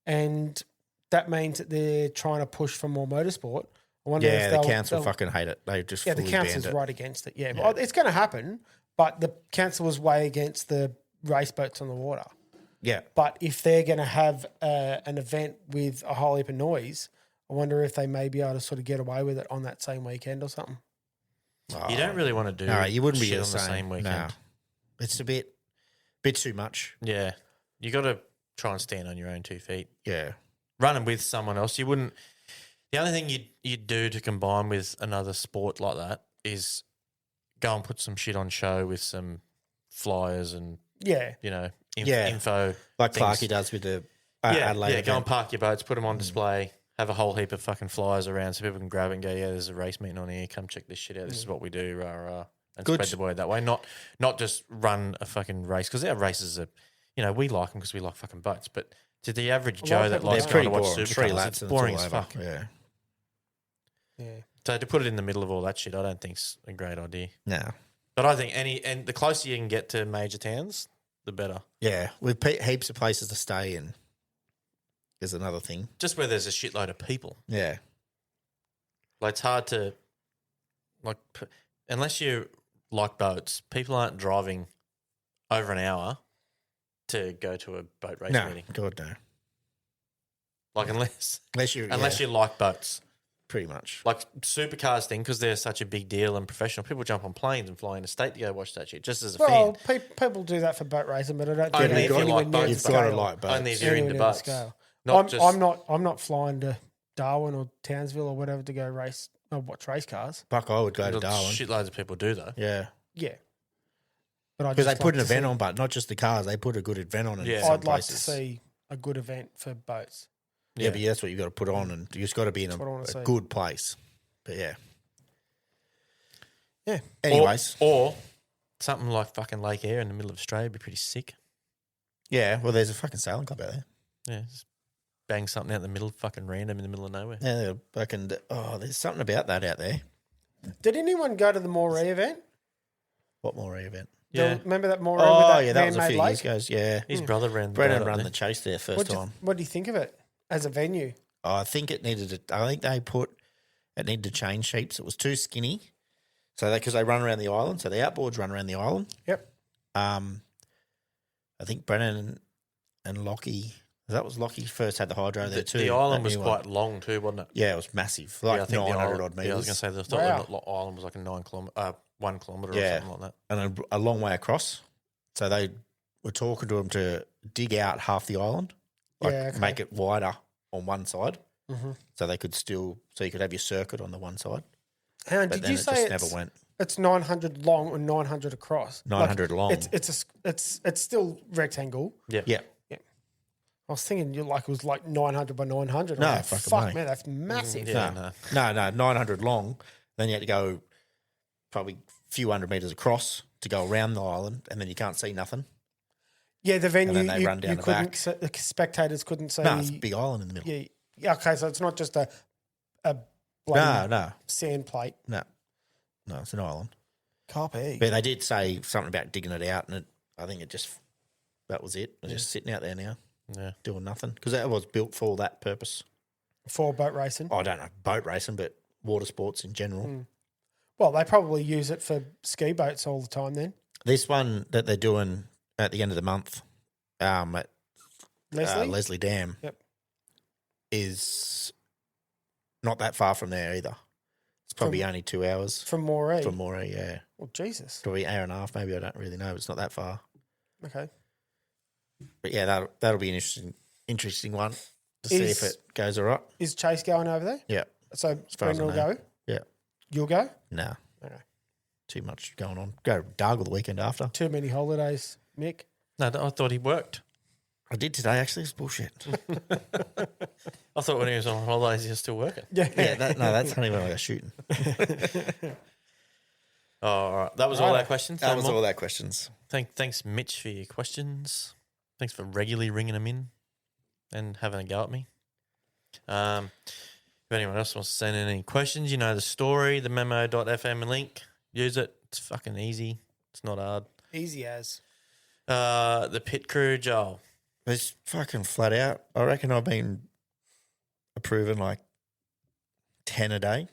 and that means that they're trying to push for more motorsport. I wonder Yeah, if the they'll, council they'll- fucking hate it. They just yeah, the fully council's banned it. right against it. Yeah, well, it's going to happen, but the council was way against the race boats on the water. Yeah, But if they're going to have an event with a whole heap of noise, I wonder if they may be able to sort of get away with it on that same weekend or something. You don't really want to do. No, you wouldn't be shit the on the same weekend. No. It's a bit too much. Yeah, you got to try and stand on your own 2 feet. Yeah, Running with someone else, you wouldn't. The only thing you'd do to combine with another sport like that is go and put some shit on show with some flyers and Yeah, info. like things. Clarkey does with the Yeah, Adelaide. yeah. Go and event. park your boats, put them on display, have a whole heap of fucking flyers around so people can grab it and go, yeah, there's a race meeting on here. Come check this shit out. This is what we do. Rah, rah, and Good. spread the word that way. Not just run a fucking race because our races are, we like them because we like fucking boats. But to the average A lot Joe of that people likes don't. trying to pretty watch boring. 3 supercars, laps it's and boring all as over. fuck. Yeah, yeah. So to put it in the middle of all that shit, I don't think's a great idea. no, But I think and the closer you can get to major towns, the better. yeah, with heaps of places to stay in is another thing. Just where there's a shitload of people. Yeah, Like it's hard to, unless you like boats, people aren't driving over an hour to go to a boat race no, meeting. God no. Like unless Unless you like boats, pretty much. like supercars thing, because they're such a big deal and professional. People jump on planes and fly interstate to go watch that shit. Just as a Well, fan, people do that for boat racing, but I don't Only think if you anywhere like near boats. the You've got to scale. like boats. only if you're Anywhere into near the boats. scale. Not just I'm not flying to Darwin or Townsville or whatever to go race or watch race cars. Fuck, I would go to Darwin. Shitloads of people do though. Yeah, Yeah, but I because they just put like an to event see- on, but not just the cars. They put a good event on. In Yeah. some I'd like to places. see a good event for boats. Yeah, but that's what you've got to put on, and you just got to be in That's what I wanna a see. good place. But yeah. Yeah. Anyways, or something like fucking Lake Eyre in the middle of Australia would be pretty sick. yeah. Well, there's a fucking sailing club out there. Yeah, just bang something out in the middle, fucking random in the middle of nowhere. Yeah, they're fucking. Oh, there's something about that out there. Did anyone go to the Moree event? What more event? Yeah, Remember that Moree? Oh, with yeah, that was a man-made few lake? years ago. Yeah, his brother ran. Brennan that up ran there. the chase there first time. What do you think of it as a venue? I think it needed. I think they put. It needed to change shapes. It was too skinny. So because they run around the island, so the outboards run around the island. Yep. I think Brennan and Lockie, that was Lockie first had the hydro there too. The island that was new quite one. long too, wasn't it? Yeah, it was massive, Yeah, I like think the 900 island- odd meters. Yeah, I was going to say the island was like a 1 kilometre or Yeah. something like that. And a long way across. So they were talking to them to dig out half the island, like Yeah, okay. make it wider on one side, Mhm. so they could still, so you could have your circuit on the one side. Hang on, But did then you it say just never it's, went. it's 900 long or 900 across? 900 long. It's still rectangle. Yeah. Yeah, I was thinking you like it was like 900 by 900. No, I was like, fucking fuck mate. man, that's massive. Yeah, no, 900 long. Then you had to go probably a few hundred meters across to go around the island, and then you can't see nothing. Yeah, the venue then they you, run down you the couldn't back. the spectators couldn't see. No, it's a big island in the middle. Yeah, okay, so it's not just a bloody No, sand plate. no, it's an island. Copy. But they did say something about digging it out, and I think that was it. It's just sitting out there now, Yeah. doing nothing because that was built for that purpose. For boat racing. I don't know boat racing, but water sports in general. Well, they probably use it for ski boats all the time then. This one that they're doing at the end of the month, at Leslie? Leslie Dam, Yep. is not that far from there either. It's probably only 2 hours From Moree. from Moree. Yeah, Oh, Jesus. probably an hour and a half. Maybe I don't really know. It's not that far. Okay. But yeah, that'll be an interesting one to see if Is- it goes all right. Is Chase going over there? Yeah, So far as Brendan I will know. go? yeah. You'll go? No, Okay. too much going on. Go to Dargle the weekend after. Too many holidays, Mick. No, I thought he worked. I did today. Actually, it's bullshit. I thought when he was on holidays, he was still working. Yeah. yeah, that's only when I was shooting. Oh, all right. That was all our questions. That No was more? all their questions. Thanks, Mitch, for your questions. Thanks for regularly ringing them in and having a go at me. If anyone else wants to send in any questions, you know the story, the memo.fm link. Use it. It's fucking easy. It's not hard. Easy as. The pit crew, Joel. It's fucking flat out. I reckon I've been approving like 10 a day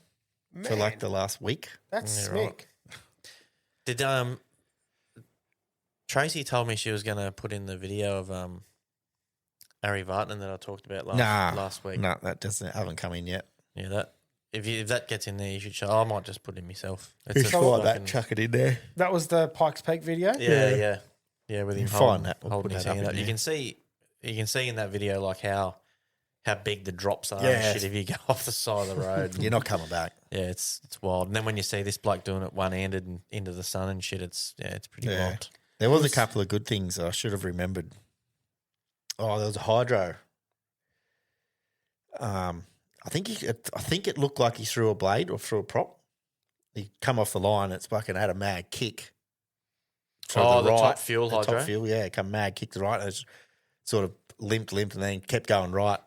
for like the last week. That's Yeah, Mick. right. Did Tracy told me she was going to put in the video of Ari Vartman that I talked about last week. No, that haven't come in yet. Yeah, that if that gets in there, you should show. I might just put it myself. You a should find that, fucking- chuck it in there. That was the Pikes Peak video? Yeah. With him You holding, find that. We'll holding put his that up hand in up. You there. can see in that video like how big the drops are. Yeah. And shit, if you go off the side of the road, You're not coming back. yeah, it's wild. And then when you see this bloke doing it one handed and into the sun and shit, it's pretty Yeah. wild. There was a couple of good things I should have remembered. Oh, there was a hydro. I think it looked like he threw a blade or threw a prop. He come off the line. It's fucking had a mad kick. to The top fuel the hydro? top fuel, yeah, come mad kick to the right. And it's sort of limped, and then kept going right.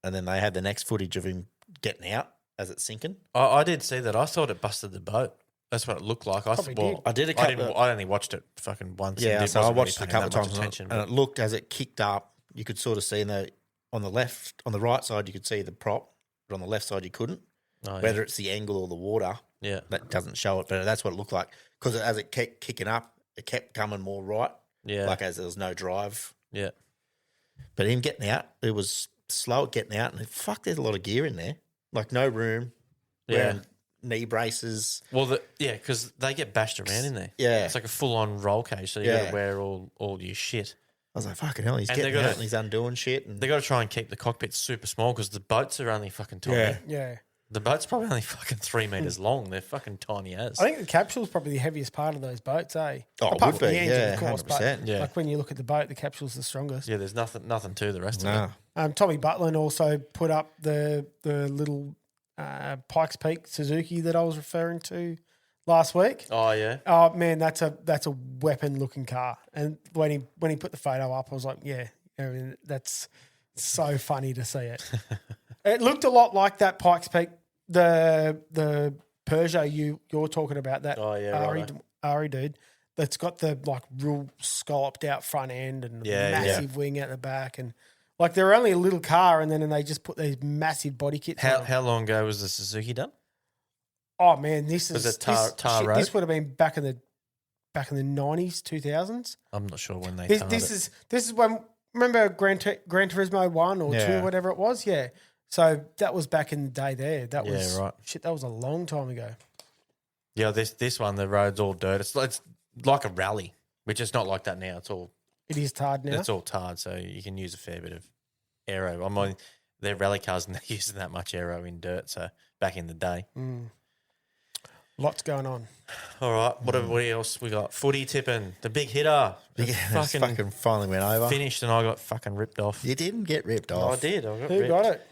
And then they had the next footage of him getting out as it's sinking. I did see that. I thought it busted the boat. That's what it looked like. Probably did. I did a couple. I only watched it fucking once. Yeah, and so I wasn't watched it a really couple paying of that much times, attention, and it looked as it kicked up. You could sort of see on the right side, you could see the prop, but on the left side, you couldn't. Oh, yeah. Whether it's the angle or the water, Yeah. that doesn't show it, but that's what it looked like. Because as it kept kicking up, it kept coming more right, Yeah. like as there was no drive. Yeah. But him getting out, it was slow at getting out, and there's a lot of gear in there, like no room. Yeah. Wearing knee braces. Well, because they get bashed around in there. Yeah. It's like a full-on roll cage, so you got Yeah. to wear all your shit. I was like, fucking hell, he's And they getting gotta- out and he's undoing shit. And They got to try and keep the cockpit super small because the boats are only fucking tiny. Yeah. Yeah. The boat's probably only fucking 3 meters long. They're fucking tiny as. I think the capsule's probably the heaviest part of those boats, eh? Oh, it Apart would from be, the engine, yeah, of course. 100%. But Yeah. like when you look at the boat, the capsule's the strongest. Yeah, there's nothing to the rest of no. it. Tommy Butlin also put up the little Pikes Peak Suzuki that I was referring to last week. Oh yeah. Oh man, that's a weapon looking car. And when he put the photo up, I was like, yeah, I mean, that's so funny to see it. It looked a lot like that Pikes Peak, the Peugeot you're talking about, that Oh, yeah, Ari dude. That's got the like real scalloped out front end and Yeah, massive wing at the back, and like they're only a little car, and then they just put these massive body kits. on them. How long ago was the Suzuki done? Oh man, this Was is it Taree? this would have been back in the 90s, 2000s. I'm not sure when they This, tarred this it. is when, remember Gran Turismo 1 or 2, Yeah. whatever it was? Yeah. So that was back in the day there. That Yeah, was right. shit, that was a long time ago. Yeah, this one, the road's all dirt. It's like a rally, which is not like that now. It's all Tarred now. It's all tarred, so you can use a fair bit of aero. I mean, they're rally cars and they're using that much aero in dirt. So back in the day. Lots going on. All right, what else we got? Footy tipping, the big hitter. Yeah, fucking fucking finally went over. finished, and I got fucking ripped off. You didn't get ripped I off. did. I got Who ripped. got it?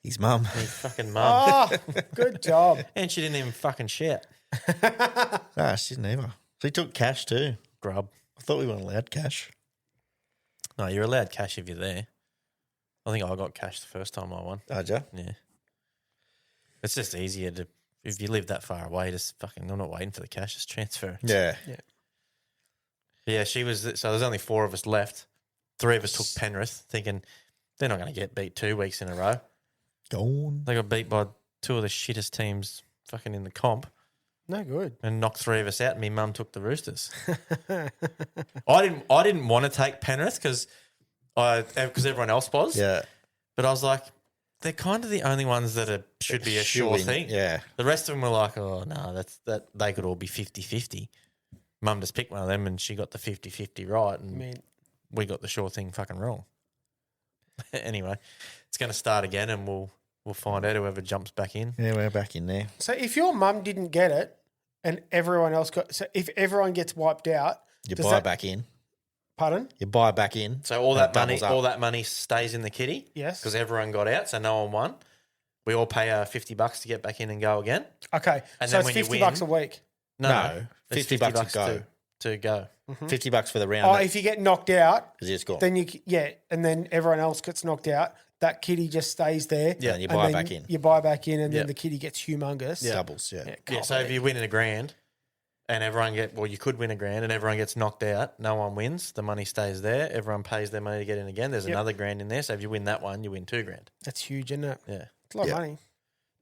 His mum. Me fucking mum. Oh, good job. And she didn't even fucking shout. Nah, she didn't either. She took cash too. Grub. I thought we weren't allowed cash. No, you're allowed cash if you're there. I think I got cash the first time I won. Did ya? Yeah. It's just easier to, if you live that far away, just fucking, I'm not waiting for the cash, just transfer. Yeah. Yeah, she was, so there's only 4 of us left. 3 of us took Penrith, thinking they're not going to get beat 2 weeks in a row. Gone. They got beat by 2 of the shittest teams fucking in the comp No good. and knocked 3 of us out. And my mum took the Roosters. I didn't want to take Penrith because everyone else was. Yeah. But I was like, they're kind of the only ones that should be a sure Shoo-in. thing. Yeah. The rest of them were like, oh, no, that they could all be 50-50. Mum just picked one of them and she got the 50-50 right and I mean, we got the sure thing fucking wrong. Anyway, it's going to start again and we'll find out whoever jumps back in. Yeah, we're back in there. so if your mum didn't get it and everyone else got, so if everyone gets wiped out, You does buy that- back in. pardon? You buy back in. So all and that it doubles up. money stays in the kitty. Yes. Because everyone got out, so no one won. We all pay $50 to get back in and go again. Okay. And So then it's when you $50 win- a week. No, it's 50 bucks to go. to go. $50 for the round. Oh, if you get knocked out, Because it's gone. then and then everyone else gets knocked out. That kitty just stays there. Yeah, and you buy back in. You buy back in, and Yep. then the kitty gets humongous. Doubles, yeah. Yeah, so if you win in a grand and you could win a grand and everyone gets knocked out, no one wins, the money stays there, everyone pays their money to get in again. There's another grand in there. So if you win that one, you win $2,000. That's huge, isn't it? Yeah. It's a lot Yeah. of money.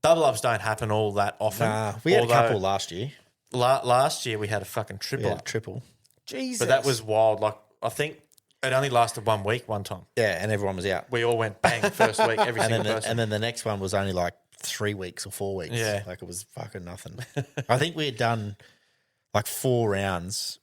Double ups don't happen all that often. We had Although a couple last year. last year we had a fucking triple Yeah, up. triple. Jesus. But that was wild. Like, I think it only lasted 1 week one time. Yeah, and everyone was out. We all went bang first week, every And single then, person. and then the next one was only like 3 weeks or 4 weeks. Yeah. Like it was fucking nothing. I think we had done like 4 rounds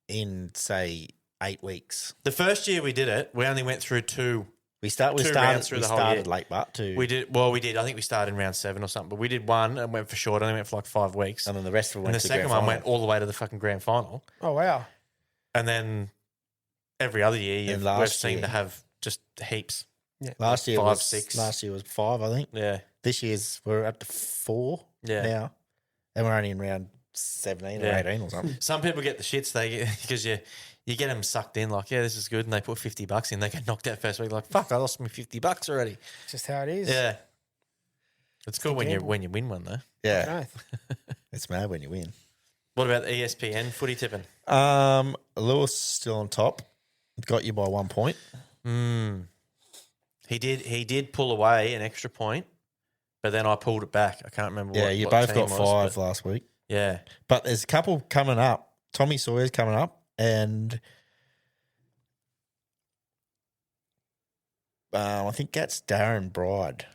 in, say, 8 weeks. The first year we did it, we only went through 2. We Two rounds started through the whole started year. late, but two. We did. I think we started in round 7 or something, but we did 1 and went for short. Only went for like 5 weeks. and then the rest of them And went the to second grand one final. went all the way to the fucking grand final. Oh, wow. And then every other year, And we've last seemed year- to have just heaps. Last year 5, was 6. Last year was 5, I think. Yeah. This year's we're up to 4 Yeah. now, and we're only in round 17 or Yeah. 18 or something. Some people get the shits because you get them sucked in like, yeah, this is good. And they put $50 in. They get knocked out first week. Like, fuck, I lost me $50 already. It's just how it is. Yeah. It's cool when you gamble. win one, though. Yeah, No. it's mad when you win. What about ESPN footy tipping? Lewis still on top. Got you by 1 point. He did pull away an extra point, but then I pulled it back. I can't remember Yeah, what you what both team got was, 5 but- last week. Yeah. But there's a couple coming up. Tommy Sawyer's coming up, and I think that's Darren Bride.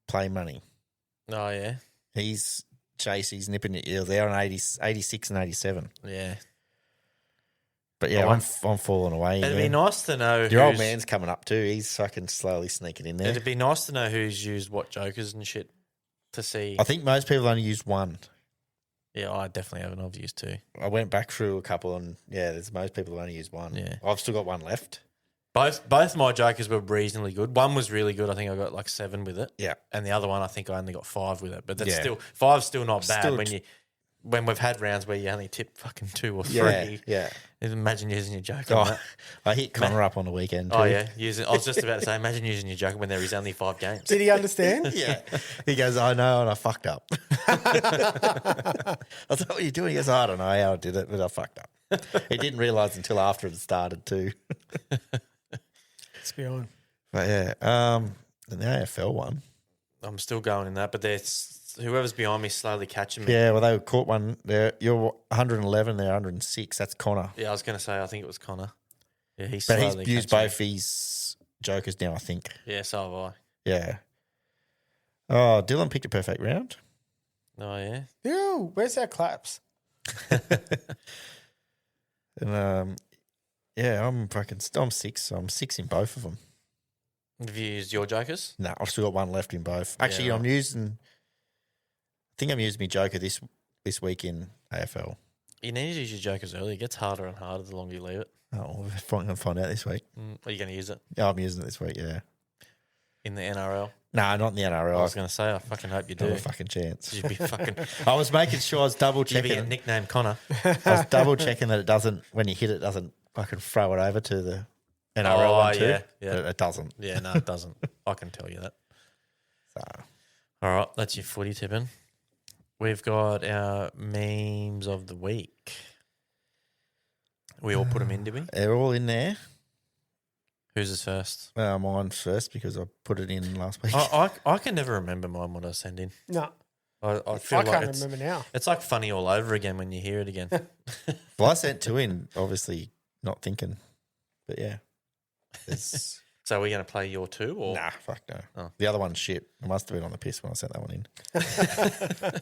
Play money. Oh, yeah. He's nipping at you. They're on 86 and 87. Yeah. But yeah, I I'm falling away. It'd yeah. be nice to know Your old who's- man's coming up too. He's fucking slowly sneaking in there. It'd be nice to know who's used what jokers and shit to see. I think most people only used one. Yeah, I definitely haven't. I've used 2. I went back through a couple, and yeah, there's most people have only used one. Yeah. I've still got one left. Both my jokers were reasonably good. One was really good. I think I got like 7 with it. Yeah. And the other one, I think I only got 5 with it. But that's Yeah. still 5's still not bad Still when we've had rounds where you only tip fucking 2 or 3. Yeah, yeah. Imagine using your joker. Oh, on that. I hit Connor up on the weekend. Too. Oh yeah, I was just about to say, imagine using your joker when there is only 5 games. Did he understand? Yeah. He goes, I know, and I fucked up. I thought, what are you doing? He goes, I don't know how I did it, but I fucked up. He didn't realise until after it started too. Let's be on. But yeah, the AFL one. I'm still going in that, but whoever's behind me slowly catching me. Yeah, well, they caught one there. You're 111, they're 106. That's Connor. Yeah, I was going to say, I think it was Connor. Yeah, he's But slowly he's used catching both his jokers now, I think. me. Yeah, so have I. Yeah. Oh, Dylan picked a perfect round. Oh, yeah. Ew, where's our claps? And yeah, I'm 6. So I'm 6 in both of them. Have you used your jokers? No, I've still got one left in both. Actually, Yeah, I'm using. I think I'm using my joker this week in AFL. You need to use your jokers early. It gets harder and harder the longer you leave it. Oh, we're going to find out this week. Are you going to use it Yeah, I'm using it this week. Yeah. in the NRL? No, not in the NRL. I was going to say, I fucking hope you Not do. a fucking chance. You'd be fucking. I was making sure I was double You'd be checking. getting nicknamed Connor. I was double checking that it doesn't, when you hit it, doesn't fucking throw it over to the NRL Oh, one too. yeah, yeah. But it doesn't. Yeah, no, it doesn't. I can tell you that. So, All right, that's your footy tipping. We've got our memes of the week. We all put them in, did we? they're all in there. Who's is first? Mine first because I put it in last week. I can never remember mine what I send in. No, I feel I like can't remember now. it's like funny all over again when you hear it again. Well, I sent 2 in, obviously not thinking. But yeah. It's, So are we going to play your two? Or nah, fuck no. Oh. The other one's shit. I must have been on the piss when I sent that one in.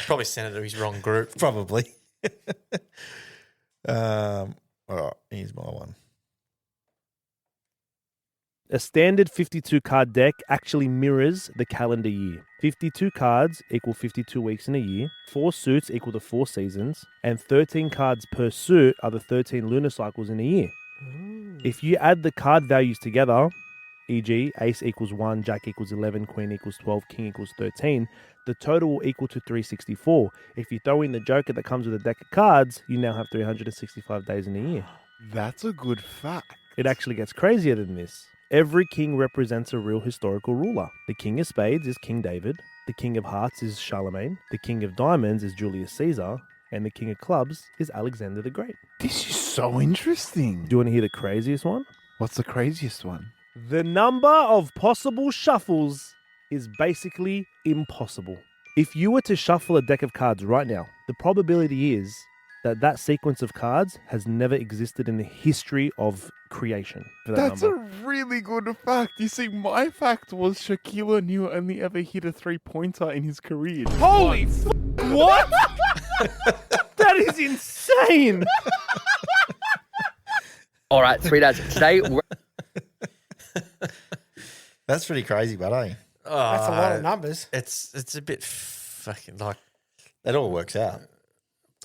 probably send it to his wrong group. Probably. All right, here's my one. A standard 52 card deck actually mirrors the calendar year. 52 cards equal 52 weeks in a year, 4 suits equal to 4 seasons, and 13 cards per suit are the 13 lunar cycles in a year. If you add the card values together, e.g., ace equals 1, jack equals 11, queen equals 12, king equals 13, the total will equal to 364. If you throw in the joker that comes with a deck of cards, you now have 365 days in a year. That's a good fact. It actually gets crazier than this. Every king represents a real historical ruler. The king of spades is King David, the king of hearts is Charlemagne, the king of diamonds is Julius Caesar, and the king of clubs is Alexander the Great. This is so interesting. Do you want to hear the craziest one? What's the craziest one? The number of possible shuffles is basically impossible. If you were to shuffle a deck of cards right now, the probability is that that sequence of cards has never existed in the history of creation. For that That's number. a really good fact. You see, my fact was Shaquille O'Neal only ever hit a 3-pointer in his career. Holy what? That is insane. All right, 3 days. Today, we're That's pretty crazy, but That's a lot of numbers. It's a bit fucking like. it all works out.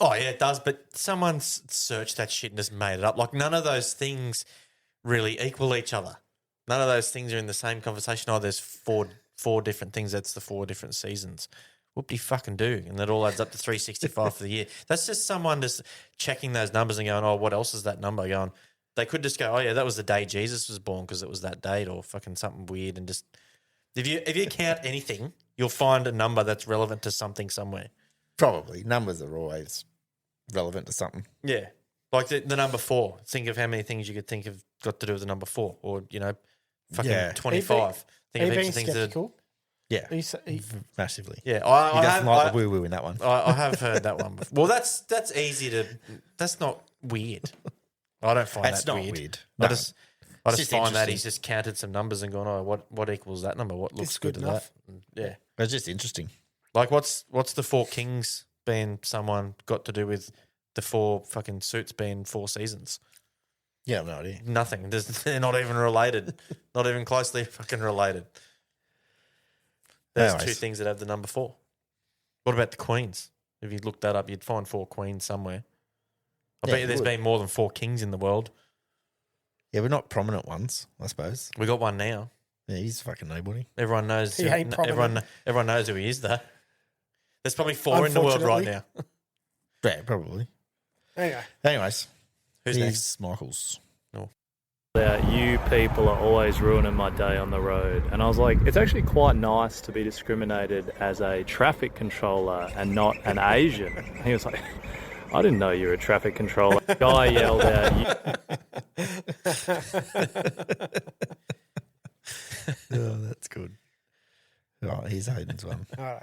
Oh yeah, it does. But someone's searched that shit and just made it up. Like none of those things really equal each other. None of those things are in the same conversation. Oh, there's four different things. That's the 4 different seasons. Whoop-de fucking do, and that all adds up to 365 for the year. That's just someone just checking those numbers and going, oh, what else is that number? Going, they could just go, oh yeah, that was the day Jesus was born because it was that date, or fucking something weird. And just if you count anything, you'll find a number that's relevant to something somewhere. Probably. Numbers are always relevant to something. Yeah. Like the number 4. Think of how many things you could think of got to do with the number 4. Or, fucking Yeah. 25. Think Are of you heaps being of things that. skeptical? Yeah. He- Massively. Yeah. He I doesn't have, like the woo-woo in that one. I have heard that one before. Well, that's easy to. That's not weird. I don't find It's that not weird. weird. I No. just It's just find that interesting. he's just counted some numbers and gone, oh, what equals that number? What looks It's good good to enough. that? And yeah. It's just interesting. Like what's the 4 kings being someone got to do with the 4 fucking suits being 4 seasons? Yeah, I have no idea. Nothing. They're not even related. Not even closely fucking related. There's Anyways. 2 things that have the number 4. What about the queens? If you looked that up, you'd find 4 queens somewhere. I Yeah, bet you you there's would. been more than 4 kings in the world. Yeah, we're not prominent ones, I suppose. We got one now. Yeah, he's fucking nobody. Everyone knows. He ain't everyone knows who he is, though. There's probably 4 in the world right now. Yeah, probably. Anyway, Anyways, Who's here's next? Michael's. You people are always ruining my day on the road. And I was like, it's actually quite nice to be discriminated as a traffic controller and not an Asian. And he was like, I didn't know you were a traffic controller. Guy yelled out, Oh, that's good. Oh, here's Hayden's one. all right.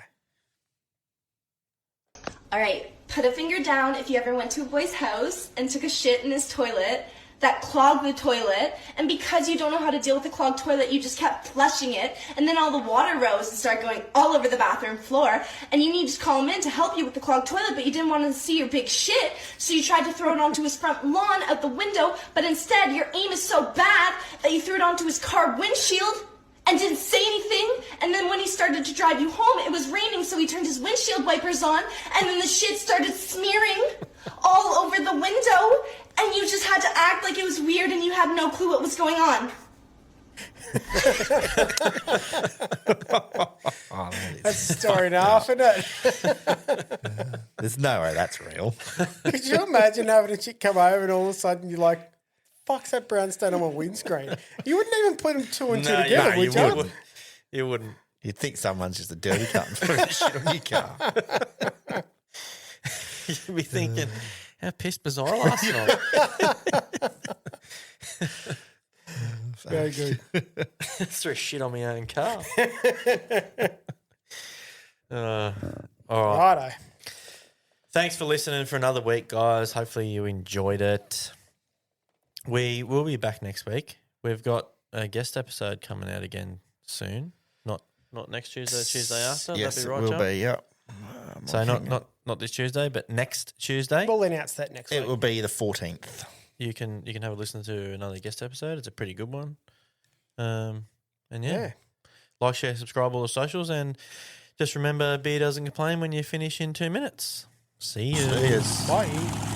All right, put a finger down if you ever went to a boy's house and took a shit in his toilet that clogged the toilet, and because you don't know how to deal with a clogged toilet, you just kept flushing it, and then all the water rose and started going all over the bathroom floor, and you needed to call him in to help you with the clogged toilet, but you didn't want to see your big shit, so you tried to throw it onto his front lawn out the window, but instead your aim is so bad that you threw it onto his car windshield and didn't say anything, and then when he started to drive you home, it was raining, so he turned his windshield wipers on, and then the shit started smearing all over the window, and you just had to act like it was weird and you had no clue what was going on. That's a story and a half, isn't it? There's no way that's real. Could you imagine having a chick come over and all of a sudden you're like, fuck's that brownstone on my windscreen? You wouldn't even put them two and two together, would you? You wouldn't. You'd think someone's just a dirty cunt and putting shit on your car. You'd be thinking, how pissed was I last night? Very good. Threw shit on my own car. All right. Righto. Thanks for listening for another week, guys. Hopefully you enjoyed it. We will be back next week. We've got a guest episode coming out again soon. Not next Tuesday, Tuesday after. Yes, That'd be right, it will John? be, yeah. So not this Tuesday, but next Tuesday. We'll announce that next week. It will be the 14th. You can have a listen to another guest episode. It's a pretty good one. And yeah. Like, share, subscribe, all the socials, and just remember, beer doesn't complain when you finish in 2 minutes. See you. See you. Bye.